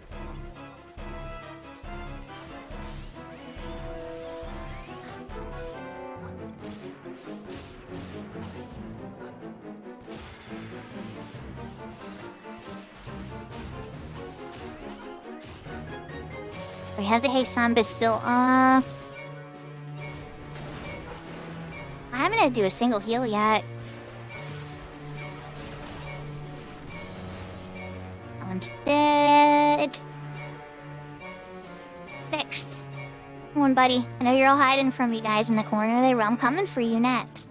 We have the Heisan, but still, I'm gonna do a single heal yet. One's dead. Fixed. Come on, buddy. I know you're all hiding from you guys in the corner there. I'm coming for you next.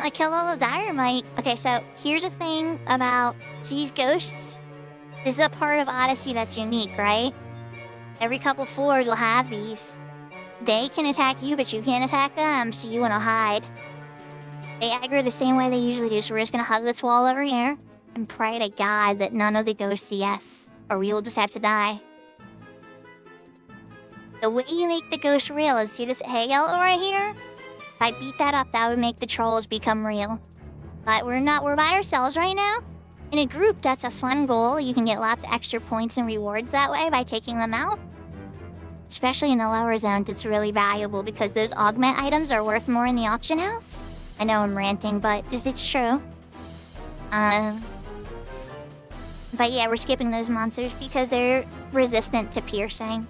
I killed all the dynamite. Okay, so here's the thing about these ghosts. This is a part of Odyssey that's unique, right? Every couple floors will have these. They can attack you, but you can't attack them, so you want to hide. They aggro the same way they usually do, so we're just going to hug this wall over here and pray to God that none of the ghosts see us, or we will just have to die. The way you make the ghost real is see this hay yellow right here? If I beat that up, that would make the trolls become real. But we're by ourselves right now. In a group, that's a fun goal. You can get lots of extra points and rewards that way by taking them out. Especially in the lower zones, it's really valuable because those augment items are worth more in the auction house. I know I'm ranting, but it's true. But yeah, we're skipping those monsters because they're resistant to piercing.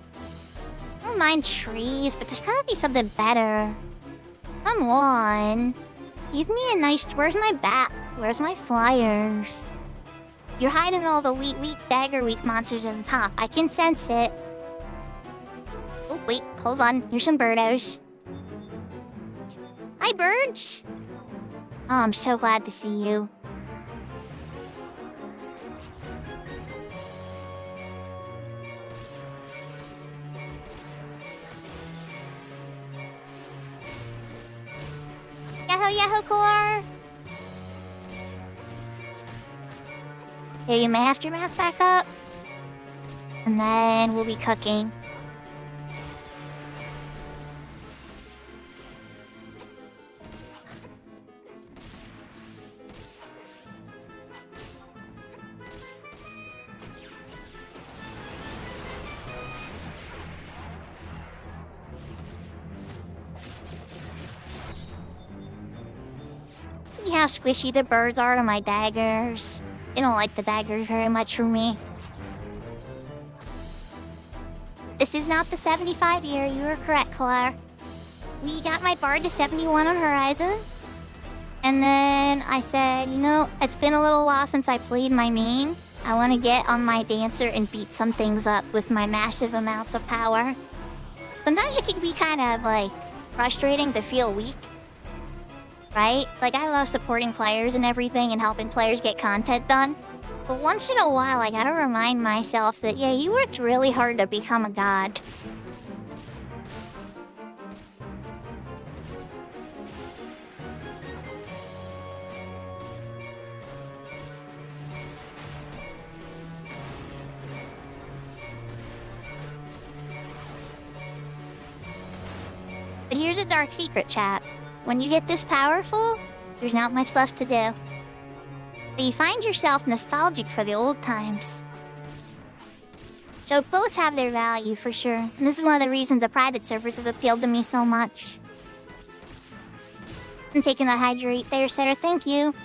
I don't mind trees, but there's gotta be something better. Come on. Give me a nice... Where's my bats? Where's my flyers? You're hiding all the weak dagger weak monsters at the top. I can sense it. Oh, wait. Hold on. Here's some birdos. Hi, birds. Oh, I'm so glad to see you. Yahoo, Core! Okay, you may have your math back up. And then we'll be cooking. See how squishy the birds are to my daggers. They don't like the daggers very much for me. This is not the 75 year, you are correct, Claire. We got my bard to 71 on Horizon. And then I said, you know, it's been a little while since I played my main. I want to get on my dancer and beat some things up with my massive amounts of power. Sometimes it can be kind of, like, frustrating to feel weak. Right? Like, I love supporting players and everything and helping players get content done. But once in a while, I gotta remind myself that, yeah, you worked really hard to become a god. But here's a dark secret, chat. When you get this powerful, there's not much left to do. But you find yourself nostalgic for the old times. So both have their value for sure, and this is one of the reasons the private servers have appealed to me so much. I'm taking the hydrate there, Sarah, thank you.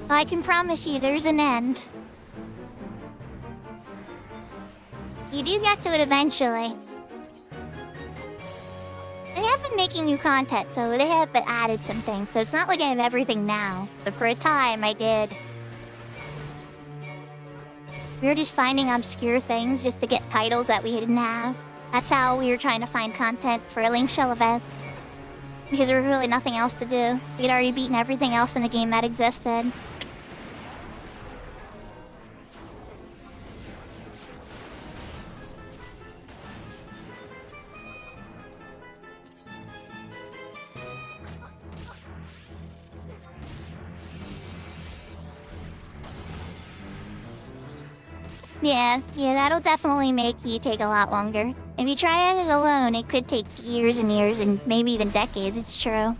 I can promise you there's an end. You do get to it eventually. They have been making new content, so they have been added some things, so it's not like I have everything now. But for a time, I did. We were just finding obscure things just to get titles that we didn't have. That's how we were trying to find content for Link Shell events. Because there was really nothing else to do. We'd already beaten everything else in the game that existed. Yeah, that'll definitely make you take a lot longer. If you try it alone, it could take years and years and maybe even decades, it's true.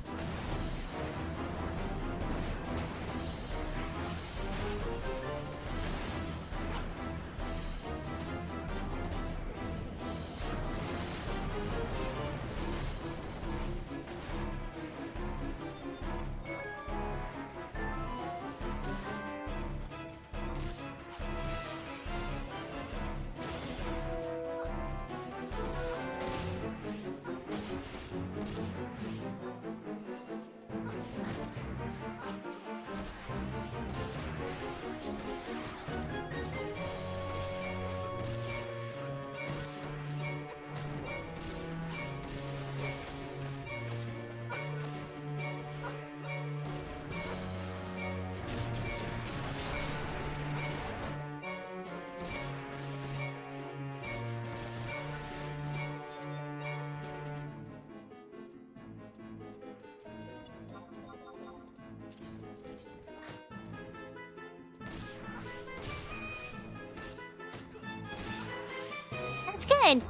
good.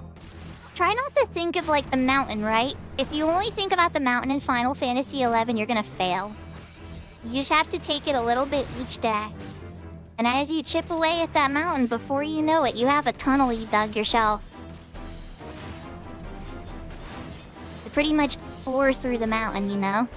Try not to think of like the mountain, right? If you only think about the mountain in Final Fantasy XI, you're gonna fail. You just have to take it a little bit each day. And as you chip away at that mountain, before you know it, you have a tunnel you dug yourself. You pretty much pour through the mountain, you know?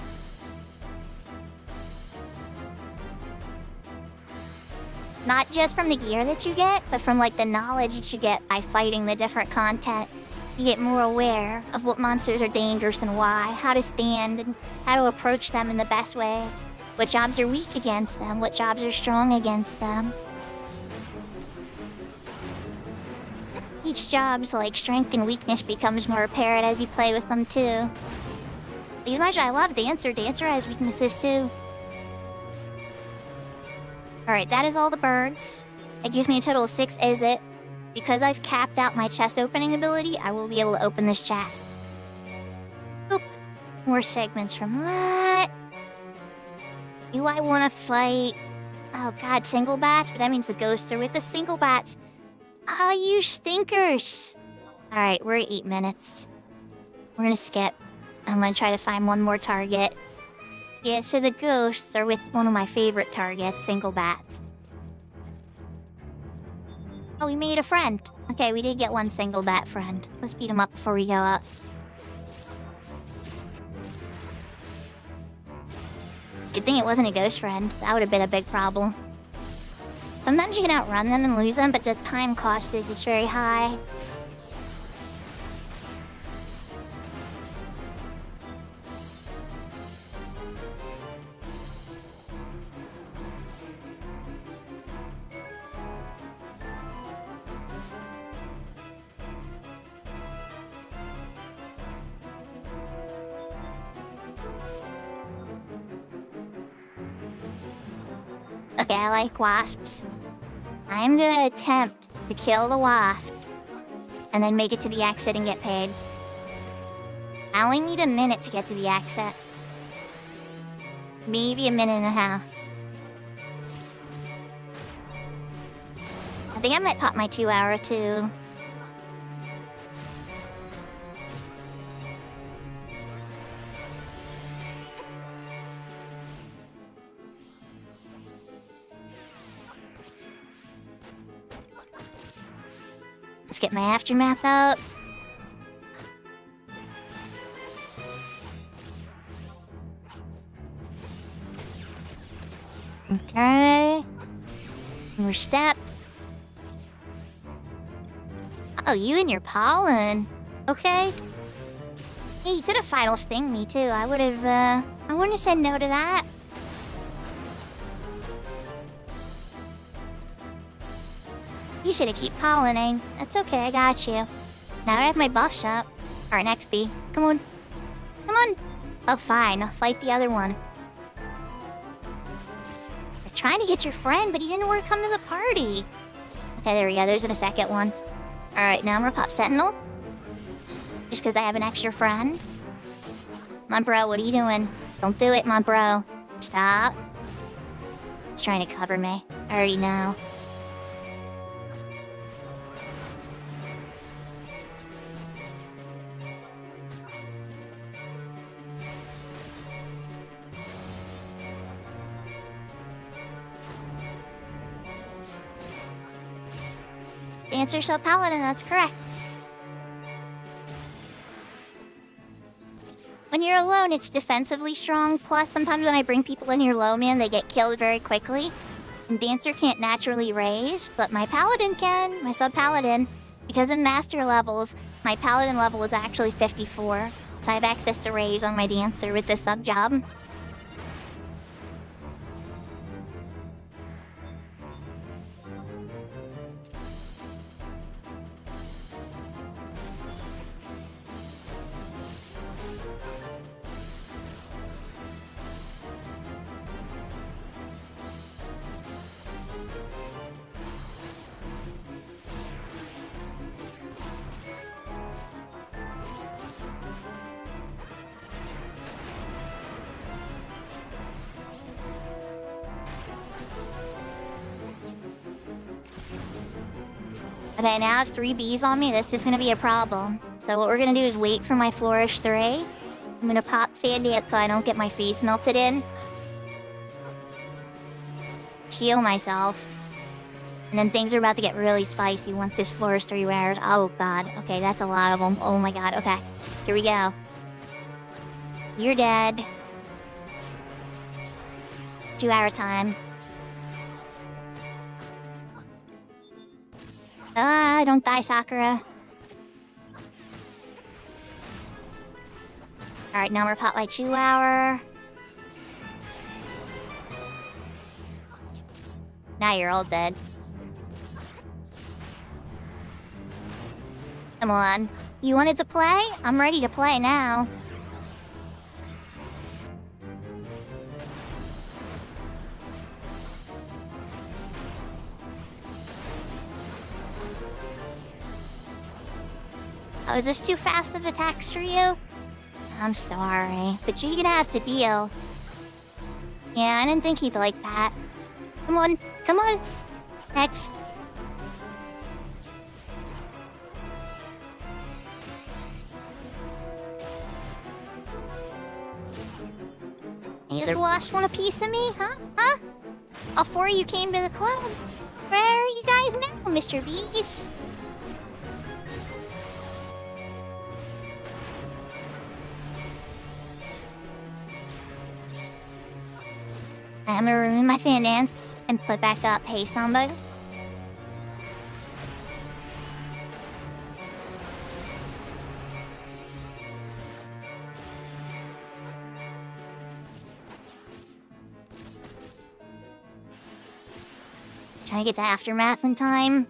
Not just from the gear that you get, but from like the knowledge that you get by fighting the different content. You get more aware of what monsters are dangerous and why, how to stand and how to approach them in the best ways. What jobs are weak against them, what jobs are strong against them. Each job's like strength and weakness becomes more apparent as you play with them too. As much as I love Dancer, Dancer has weaknesses too. Alright, that is all the birds. It gives me a total of 6 is it. Because I've capped out my chest opening ability, I will be able to open this chest. Oop. More segments from that. Do I want to fight? Oh god, single bats? But that means the ghosts are with the single bats. Oh, you stinkers. Alright, we're at 8 minutes. We're gonna skip. I'm gonna try to find one more target. Yeah, so the ghosts are with one of my favorite targets, single bats. Oh, we made a friend. Okay, we did get one single bat friend. Let's beat him up before we go up. Good thing it wasn't a ghost friend. That would have been a big problem. Sometimes you can outrun them and lose them, but the time cost is just very high. Okay, I like wasps. I'm gonna attempt to kill the wasp and then make it to the exit and get paid. I only need a minute to get to the exit. Maybe a minute and a half. I think I might pop my 2-hour too. Let's get my aftermath out. Okay. More steps. Oh, you and your pollen. Okay. Hey, you could have final sting me too. I wouldn't have said no to that. You should have keep pollinating. That's okay, I got you. Now I have my buffs up. Alright, next bee. Come on. Come on. Oh, fine. I'll fight the other one. I'm trying to get your friend, but he didn't want to come to the party. Okay, there we go. There's a second one. Alright, now I'm gonna pop Sentinel. Just because I have an extra friend. My bro, what are you doing? Don't do it, my bro. Stop. He's trying to cover me. I already know. Dancer Shell Paladin, that's correct. When you're alone, it's defensively strong, plus sometimes when I bring people in here low, man, they get killed very quickly. And Dancer can't naturally raise, but my Paladin can, my sub-Paladin. Because of master levels, my Paladin level is actually 54, so I have access to raise on my Dancer with this sub-job. Okay, now I have 3 bees on me. This is gonna be a problem. So what we're gonna do is wait for my Flourish 3. I'm gonna pop Fan Dance so I don't get my face melted in. Heal myself. And then things are about to get really spicy once this Flourish 3 wears. Oh god. Okay, that's a lot of them. Oh my god. Okay. Here we go. You're dead. 2-hour time. Don't die, Sakura. Alright, now we're pop by 2-hour. Now you're all dead. Come on. You wanted to play? I'm ready to play now. Oh, is this too fast of attacks for you? I'm sorry, but you're gonna have to deal. Yeah, I didn't think he'd like that. Come on, come on. Next. Either Wash want a piece of me, huh? Huh? All 4 of you came to the club. Where are you guys now, Mr. Beast? I'm gonna remove my fan dance and put back up Hey Samba. Trying to get to Aftermath in time.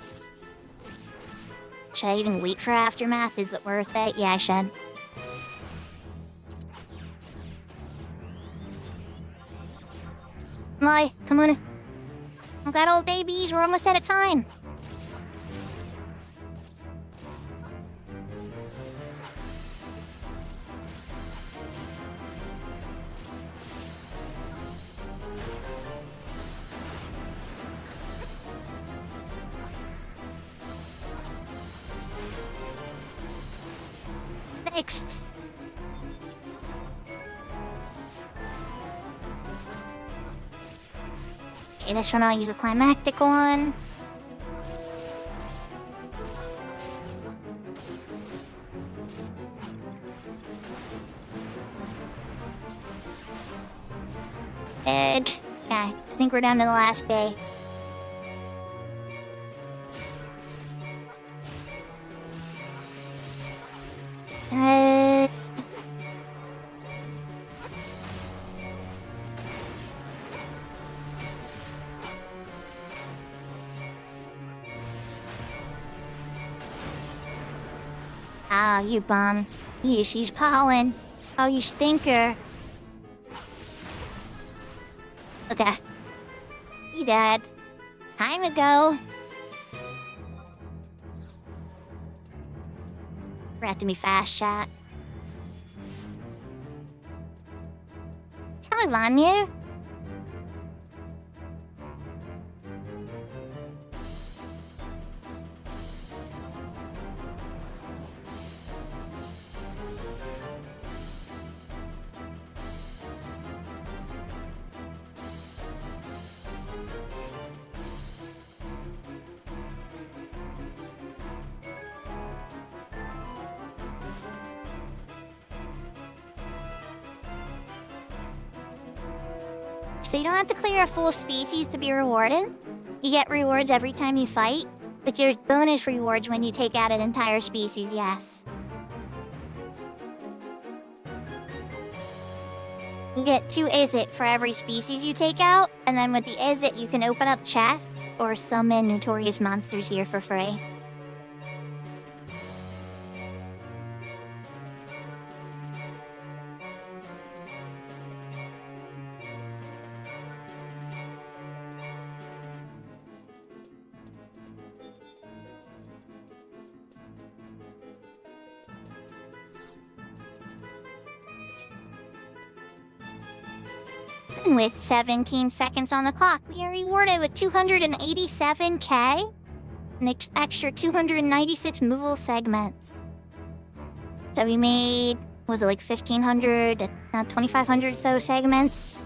Should I even wait for Aftermath? Is it worth it? Yeah, I should. Molly, come on. I've got all day bees. We're almost out of time. Next. Okay, this one I'll use a climactic one. And yeah, I think we're down to the last bay. Oh, you bum. You, she's pollen. Oh, you stinker. Okay. He died. Time to go. We're have to be fast shot. Hello, Vanya. So you don't have to clear a full species to be rewarded. You get rewards every time you fight, but there's bonus rewards when you take out an entire species, yes. You get 2 Izzet for every species you take out, and then with the Izzet you can open up chests or summon notorious monsters here for free. And with 17 seconds on the clock, we are rewarded with 287k. an extra 296 movable segments. So we made, was it like 1,500, 2,500 so segments?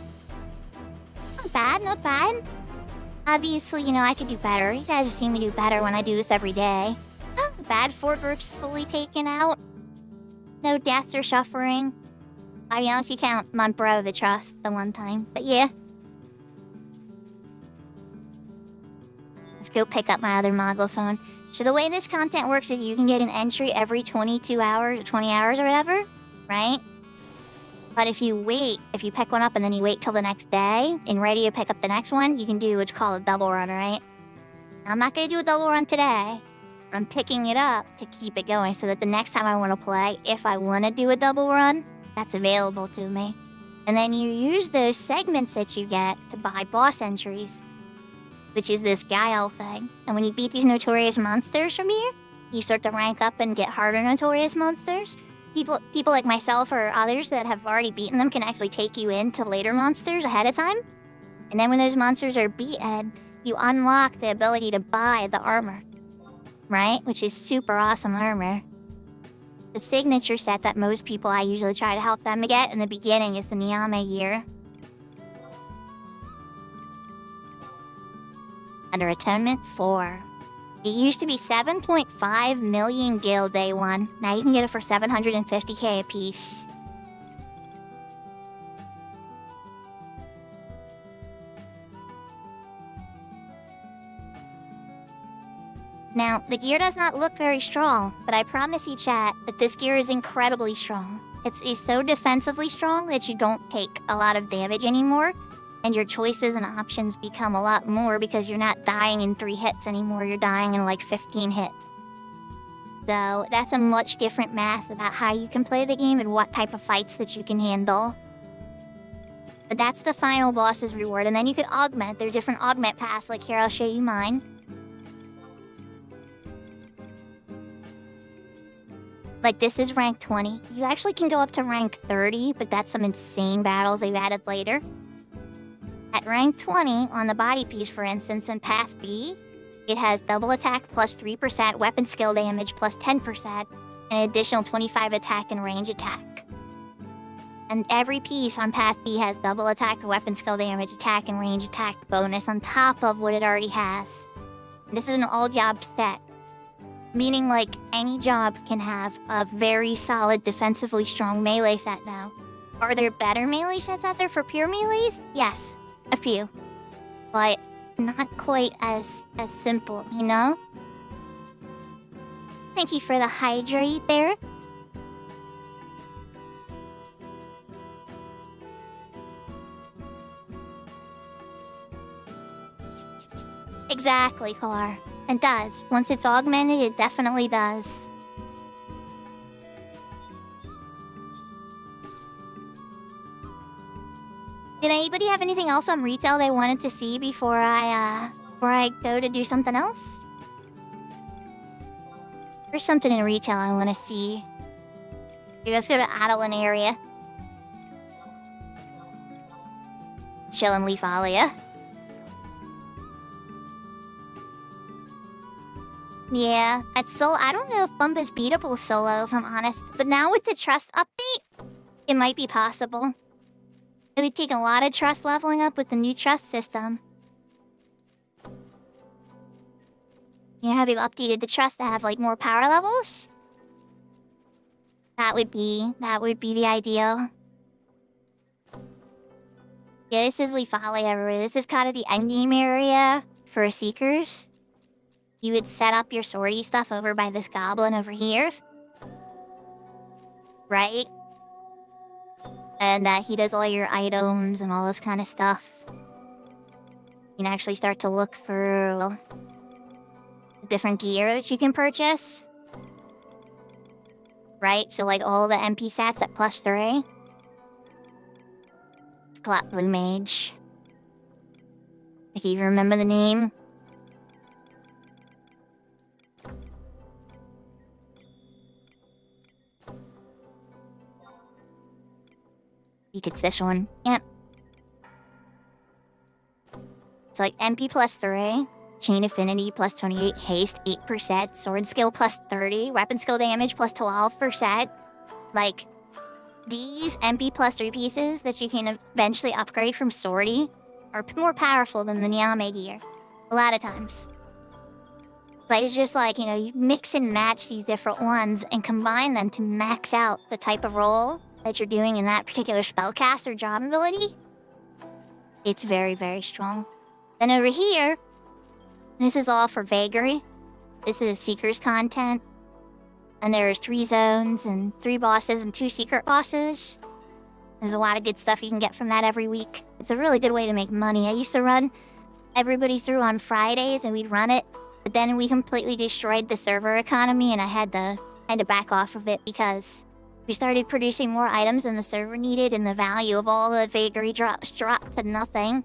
Not bad, not bad. Obviously, you know, I could do better. You guys have seen me do better when I do this every day. Not bad, 4 groups fully taken out. No deaths or suffering. I'll be honest, you count Montbro the Trust the one time. But yeah. Let's go pick up my other Moggle phone. So the way this content works is you can get an entry every 22 hours or 20 hours or whatever, right? But if you pick one up and then you wait till the next day and ready to pick up the next one, you can do what's called a double run, right? Now, I'm not going to do a double run today. I'm picking it up to keep it going so that the next time I want to play, if I want to do a double run, that's available to me. And then you use those segments that you get to buy boss entries, which is this Guile thing. And when you beat these notorious monsters from here, you start to rank up and get harder notorious monsters. People like myself or others that have already beaten them can actually take you into later monsters ahead of time. And then when those monsters are beaten, you unlock the ability to buy the armor, right? Which is super awesome armor. The signature set that most people I usually try to help them get in the beginning is the Niame gear. Under Atonement 4. It used to be 7.5 million gil day 1. Now you can get it for 750k a piece. Now, the gear does not look very strong, but I promise you, chat, that this gear is incredibly strong. It's so defensively strong that you don't take a lot of damage anymore, and your choices and options become a lot more because you're not dying in 3 hits anymore, you're dying in like 15 hits. So that's a much different math about how you can play the game and what type of fights that you can handle. But that's the final boss's reward, and then you can augment. There are different augment paths, like here I'll show you mine. Like, this is rank 20. You actually can go up to rank 30, but that's some insane battles they've added later. At rank 20, on the body piece, for instance, in Path B, it has double attack plus 3%, weapon skill damage plus 10%, and an additional 25 attack and range attack. And every piece on Path B has double attack, weapon skill damage, attack, and range attack bonus on top of what it already has. And this is an all-job set. Meaning, like, any job can have a very solid, defensively strong melee set now. Are there better melee sets out there for pure melees? Yes, a few. But not quite as simple, you know? Thank you for the hydrate there. Exactly, Kalar. It does. Once it's augmented, it definitely does. Did anybody have anything else on retail they wanted to see before I go to do something else? There's something in retail I want to see. Okay, let's go to Adeline area. Chill in Leafalia. Yeah, I don't know if Bump is beatable solo, if I'm honest. But now with the trust update, it might be possible. It would take a lot of trust leveling up with the new trust system. You know how they've updated the trust to have, like, more power levels? That would be the ideal. Yeah, this is Leafalia everywhere. This is kind of the endgame area for Seekers. You would set up your sortie stuff over by this goblin over here. Right? And he does all your items and all this kind of stuff. You can actually start to look through different gear that you can purchase. Right? So, like, all the MP stats at +3. Clap Blue Mage. If you remember the name. I think it's this one. Yep. It's like MP +3. chain affinity plus 28, haste 8%, sword skill plus 30, weapon skill damage plus 12%. Like, these MP plus 3 pieces that you can eventually upgrade from Swordy are more powerful than the Nyame gear. A lot of times. But it's just like, you mix and match these different ones and combine them to max out the type of role that you're doing in that particular spellcast or job ability. It's very, very strong. Then over here, this is all for Vagary. This is Seeker's content. And there's 3 zones and 3 bosses and 2 secret bosses. There's a lot of good stuff you can get from that every week. It's a really good way to make money. I used to run everybody through on Fridays and we'd run it. But then we completely destroyed the server economy and I had to back off of it because we started producing more items than the server needed and the value of all the Vagary drops dropped to nothing.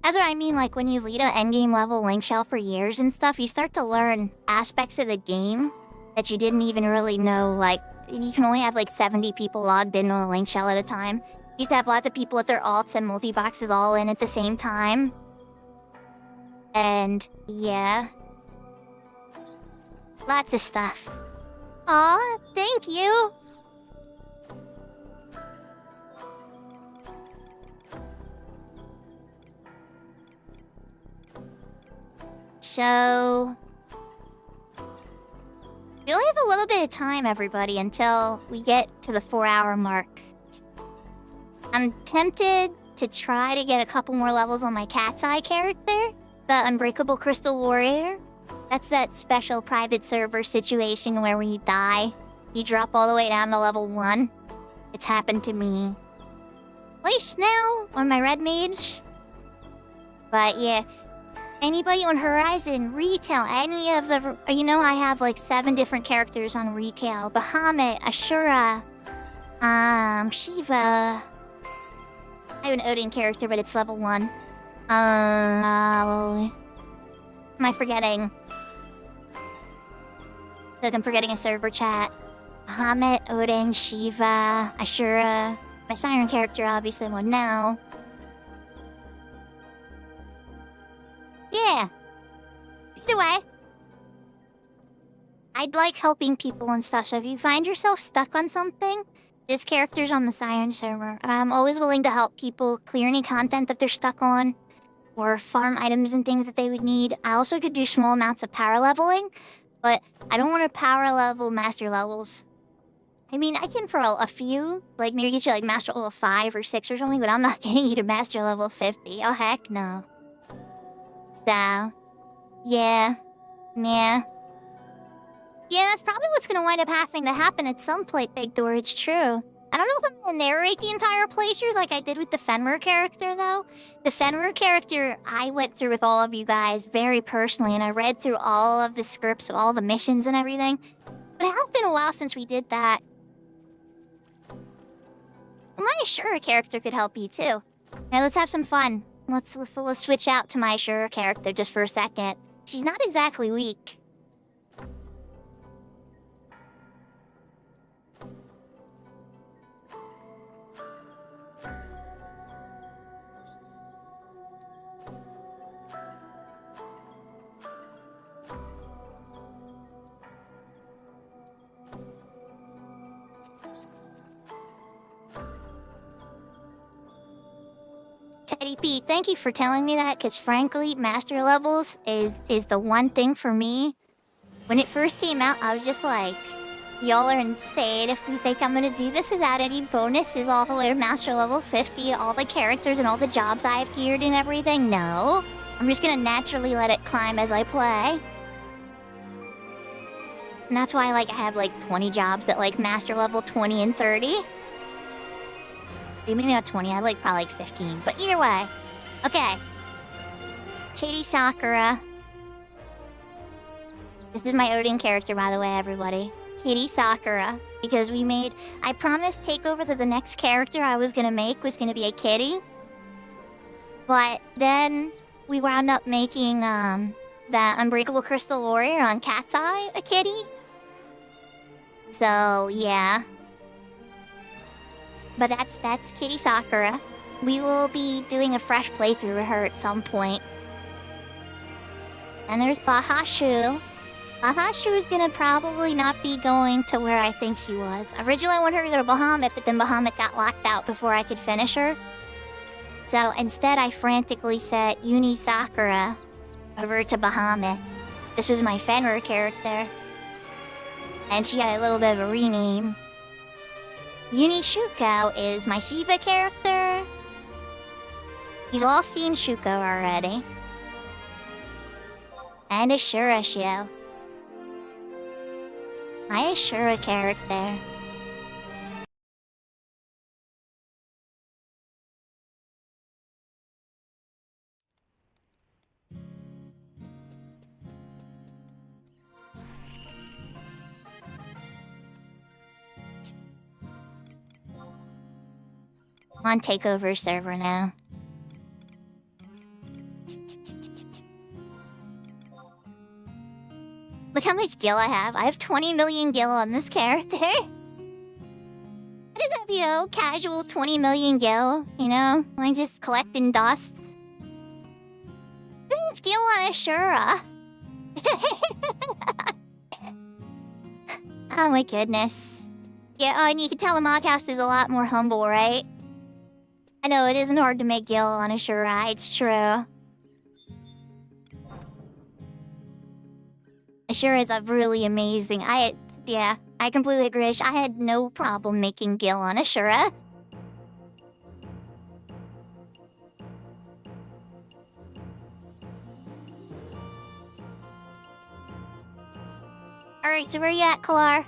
That's what I mean, like when you lead an endgame level link shell for years and stuff, you start to learn aspects of the game that you didn't even really know. Like, you can only have like 70 people logged into a link shell at a time. You used to have lots of people with their alts and multi-boxes all in at the same time. And, yeah. Lots of stuff. Aw, thank you! So... we only have a little bit of time, everybody, until we get to the 4-hour mark. I'm tempted to try to get a couple more levels on my Cat's Eye character, the Unbreakable Crystal Warrior. That's that special private server situation where when you die, you drop all the way down to level 1. It's happened to me twice now on my Red Mage. But yeah, anybody on Horizon, Retail, any of the... I have like 7 different characters on Retail. Bahamut, Ashura, Shiva... I have an Odin character, but it's level 1. Am I forgetting? Look, I'm forgetting a server chat. Bahamut, Odin, Shiva, Ashura. My Siren character, obviously, one now. Yeah. Either way, I'd like helping people and stuff, so if you find yourself stuck on something, this character's on the Siren server, and I'm always willing to help people clear any content that they're stuck on, or farm items and things that they would need. I also could do small amounts of power leveling, but I don't want to power level master levels. I mean, I can for a few, like maybe get you like master level 5 or 6 or something, but I'm not getting you to master level 50. Oh heck no. So, yeah. Yeah, that's probably what's gonna wind up having to happen at some point, Big Door, it's true. I don't know if I'm gonna narrate the entire playthrough like I did with the Fenrir character, though. The Fenrir character I went through with all of you guys very personally, and I read through all of the scripts of all the missions and everything. But it has been a while since we did that. Well, my Ashura character could help you, too. Now, let's have some fun. Let's switch out to my Ashura character just for a second. She's not exactly weak. Teddy P, thank you for telling me that, because frankly, master levels is the one thing for me. When it first came out, I was just like, y'all are insane if we think I'm gonna do this without any bonuses all the way to master level 50, all the characters and all the jobs I've geared and everything. No, I'm just gonna naturally let it climb as I play. And that's why I have like 20 jobs at like master level 20 and 30. Maybe not 20, I have probably 15. But either way. Okay. Shady Sakura. This is my Odin character, by the way, everybody. Kitty Sakura. Because I promised Takeover that the next character I was gonna make was gonna be a kitty. But then we wound up making, that Unbreakable Crystal Warrior on Cat's Eye a kitty. So, yeah. But that's Kitty Sakura. we will be doing a fresh playthrough with her at some point. And there's Bahashu. Bahashu's gonna probably not be going to where I think she was. Originally I wanted her to go to Bahamut, but then Bahamut got locked out before I could finish her. So instead I frantically set Uni Sakura over to Bahamut. This was my Fenrir character. And she got a little bit of a rename. Uni Shuko is my Shiva character. You've all seen Shuko already. And Ashura Shio. My Ashura character. I'm on Takeover server now. Look how much gil I have. I have 20 million gil on this character. How does that feel? Casual 20 million gil, you know? Like just collecting dust. It's gil on Ashura. Oh my goodness. Yeah, and you can tell the Mockhouse is a lot more humble, right? I know, it isn't hard to make gil on Ashura, it's true. Ashura is a really amazing. I completely agree. I had no problem making gil on Ashura. Alright, so where you at, Kalar?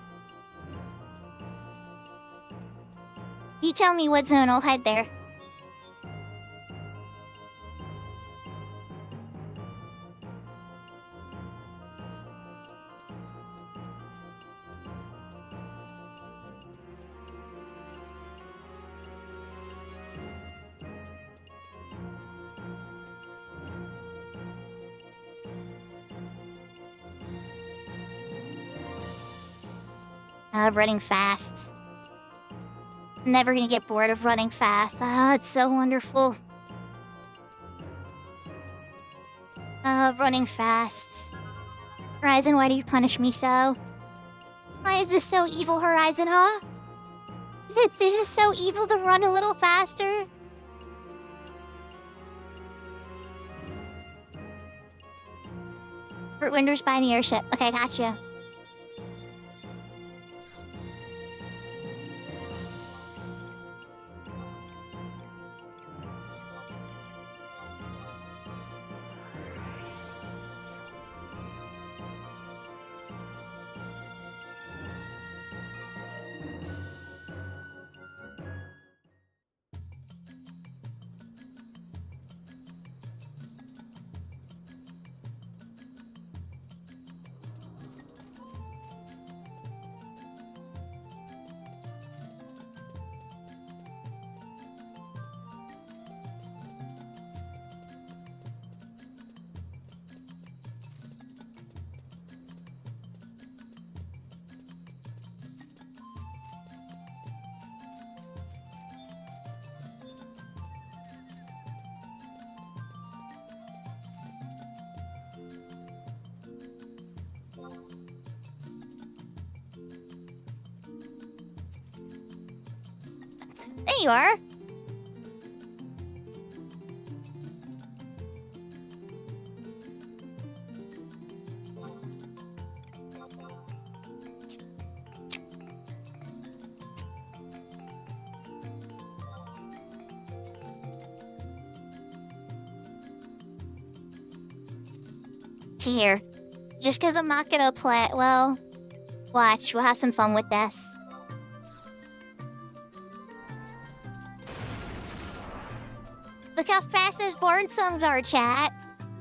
You tell me what zone, I'll head there. Running fast. Never gonna get bored of running fast. Ah, it's so wonderful. Running fast. Horizon, why do you punish me so? Why is this so evil, Horizon, huh? This is so evil to run a little faster. Fruitwinder's by the airship. Okay, gotcha. There you are. Here. Just because I'm not gonna play, well, watch, we'll have some fun with this. Look how fast those born songs are, chat.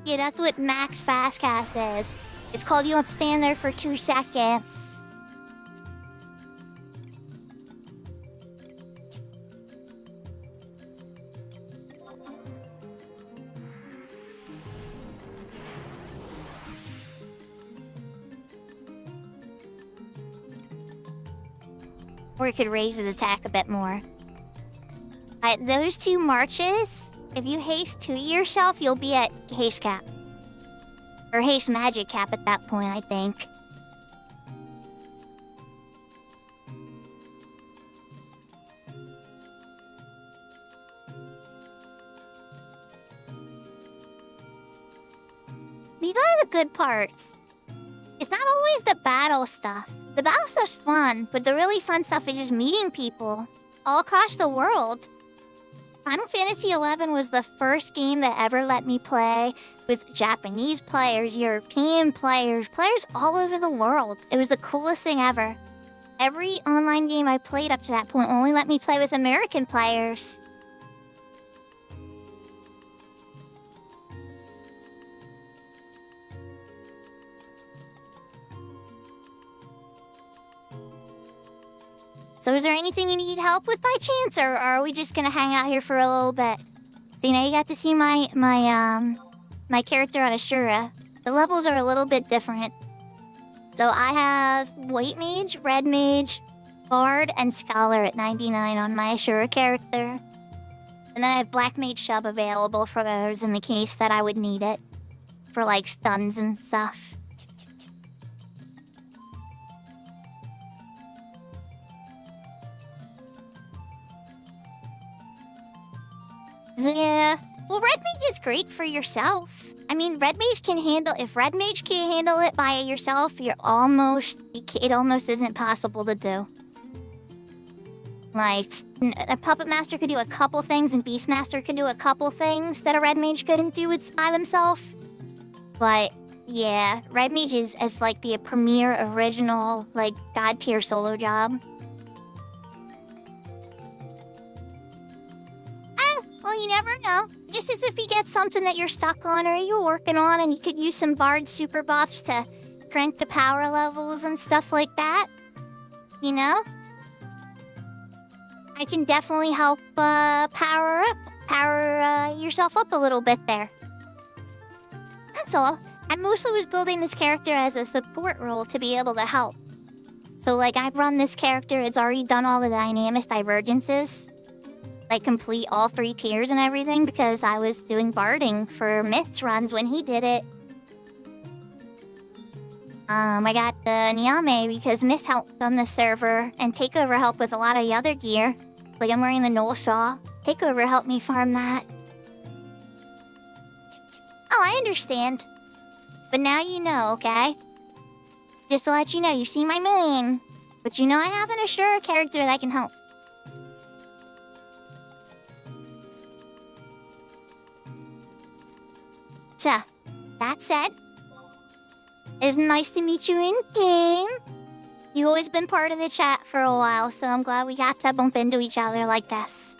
Yeah, that's what max fastcast is. It's called you don't stand there for 2 seconds. Or it could raise his attack a bit more. But those 2 marches, if you haste 2 yourself, you'll be at haste cap. Or haste magic cap at that point, I think. These are the good parts. It's not always the battle stuff. The battle stuff's fun, but the really fun stuff is just meeting people all across the world. Final Fantasy XI was the first game that ever let me play with Japanese players, European players, players all over the world. It was the coolest thing ever. Every online game I played up to that point only let me play with American players. So is there anything you need help with by chance, or are we just gonna hang out here for a little bit? So, you got to see my character on Ashura. The levels are a little bit different. So I have White Mage, Red Mage, Bard, and Scholar at 99 on my Ashura character. And then I have Black Mage sub available for those in the case that I would need it. For, like, stuns and stuff. Yeah. Well, Red Mage is great for yourself. I mean, Red Mage can handle... If Red Mage can't handle it by yourself, it almost isn't possible to do. Like, a Puppet Master could do a couple things, and Beastmaster could do a couple things that a Red Mage couldn't do by themselves. But, yeah, Red Mage is like the premier original, like, god-tier solo job. Well, you never know. Just as if you get something that you're stuck on or you're working on and you could use some Bard super buffs to crank the power levels and stuff like that. You know? I can definitely help power yourself up a little bit there. That's all. I mostly was building this character as a support role to be able to help. So, like, I've run this character, it's already done all the dynamic divergences. Like, complete all 3 tiers and everything, because I was doing barding for Myth's runs when he did it. I got the Nyame because Myth helped on the server, and Takeover helped with a lot of the other gear. Like, I'm wearing the Null Saw. Takeover helped me farm that. Oh, I understand. But now you know, okay? Just to let you know, you see my main. But you know I have an Ashura character that can help. So, that said, it's nice to meet you in-game. You've always been part of the chat for a while, so I'm glad we got to bump into each other like this.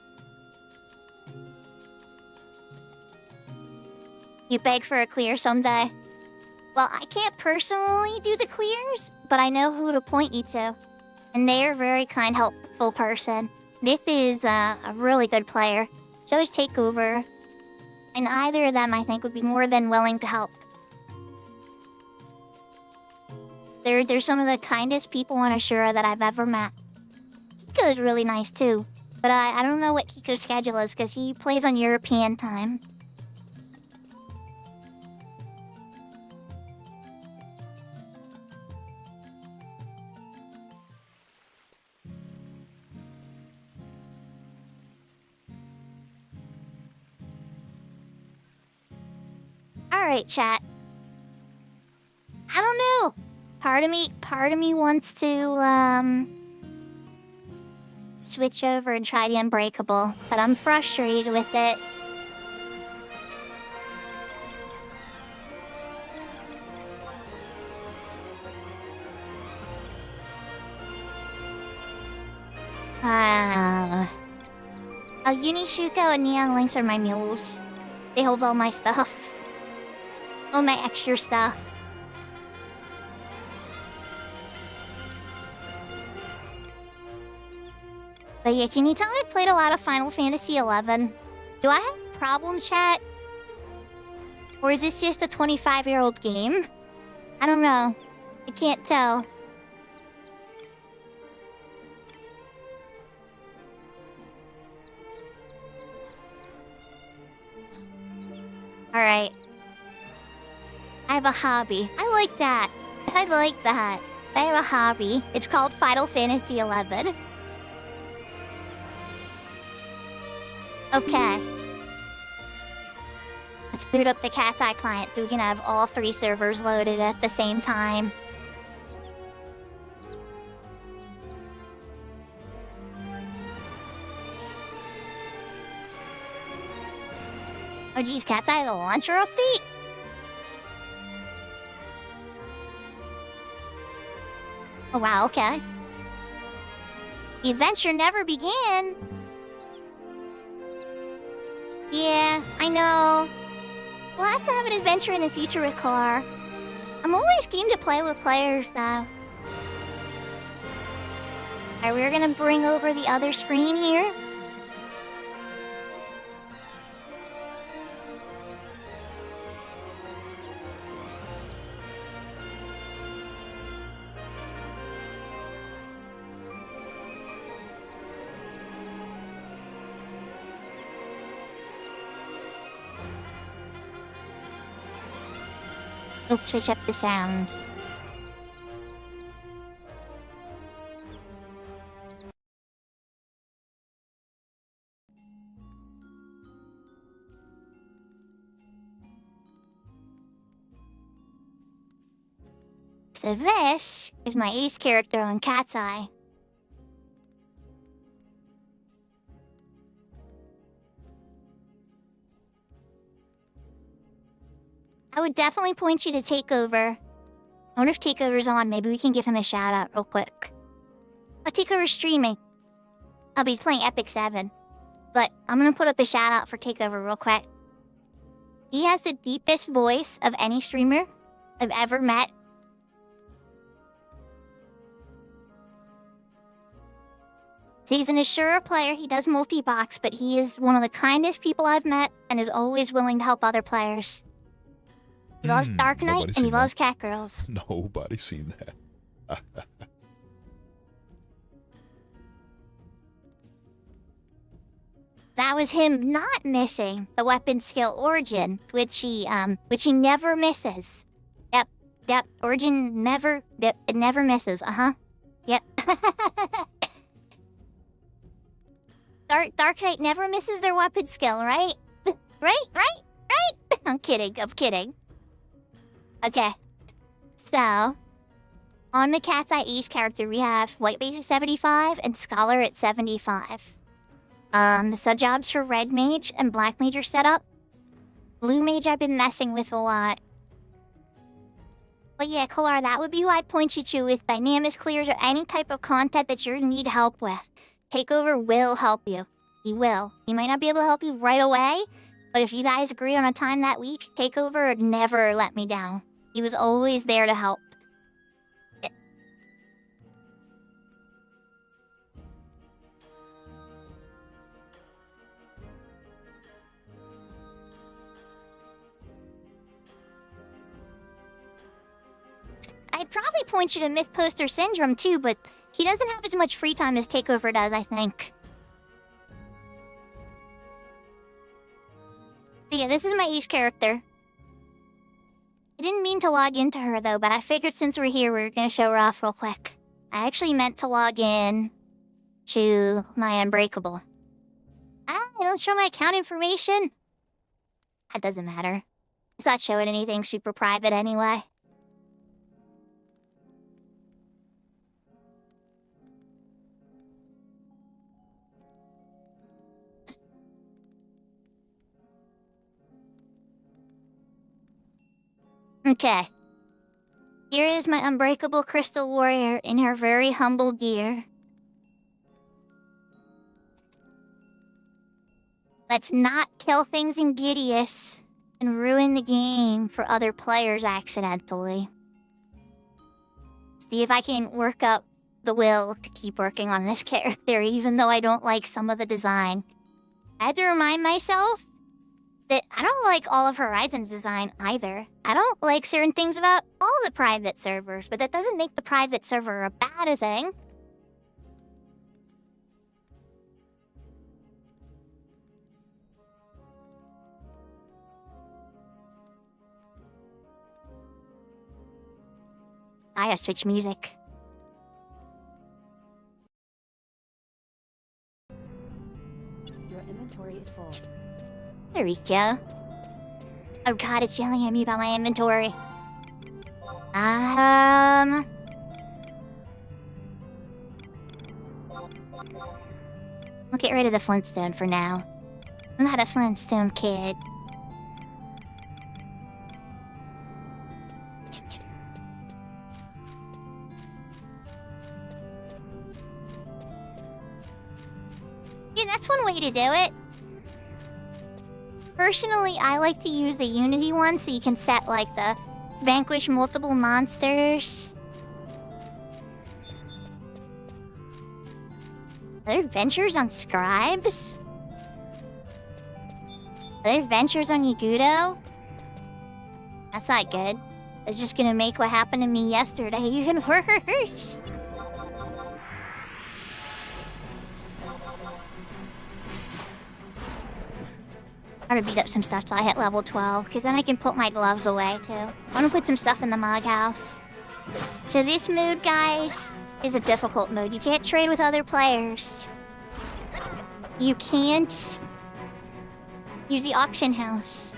You beg for a clear someday? Well, I can't personally do the clears, but I know who to point you to. And they're a very kind, helpful person. This is a really good player. So is Takeover. And either of them, I think, would be more than willing to help. They're some of the kindest people on Ashura that I've ever met. Kiko's really nice, too. But I don't know what Kiko's schedule is, because he plays on European time. Alright, chat. I don't know. Part of me wants to, switch over and try the Unbreakable, but I'm frustrated with it. Unishuko and Neon Lynx are my mules. They hold all my stuff. All my extra stuff. But yeah, can you tell I've played a lot of Final Fantasy XI? Do I have a problem, chat? Or is this just a 25-year-old game? I don't know. I can't tell. Alright. I have a hobby. I like that. I like that. I have a hobby. It's called Final Fantasy XI. Okay. Let's boot up the Cat's Eye client so we can have all 3 servers loaded at the same time. Oh geez, Cat's Eye the launcher update? Oh wow, okay. The adventure never began. Yeah, I know. We'll have to have an adventure in the future with Clar. I'm always keen to play with players, though. Alright, we're gonna bring over the other screen here. Let's switch up the sounds. So this is my ace character on Cat's Eye. I would definitely point you to Takeover. I wonder if Takeover's on. Maybe we can give him a shout out real quick. Oh, Takeover's streaming. I'll be playing FFXI. But I'm gonna put up a shout out for Takeover real quick. He has the deepest voice of any streamer I've ever met. So he's an Asura player. He does multi-box, but he is one of the kindest people I've met and is always willing to help other players. He loves Dark Knight and he loves cat girls. Nobody's seen that. That was him not missing the weapon skill Origin, which he never misses. Yep. Origin never misses. Yep. Dark Knight never misses their weapon skill, right? Right? I'm kidding. Okay. So, on the Cat's Eye Ace character, we have White Mage at 75 and Scholar at 75. The sub-jobs for Red Mage and Black Mage are set up. Blue Mage I've been messing with a lot. But yeah, Kalar, that would be who I'd point you to with Dynamis clears or any type of content that you need help with. Takeover will help you. He will. He might not be able to help you right away, but if you guys agree on a time that week, Takeover would never let me down. He was always there to help. I'd probably point you to Myth Poster Syndrome too, but he doesn't have as much free time as Takeover does, I think. But yeah, this is my ace character. I didn't mean to log into her though, but I figured since we're here, we were gonna show her off real quick. I actually meant to log in to my Unbreakable. I don't show my account information. That doesn't matter. It's not showing anything super private anyway. Okay. Here is my Unbreakable Crystal Warrior in her very humble gear. Let's not kill things in Gideus and ruin the game for other players accidentally. See if I can work up the will to keep working on this character even though I don't like some of the design. I had to remind myself that I don't like all of Horizon's design either. I don't like certain things about all the private servers, but that doesn't make the private server a bad thing. I gotta switch music. Your inventory is full. There we go. Oh god, it's yelling at me about my inventory. I'll get rid of the Flintstone for now. I'm not a Flintstone kid. Yeah, that's one way to do it. Personally, I like to use the Unity one so you can set, like, the vanquish multiple monsters. Are there adventures on Scribes? Are there adventures on Yagudo? That's not good. It's just gonna make what happened to me yesterday even worse. I'm gonna beat up some stuff till I hit level 12, because then I can put my gloves away, too. I wanna put some stuff in the mug house. So this mode, guys, is a difficult mode. You can't trade with other players. You can't use the auction house.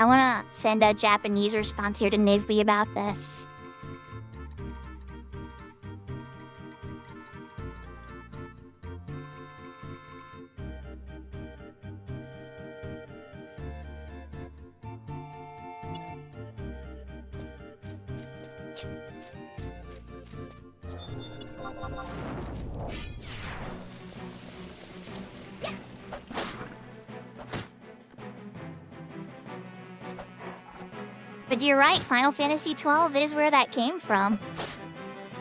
I wanna send a Japanese response here to Nivby about this. But you're right, Final Fantasy XII is where that came from.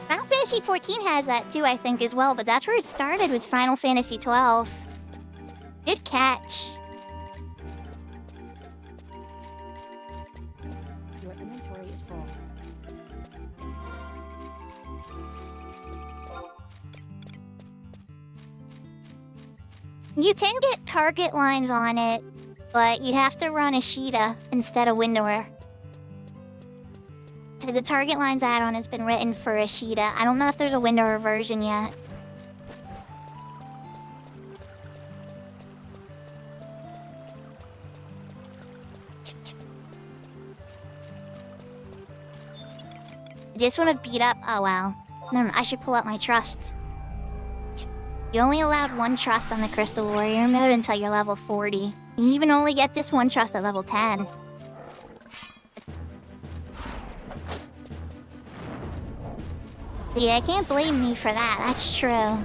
Final Fantasy XIV has that too, I think, as well, but that's where it started, was Final Fantasy XII. Good catch. Your inventory is full. You can get target lines on it, but you'd have to run Ishida instead of Windower. Because the Target Lines add-on has been written for Ishida. I don't know if there's a Windower version yet. I just want to beat up... Oh, wow. No, I should pull up my trust. You only allowed one trust on the Crystal Warrior mode until you're level 40. You even only get this one trust at level 10. Yeah, I can't blame me for that. That's true. A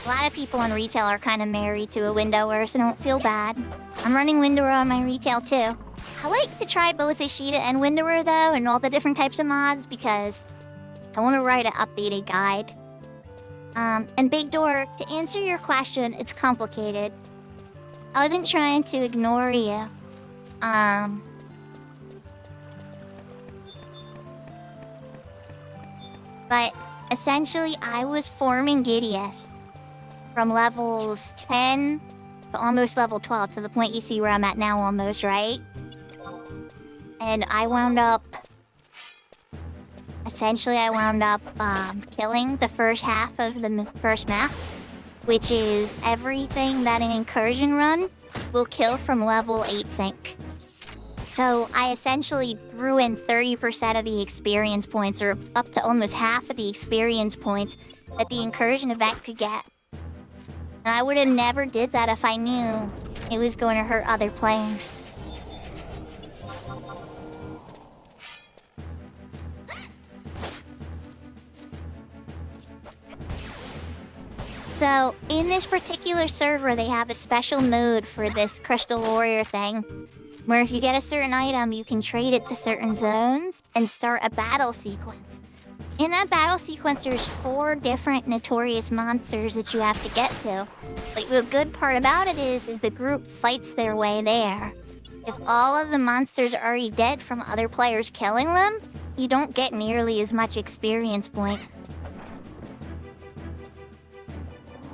lot of people in retail are kind of married to a Windower, so don't feel bad. I'm running Windower on my retail too. I like to try both Ishida and Windower though, and all the different types of mods, because I want to write an updated guide. And Big Door, to answer your question, it's complicated. I wasn't trying to ignore you. But essentially, I was forming Gideus from levels 10 to almost level 12, to the point you see where I'm at now almost, right? And I wound up... Essentially, I wound up killing the first half of the first map, which is everything that an incursion run will kill from level 8 sync. So I essentially threw in 30% of the experience points, or up to almost half of the experience points that the incursion event could get. And I would have never did that if I knew it was going to hurt other players. So, in this particular server, they have a special mode for this Crystal Warrior thing, where if you get a certain item, you can trade it to certain zones and start a battle sequence. In that battle sequence, there's 4 different notorious monsters that you have to get to. But the good part about it is the group fights their way there. If all of the monsters are already dead from other players killing them, you don't get nearly as much experience points.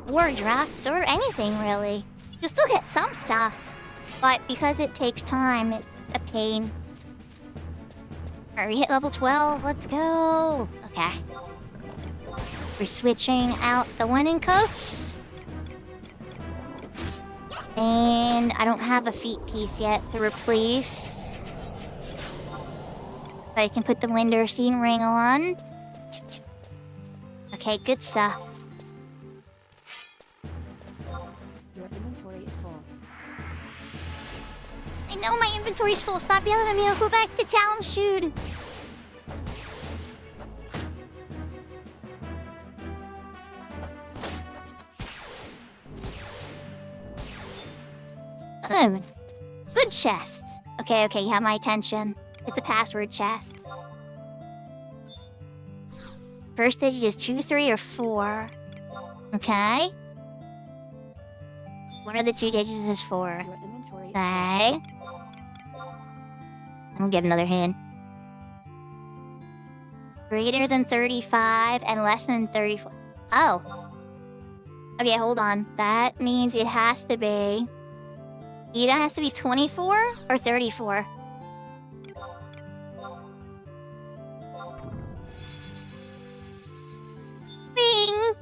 Or drops, or anything really. You still get some stuff. But because it takes time, it's a pain. Alright, we hit level 12, let's go! Okay. We're switching out the winning coast. And I don't have a feet piece yet to replace. But I can put the Linderseen ring on. Okay, good stuff. Your inventory is full. I know my inventory's full. Stop yelling at me. I'll go back to town soon. Good chest. Okay, you have my attention. It's a password chest. First digit is 2, 3, or 4. Okay. One of the 2 digits is 4. Your inventory is Okay. I'll get another hint. Greater than 35 and less than 34. Oh. Okay, hold on. That means it has to be... Either has to be 24 or 34. Bing!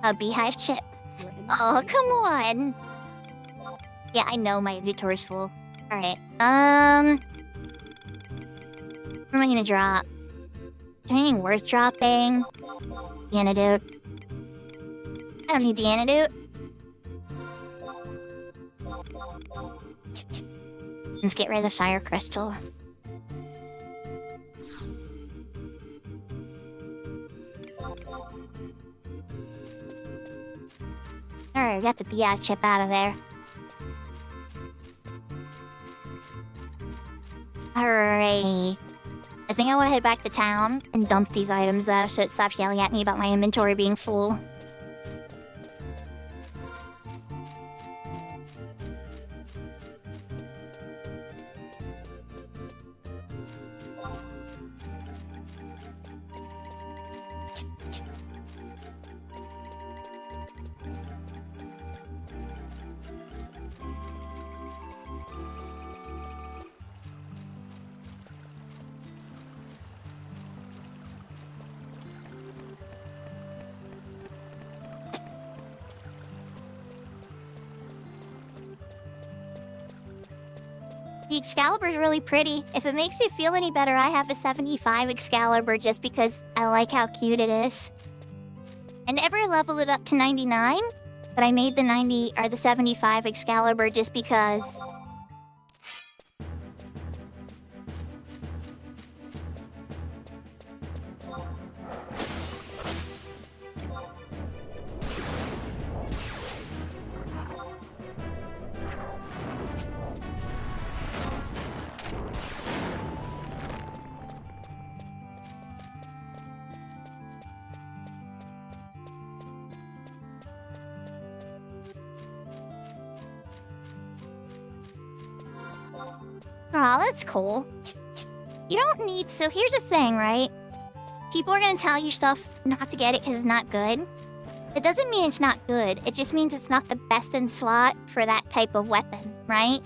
A beehive chip. full. Your Oh, inventory is come full. on. Yeah, I know my inventory's full. Alright, what am I gonna drop? Is there anything worth dropping? The antidote. I don't need the antidote. Let's get rid of the fire crystal. Alright, we got the BI chip out of there. Alright. I think I want to head back to town and dump these items though, so it stops yelling at me about my inventory being full. The Excalibur's really pretty. If it makes you feel any better, I have a 75 Excalibur just because I like how cute it is. I never leveled it up to 99, but I made the 90 or the 75 Excalibur just because. Aw, that's cool. You don't need... So here's the thing, right? People are gonna tell you stuff not to get it because it's not good. It doesn't mean it's not good. It just means it's not the best in slot for that type of weapon, right?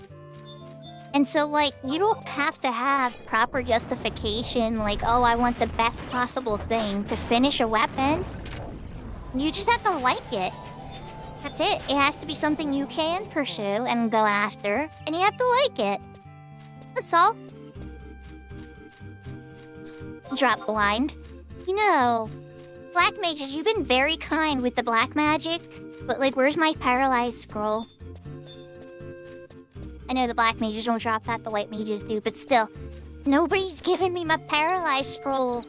And so, like, you don't have to have proper justification, like, oh, I want the best possible thing to finish a weapon. You just have to like it. That's it. It has to be something you can pursue and go after, and you have to like it. That's all. Drop blind. You know, black mages, you've been very kind with the black magic, but like, where's my paralyzed scroll? I know the black mages don't drop that, the white mages do, but still, nobody's given me my paralyzed scroll.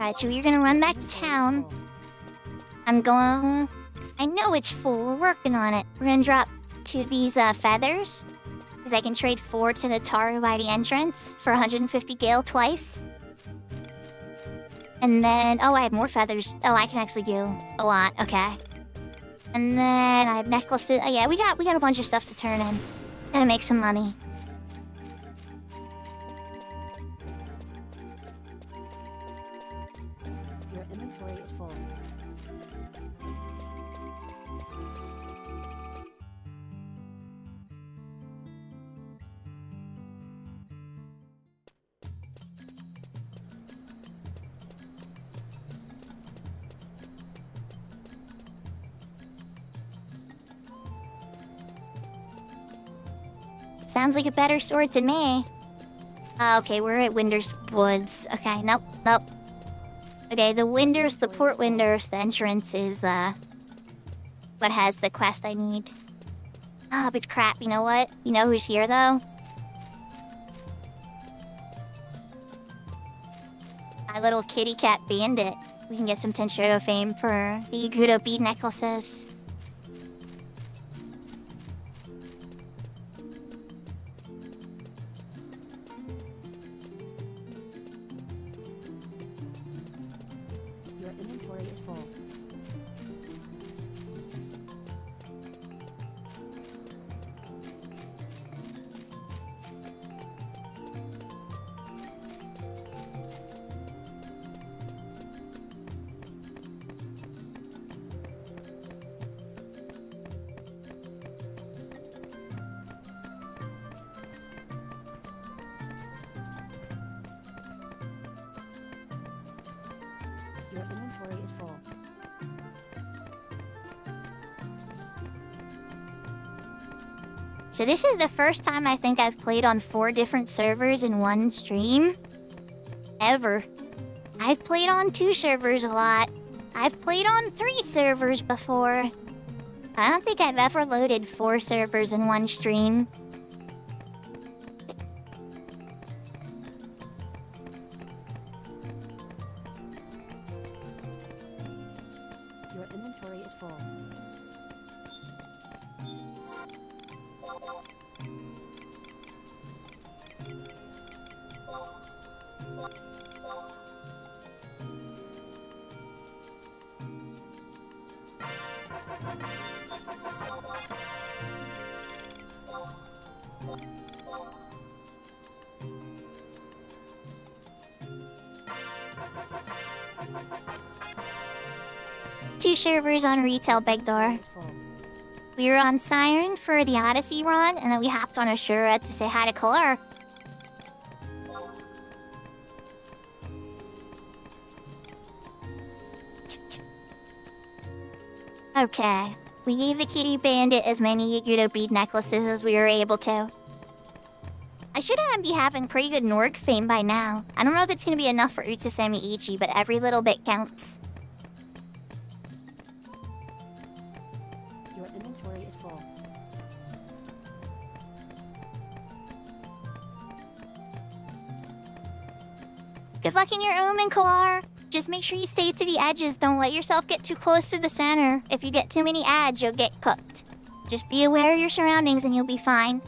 Alright, so we're gonna run back to town. I'm going... I know it's full. We're working on it. We're gonna drop to these feathers. Because I can trade 4 to the Taru by the entrance for 150 gale twice. And then... Oh, I have more feathers. Oh, I can actually do a lot. Okay. And then I have necklaces. Oh, yeah, we got a bunch of stuff to turn in. Gotta make some money. Your inventory is full. Sounds like a better sword to me. Okay, we're at Winder's Woods. Okay, nope. Okay, the Port Winders, the entrance is, what has the quest I need. Ah, but crap, you know what? You know who's here, though? My little kitty cat bandit. We can get some Tenshiro fame for the Igudo bead necklaces. Your inventory is full. Your inventory is full. So this is the first time I think I've played on 4 different servers in one stream. Ever. I've played on 2 servers a lot. I've played on 3 servers before. I don't think I've ever loaded 4 servers in one stream. Your inventory is full. Two servers on retail Begdor. Is full. We were on Siren for the Odyssey run, and then we hopped on Ashura to say hi to Kalar. Okay, we gave the kitty bandit as many Yagudo bead necklaces as we were able to. I should be having pretty good Norg fame by now. I don't know if it's gonna be enough for Utsusemi Ichi, but every little bit counts. Your inventory is full. Good luck in your omen, Kalar. Just make sure you stay to the edges. Don't let yourself get too close to the center. If you get too many edges, you'll get cooked. Just be aware of your surroundings and you'll be fine.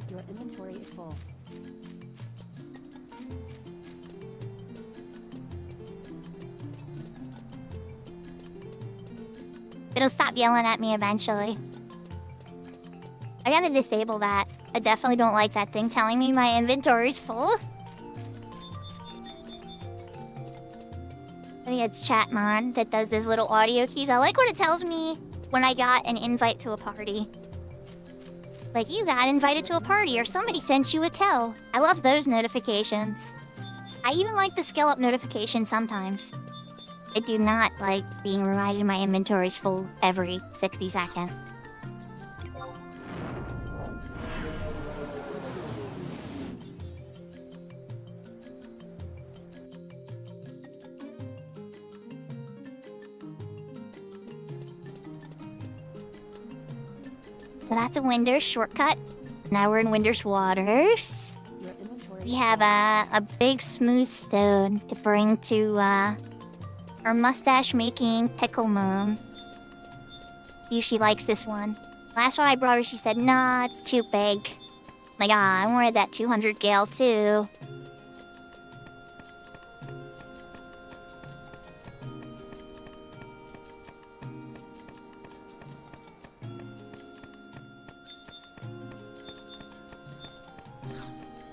Your inventory is full. It'll stop yelling at me eventually. I gotta disable that. I definitely don't like that thing telling me my inventory's full. I think it's Chatmon that does this little audio cues. I like what it tells me when I got an invite to a party. Like, you got invited to a party or somebody sent you a tell. I love those notifications. I even like the skill up notification sometimes. I do not like being reminded my inventory's full every 60 seconds. So that's a Winder's shortcut. Now we're in Winder's waters. Your inventory We is have a big smooth stone to bring to our mustache-making pickle moon. See if she likes this one. Last one I brought her, she said, nah, it's too big. Like, I wanted that 200 gale too.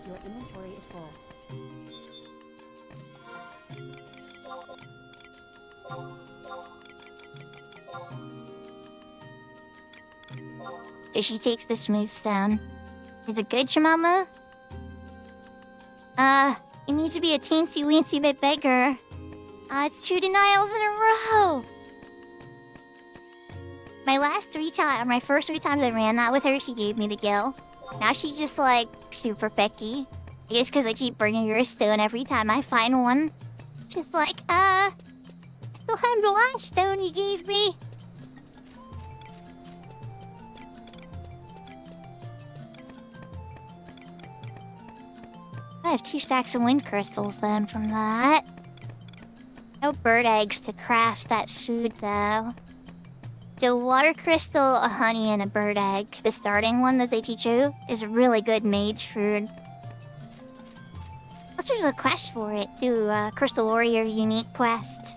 Your inventory is full. If she takes the smooth stone. Is it good, Chimama? It needs to be a teensy-weensy bit bigger. It's 2 denials in a row! My first 3 times I ran that with her, she gave me the gill. Now she's just, like, super picky. I guess because I keep bringing her a stone every time I find one. Just like, I still have the last stone you gave me. I have 2 stacks of wind crystals then from that. No bird eggs to craft that food though. So water crystal, a honey, and a bird egg. The starting one that they teach you is a really good mage food. Let's do the quest for it too. Crystal Warrior unique quest.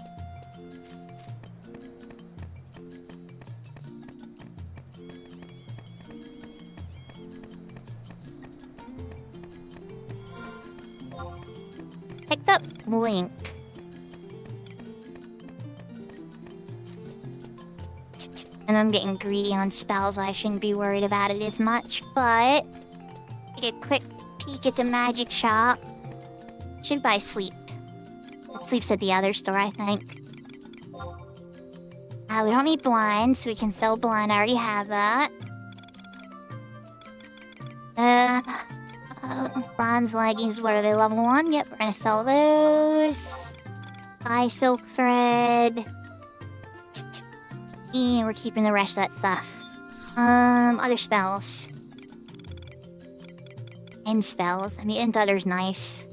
Picked up Link. And I'm getting greedy on spells, I shouldn't be worried about it as much, but... Take a quick peek at the magic shop. Should buy sleep. It sleeps at the other store, I think. We don't need blind, so we can sell blind. I already have that. Bronze leggings, what are they, level 1? Yep, we're gonna sell those. Buy silk thread. And we're keeping the rest of that stuff. Other spells. End spells. I mean, End Other's nice.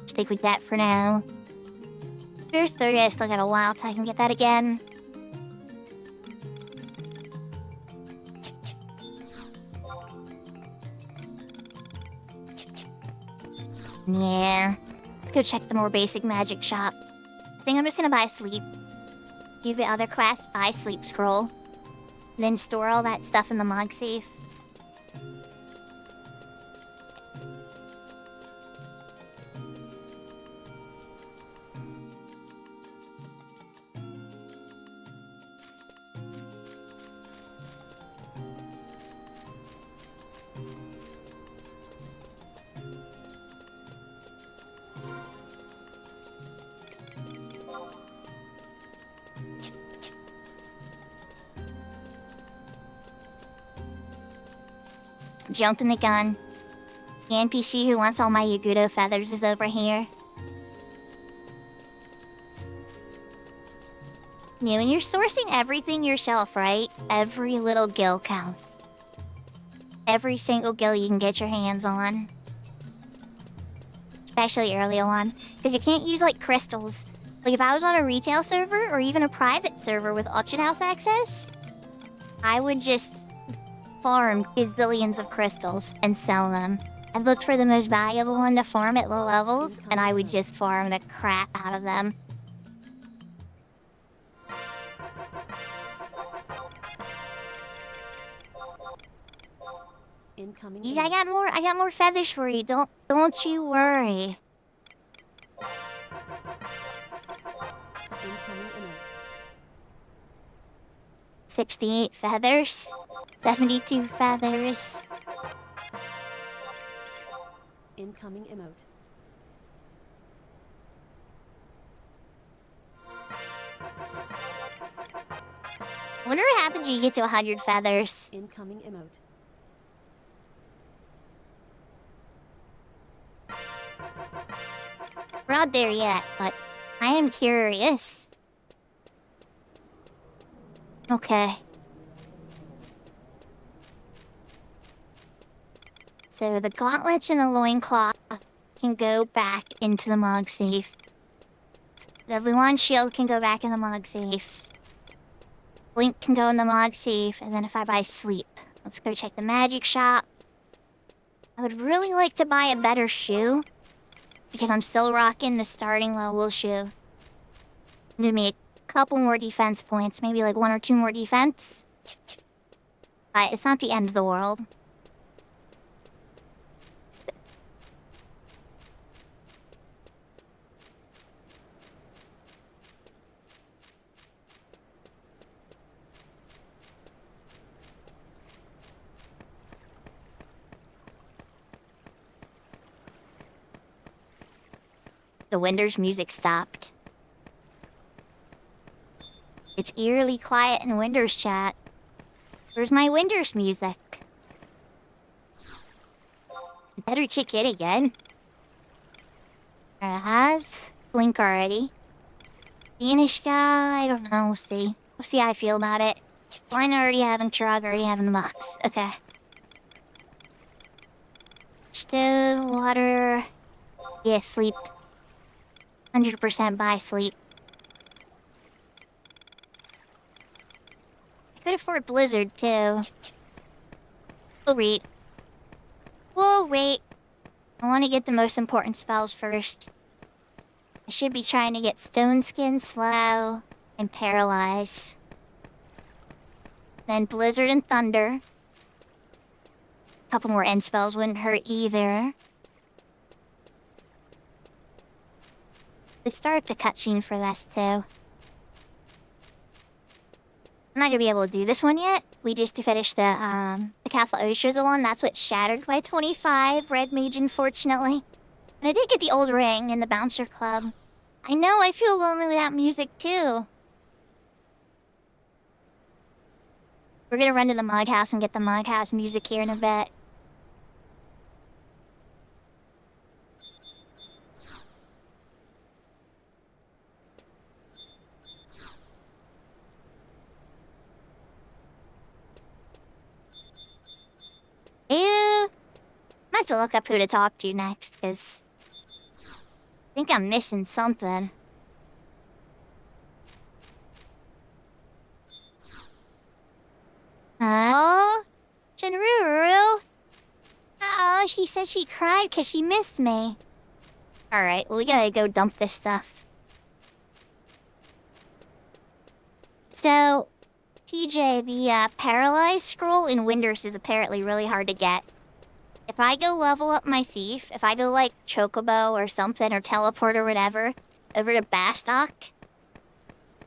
Stick with that for now. There's 30, I still got a while till I can get that again. Yeah. Let's go check the more basic magic shop. I think I'm just gonna buy sleep. Do the other quest, buy sleep scroll. Then store all that stuff in the mog safe. Jumping the gun. The NPC who wants all my Yagudo feathers is over here. You know, when you're sourcing everything yourself, right? Every little gill counts. Every single gill you can get your hands on. Especially early on. Because you can't use, like, crystals. Like, if I was on a retail server, or even a private server with auction house access, I would just farm gazillions of crystals and sell them. I've looked for the most valuable one to farm at low levels, and I would just farm the crap out of them. Incoming. I got more feathers for you. Don't you worry. Incoming emote. 68 feathers. 72 feathers. Incoming emote. I wonder what happens when you get to 100 feathers. Incoming emote. We're not there yet, but I am curious. Okay. So the gauntlets and the loincloth can go back into the Mog safe. The Luan shield can go back in the Mog safe. Link can go in the Mog safe, and then if I buy sleep, let's go check the magic shop. I would really like to buy a better shoe, because I'm still rocking the starting level shoe. Give me a couple more defense points, maybe like 1 or 2 more defense. But it's not the end of the world. The Windows music stopped. It's eerily quiet in Windows chat. Where's my Windows music? Better check it again. It has Blink already. Danish guy, I don't know, we'll see. We'll see how I feel about it. Line already having Trog, already having the box. Okay. Still, water. Yeah, sleep. 100% buy sleep. I could afford Blizzard, too. We'll wait. We'll wait. I want to get the most important spells first. I should be trying to get Stone Skin, Slow, and Paralyze. Then Blizzard and Thunder. A couple more end spells wouldn't hurt either. They start the cutscene for this, too. I'm not gonna be able to do this one yet. We just finished the Castle Oshirza one. That's what shattered by 25 Red Mage, unfortunately. And I did get the old ring in the Bouncer Club. I know, I feel lonely without music, too. We're gonna run to the Mug House and get the Mug House music here in a bit. Ew. I have to look up who to talk to next, because I think I'm missing something. Oh, Jinruru. Oh, she said she cried because she missed me. Alright, well, we gotta go dump this stuff. So, TJ, the Paralyzed scroll in Winders is apparently really hard to get. If I go level up my thief, if I go like Chocobo or something, or teleport or whatever, over to Bastok,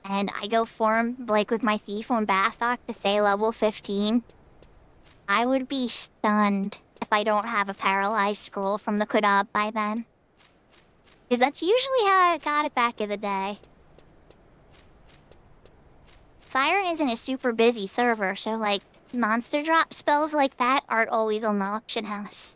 and I go form like with my thief on Bastok to say level 15, I would be stunned if I don't have a Paralyzed scroll from the Kudab by then. Because that's usually how I got it back in the day. Siren isn't a super busy server, so like, monster drop spells like that aren't always on the auction house.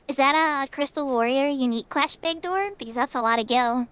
Is that a Crystal Warrior unique quest, Big Door? Because that's a lot of gil.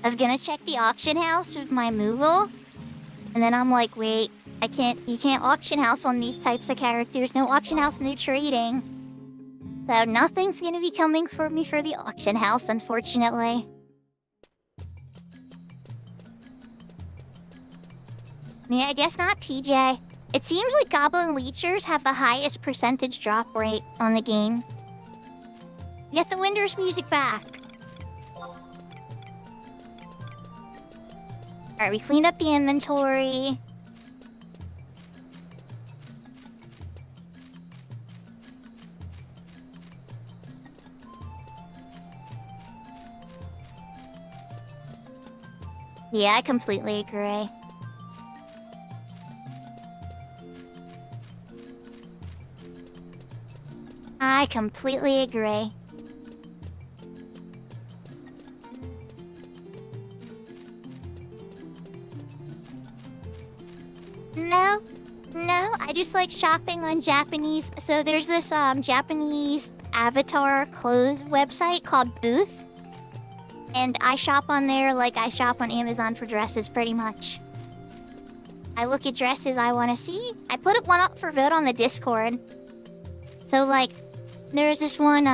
I was gonna check the auction house with my Moogle, and then I'm like, wait, you can't auction house on these types of characters. No auction house, no trading. So nothing's gonna be coming for me for the auction house, unfortunately. Yeah, I guess not, TJ. It seems like Goblin Leechers have the highest percentage drop rate on the game. Get the Windows music back. Alright, we cleaned up the inventory. Yeah, I completely agree. I completely agree. No, I just like shopping on Japanese. So there's this Japanese avatar clothes website called Booth. And I shop on there like I shop on Amazon for dresses, pretty much. I look at dresses I want to see. I put one up for vote on the Discord. So, like, there's this one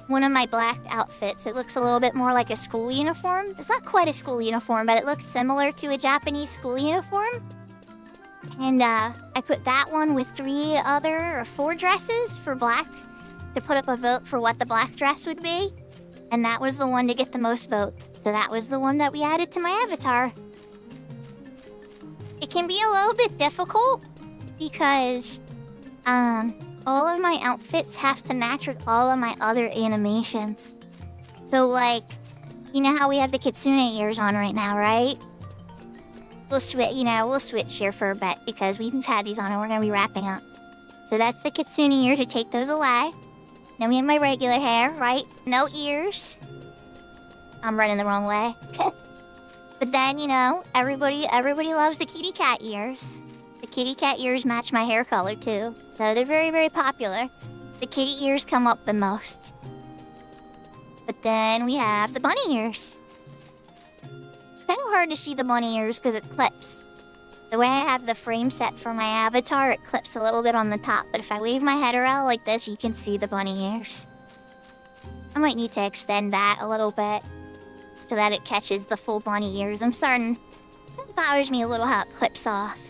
of my black outfits. It looks a little bit more like a school uniform. It's not quite a school uniform, but it looks similar to a Japanese school uniform. And, I put that one with 4 dresses for black to put up a vote for what the black dress would be. And that was the one to get the most votes. So that was the one that we added to my avatar. It can be a little bit difficult because, all of my outfits have to match with all of my other animations. So, like, you know how we have the Kitsune ears on right now, right? We'll switch here for a bit because we've had these on and we're gonna be wrapping up. So that's the Kitsune ear to take those away. Then we have my regular hair, right? No ears. I'm running the wrong way. But then, everybody loves the kitty cat ears. The kitty cat ears match my hair color too. So they're very, very popular. The kitty ears come up the most. But then we have the bunny ears. It's kind of hard to see the bunny ears because it clips. The way I have the frame set for my avatar, it clips a little bit on the top. But if I wave my head around like this, you can see the bunny ears. I might need to extend that a little bit so that it catches the full bunny ears. It bothers me a little how it clips off.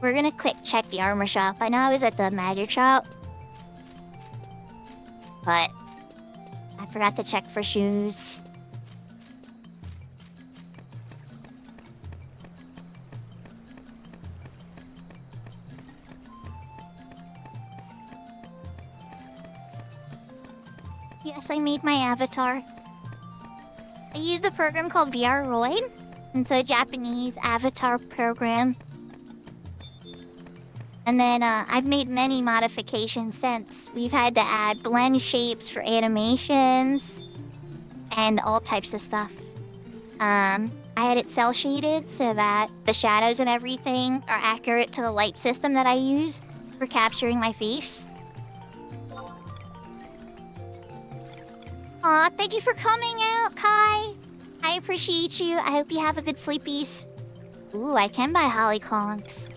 We're gonna quick check the armor shop. I know I was at the magic shop, but I forgot to check for shoes. Yes, I made my avatar. I used a program called VRRoid. It's a Japanese avatar program. And then I've made many modifications since. We've had to add blend shapes for animations and all types of stuff. I had it cell shaded so that the shadows and everything are accurate to the light system that I use for capturing my face. Aw, thank you for coming out, Kai. I appreciate you. I hope you have a good sleepies. Ooh, I can buy holly conchs.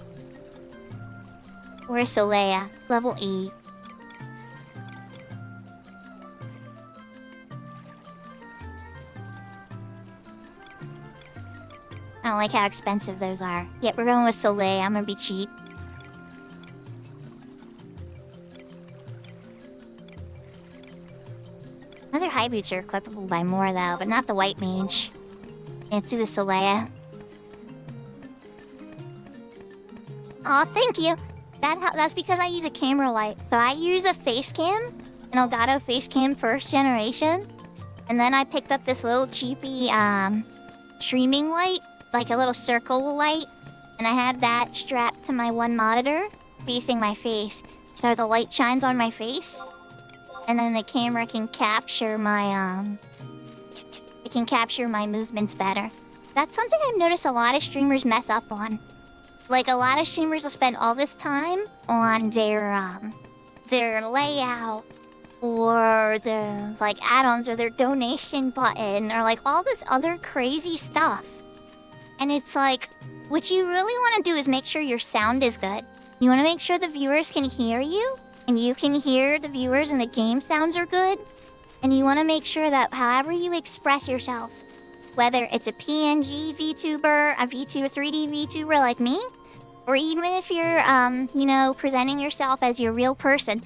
Where's Solea? Level 8. I don't like how expensive those are. Yep, we're going with Solea. I'm gonna be cheap. Other high boots are equipable by more though, but not the white mage. Let's do the Solea. Aw, thank you. That's because I use a camera light. So I use a face cam, an Elgato face cam 1st generation. And then I picked up this little cheapy streaming light, like a little circle light. And I had that strapped to my one monitor facing my face. So the light shines on my face. And then the camera can capture my it can capture my movements better. That's something I've noticed a lot of streamers mess up on. Like, a lot of streamers will spend all this time on their layout, or their, like, add-ons, or their donation button, or, like, all this other crazy stuff. And it's like, what you really want to do is make sure your sound is good. You want to make sure the viewers can hear you, and you can hear the viewers and the game sounds are good. And you want to make sure that however you express yourself, whether it's a PNG VTuber, a 3D VTuber like me, or even if you're, you know, presenting yourself as your real person.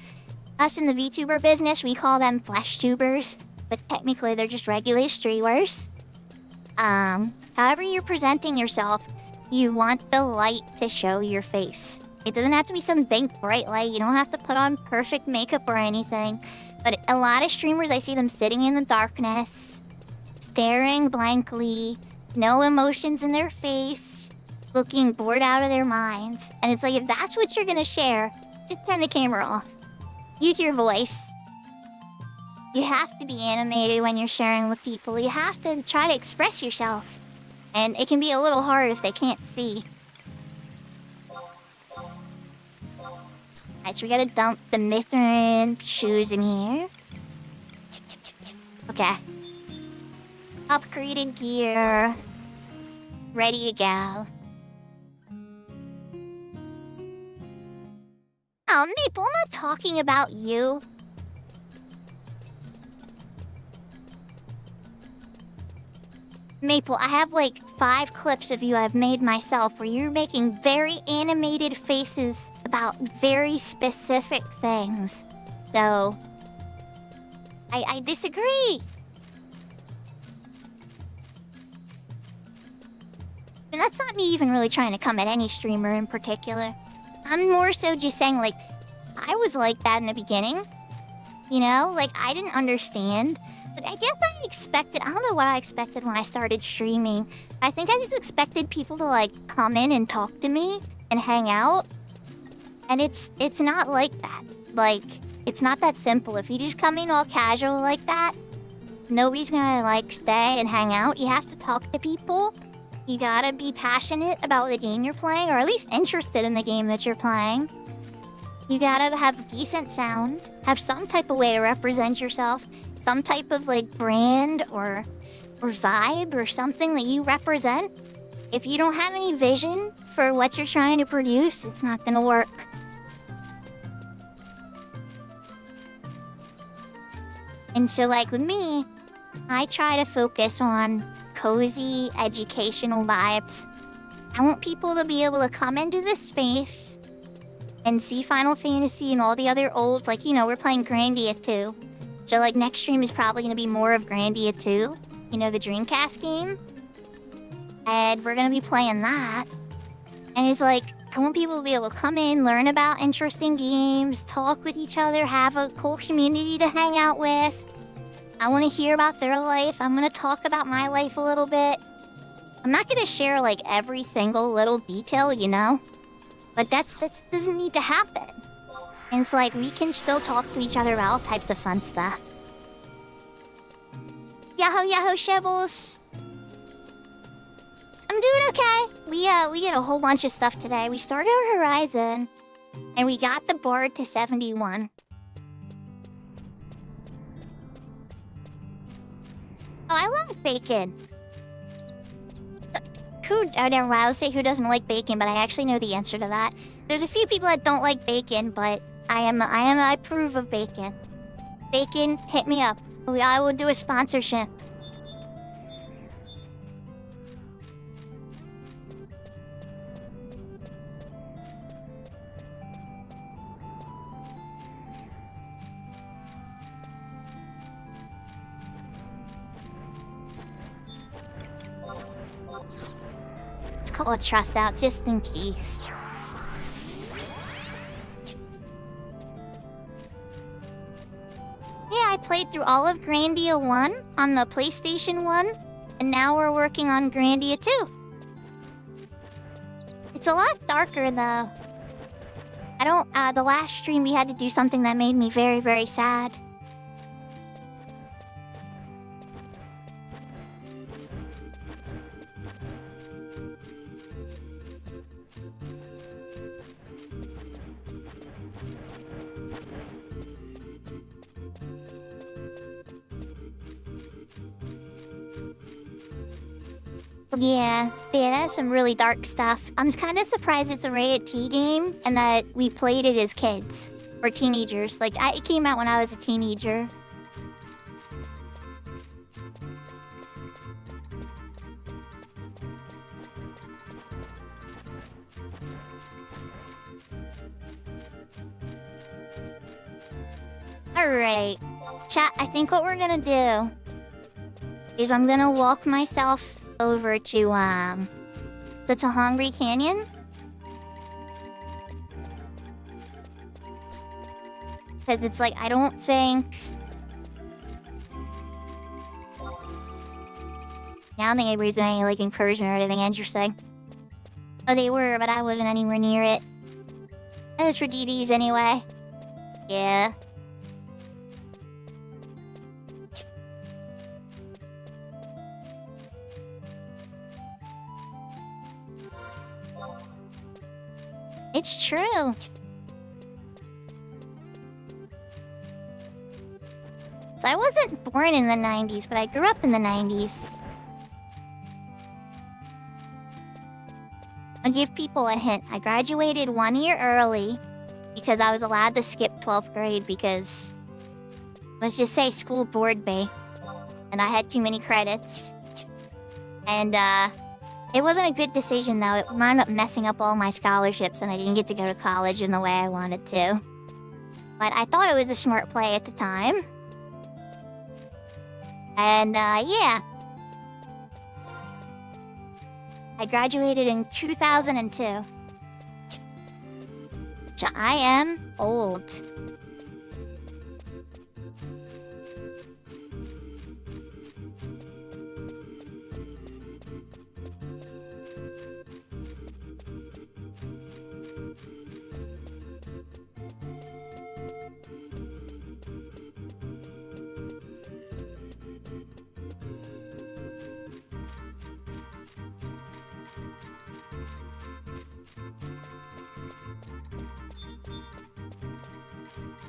Us in the VTuber business, we call them flesh tubers, but technically they're just regular streamers. However you're presenting yourself, you want the light to show your face. It doesn't have to be some big bright light. You don't have to put on perfect makeup or anything. But a lot of streamers, I see them sitting in the darkness, staring blankly, no emotions in their face, looking bored out of their minds. And it's like, if that's what you're gonna share, just turn the camera off. Use your voice. You have to be animated when you're sharing with people. You have to try to express yourself. And it can be a little hard if they can't see. Alright, so we gotta dump the Mithrin shoes in here. Okay. Upgraded gear. Ready to go. Oh, Maple, I'm not talking about you. Maple, I have like 5 clips of you I've made myself where you're making very animated faces about very specific things. So, I disagree. And that's not me even really trying to come at any streamer in particular. I'm more so just saying, like, I was like that in the beginning. You know? Like, I didn't understand. But I guess I expected... I don't know what I expected when I started streaming. I think I just expected people to, like, come in and talk to me and hang out. And it's not like that. Like, it's not that simple. If you just come in all casual like that, nobody's gonna, like, stay and hang out. You have to talk to people. You gotta be passionate about the game you're playing, or at least interested in the game that you're playing. You gotta have decent sound, have some type of way to represent yourself, some type of, like, brand or vibe or something that you represent. If you don't have any vision for what you're trying to produce, it's not gonna work. And so, like, with me, I try to focus on cozy, educational vibes. I want people to be able to come into this space and see Final Fantasy and all the other olds. Like, you know, we're playing Grandia 2. So, like, next stream is probably going to be more of Grandia 2. You know, the Dreamcast game. And we're going to be playing that. And it's like, I want people to be able to come in, learn about interesting games, talk with each other, have a cool community to hang out with. I want to hear about their life. I'm going to talk about my life a little bit. I'm not going to share, like, every single little detail, you know? But that doesn't need to happen. And it's like, we can still talk to each other about all types of fun stuff. Yahoo, yahoo, Shibbles! I'm doing okay. We did a whole bunch of stuff today. We started our Horizon, and we got the board to 71. Oh, I love bacon. Oh, never mind. I was say who doesn't like bacon, but I actually know the answer to that. There's a few people that don't like bacon, but I approve of bacon. Bacon, hit me up. I will do a sponsorship. Let's call a trust out just in case. Yeah, I played through all of Grandia 1 on the PlayStation 1, and now we're working on Grandia 2. It's a lot darker, though. The last stream we had to do something that made me very, very sad. Yeah, that's some really dark stuff. I'm kind of surprised it's a rated T game and that we played it as kids or teenagers. Like, it came out when I was a teenager. Alright, chat, I think what we're gonna do is I'm gonna walk myself over to the Tahongri Canyon. Because it's like, I don't think anybody's doing any like incursion or anything interesting. Oh, they were, but I wasn't anywhere near it. That was for DDs anyway. Yeah. It's true. So I wasn't born in the 90s, but I grew up in the 90s. I'll give people a hint. I graduated 1 year early because I was allowed to skip 12th grade because, let's just say, school bored me. And I had too many credits. And, it wasn't a good decision, though. It wound up messing up all my scholarships, and I didn't get to go to college in the way I wanted to. But I thought it was a smart play at the time. And, yeah. I graduated in 2002. So I am old.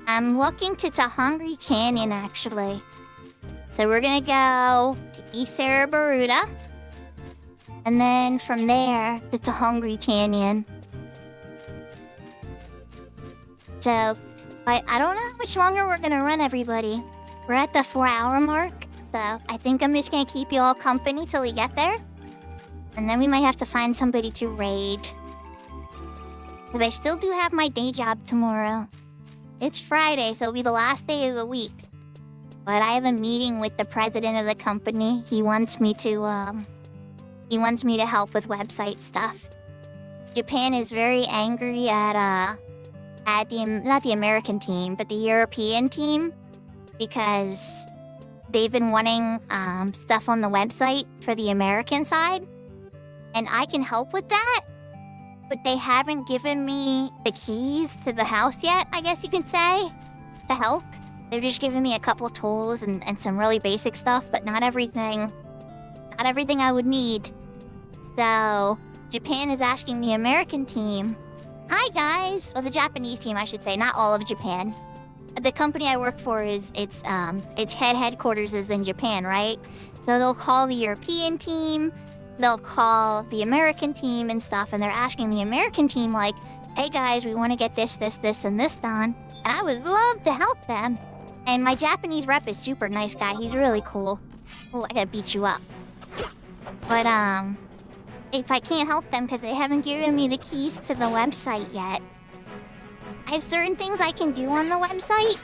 I'm walking to Tahongri Canyon, actually. So we're gonna go to East Baruta. And then from there, to Tahongri Canyon. So, I don't know how much longer we're gonna run, everybody. We're at the 4-hour mark. So, I think I'm just gonna keep you all company till we get there. And then we might have to find somebody to raid. Because I still do have my day job tomorrow. It's Friday, so it'll be the last day of the week. But I have a meeting with the president of the company. He wants me to help with website stuff. Japan is very angry at not the American team, but the European team, because they've been wanting stuff on the website for the American side, and I can help with that. But they haven't given me the keys to the house yet, I guess you could say, to help. They've just given me a couple tools and some really basic stuff, but not everything I would need. So, Japan is asking the American team, hi guys, or the Japanese team I should say, not all of Japan. The company I work for its headquarters is in Japan, right? So they'll call the European team, they'll call the American team and stuff, and they're asking the American team, like, hey guys, we want to get this, and this done. And I would love to help them. And my Japanese rep is super nice guy. He's really cool. Oh, I gotta beat you up. But, if I can't help them because they haven't given me the keys to the website yet, I have certain things I can do on the website,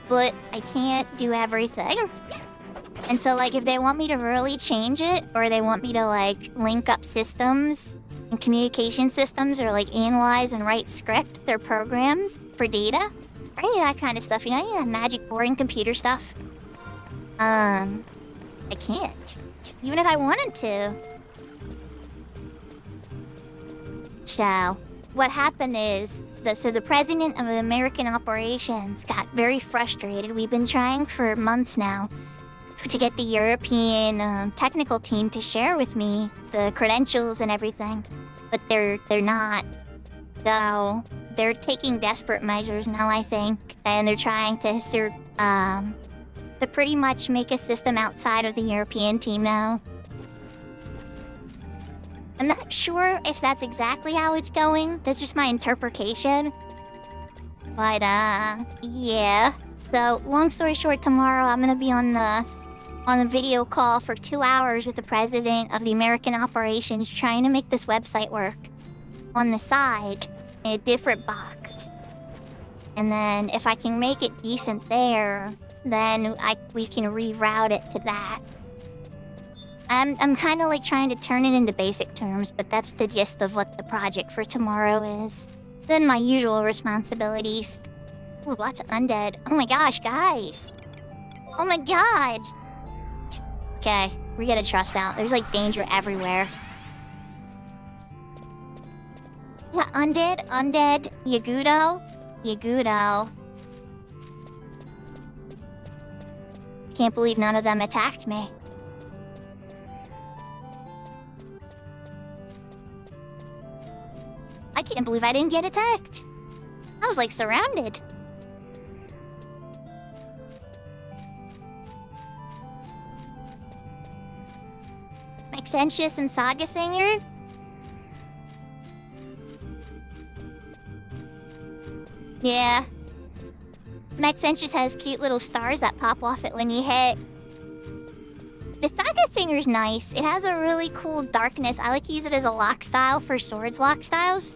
but I can't do everything. And so, like, if they want me to really change it, or they want me to, like, link up systems and communication systems, or, like, analyze and write scripts or programs for data, or any of that kind of stuff, you know, magic, boring computer stuff, I can't. Even if I wanted to. So, what happened is, the president of American operations got very frustrated. We've been trying for months now to get the European technical team to share with me the credentials and everything, but they're not. So they're taking desperate measures now, I think, and they're trying to pretty much make a system outside of the European team now. I'm not sure if that's exactly how it's going. That's just my interpretation. But yeah. So long story short, tomorrow I'm gonna be on the video call for 2 hours with the president of the American operations, trying to make this website work on the side in a different box. And then if I can make it decent there, then we can reroute it to that. I'm kind of like trying to turn it into basic terms, but that's the gist of what the project for tomorrow is. Then my usual responsibilities. Ooh, lots of undead. Oh my gosh, guys. Oh my god. Okay, we gotta trust out. There's like danger everywhere. Yeah, undead. Yagudo. Can't believe none of them attacked me. I can't believe I didn't get attacked. I was like surrounded. Maxentius and Saga Singer? Yeah. Maxentius has cute little stars that pop off it when you hit. The Saga Singer's nice. It has a really cool darkness. I like to use it as a lock style for swords lock styles.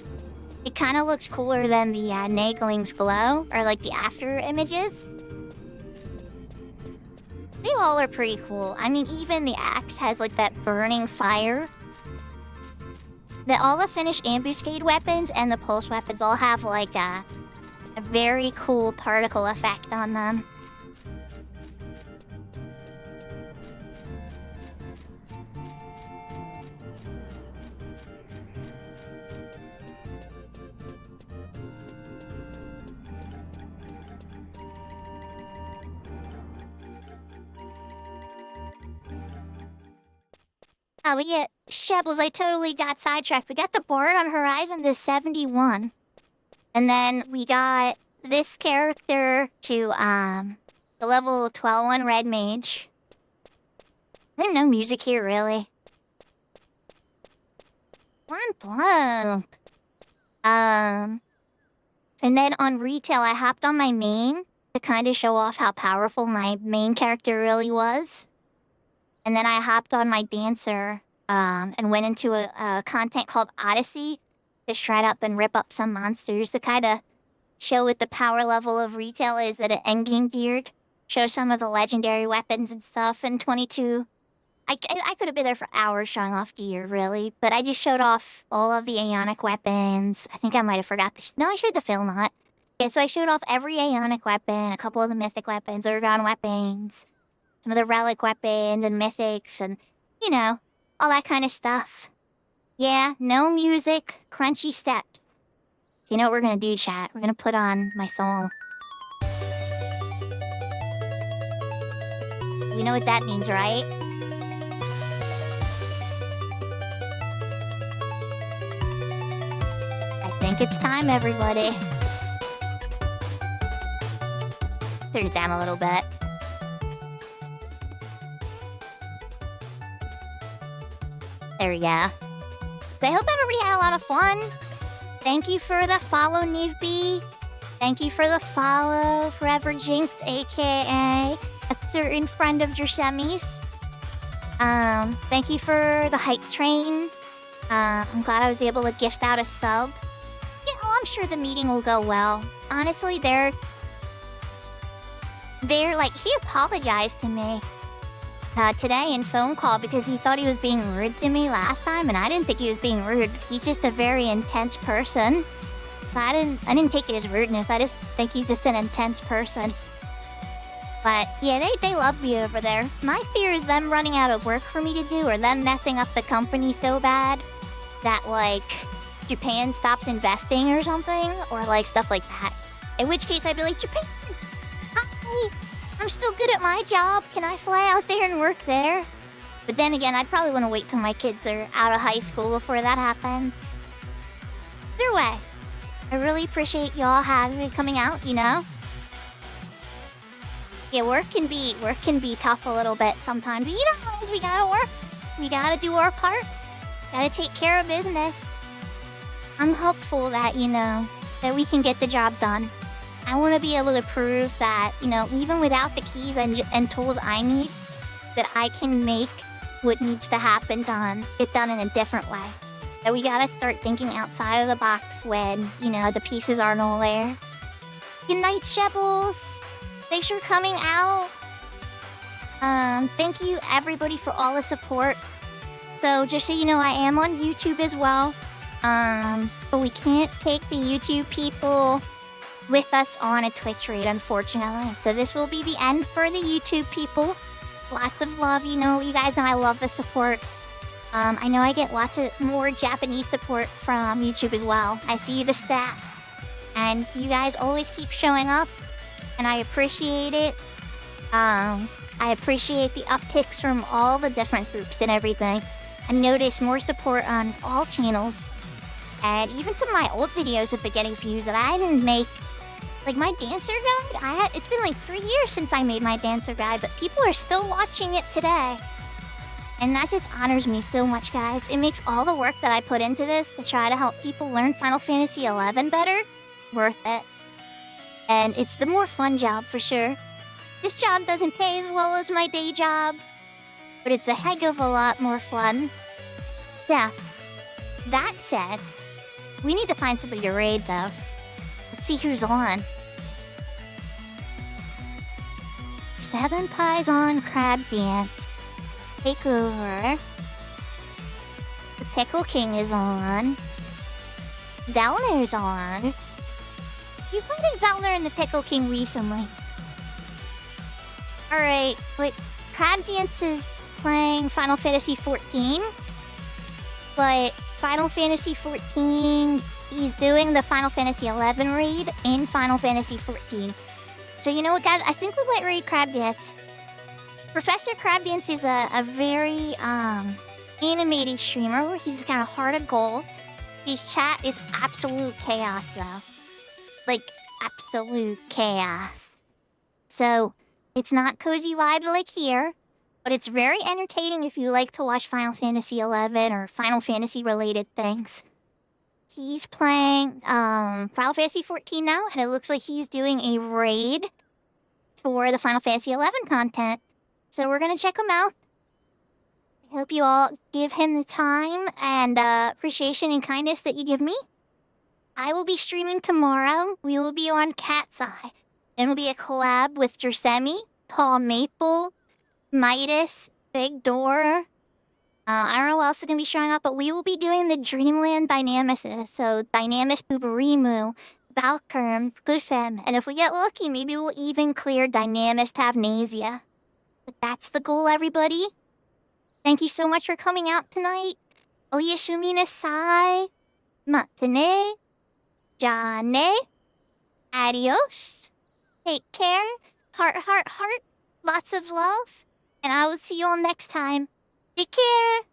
It kind of looks cooler than the Nagling's Glow, or like the after images. They all are pretty cool. I mean, even the axe has like that burning fire. All the finished ambuscade weapons and the pulse weapons all have like a very cool particle effect on them. Oh, we get Shebbles. I totally got sidetracked. We got the board on Horizon to 71. And then we got this character to the level 12 one Red Mage. There's no music here, really. One. And then on retail, I hopped on my main to kind of show off how powerful my main character really was. And then I hopped on my dancer and went into a content called Odyssey to shred up and rip up some monsters to kind of show what the power level of retail is at an endgame geared. Show some of the legendary weapons and stuff. And 22, I could have been there for hours showing off gear, really. But I just showed off all of the Aeonic weapons. I think I might have forgot the... No, I showed the Philnaught. Yeah, so I showed off every Aeonic weapon, a couple of the Mythic weapons, Ergon weapons, some of the relic weapons and mythics and, you know, all that kind of stuff. Yeah, no music, crunchy steps. So you know what we're gonna do, chat? We're gonna put on my song. We know what that means, right? I think it's time, everybody. Turn it down a little bit. There we go. So I hope everybody had a lot of fun. Thank you for the follow, Nivby. Thank you for the follow, Forever Jinx, aka a certain friend of Jersemis. Thank you for the hype train. I'm glad I was able to gift out a sub. You know, I'm sure the meeting will go well. Honestly, they're like, he apologized to me today in phone call because he thought he was being rude to me last time, and I didn't think he was being rude. He's just a very intense person. So I didn't take it as rudeness. I just think he's just an intense person. But yeah, they love me over there. My fear is them running out of work for me to do, or them messing up the company so bad that like Japan stops investing or something, or like stuff like that. In which case I'd be like, Japan, I'm still good at my job. Can I fly out there and work there? But then again, I'd probably want to wait till my kids are out of high school before that happens. Either way, I really appreciate y'all having me coming out, you know? Yeah, work can be tough a little bit sometimes, but you know, guys, we gotta work. We gotta do our part. Gotta take care of business. I'm hopeful that, you know, that we can get the job done. I want to be able to prove that, you know, even without the keys and tools I need, that I can make what needs to happen get done in a different way. That we gotta start thinking outside of the box when, you know, the pieces aren't all there. Good night, Shebbles. Thanks for coming out. Thank you everybody for all the support. So just so you know, I am on YouTube as well. But we can't take the YouTube people with us on a Twitch raid, unfortunately. So this will be the end for the YouTube people. Lots of love, you know, you guys know I love the support. I know I get lots of more Japanese support from YouTube as well. I see the stats, and you guys always keep showing up, and I appreciate it. I appreciate the upticks from all the different groups and everything. I noticed more support on all channels, and even some of my old videos have been getting views that I didn't make. Like my dancer guide, it's been like 3 years since I made my dancer guide, but people are still watching it today. And that just honors me so much, guys. It makes all the work that I put into this to try to help people learn Final Fantasy XI better worth it. And it's the more fun job for sure. This job doesn't pay as well as my day job, but it's a heck of a lot more fun. Yeah. That said, we need to find somebody to raid though. Let's see who's on. 7 Pies on Crab Dance. Take over. The Pickle King is on. Delner's on. You've played Delner and the Pickle King recently. Alright, but Crab Dance is playing Final Fantasy XIV. But Final Fantasy XIV, he's doing the Final Fantasy XI raid in Final Fantasy XIV. So you know what, guys? I think we might raid Crab Dance. Professor Crab Dance is a very animated streamer. He's got a heart of gold. His chat is absolute chaos, though. Like, absolute chaos. So, it's not cozy vibes like here, but it's very entertaining if you like to watch Final Fantasy XI or Final Fantasy related things. He's playing Final Fantasy XIV now, and it looks like he's doing a raid for the Final Fantasy XI content. So we're gonna check him out. I hope you all give him the time and appreciation and kindness that you give me. I will be streaming tomorrow. We will be on Cat's Eye. It'll be a collab with Jersemi, Paul Maple, Midas, Big Door. I don't know who else is going to be showing up, but we will be doing the Dreamland Dynamis. So Dynamis, Bubarimu, Valkyrim, Glyphem, and if we get lucky, maybe we'll even clear Dynamis Tavnasia. But that's the goal, everybody. Thank you so much for coming out tonight. Oyasumi nasai. Matane. Jane. Adios. Take care. Heart, heart, heart. Lots of love. And I will see you all next time. Take care.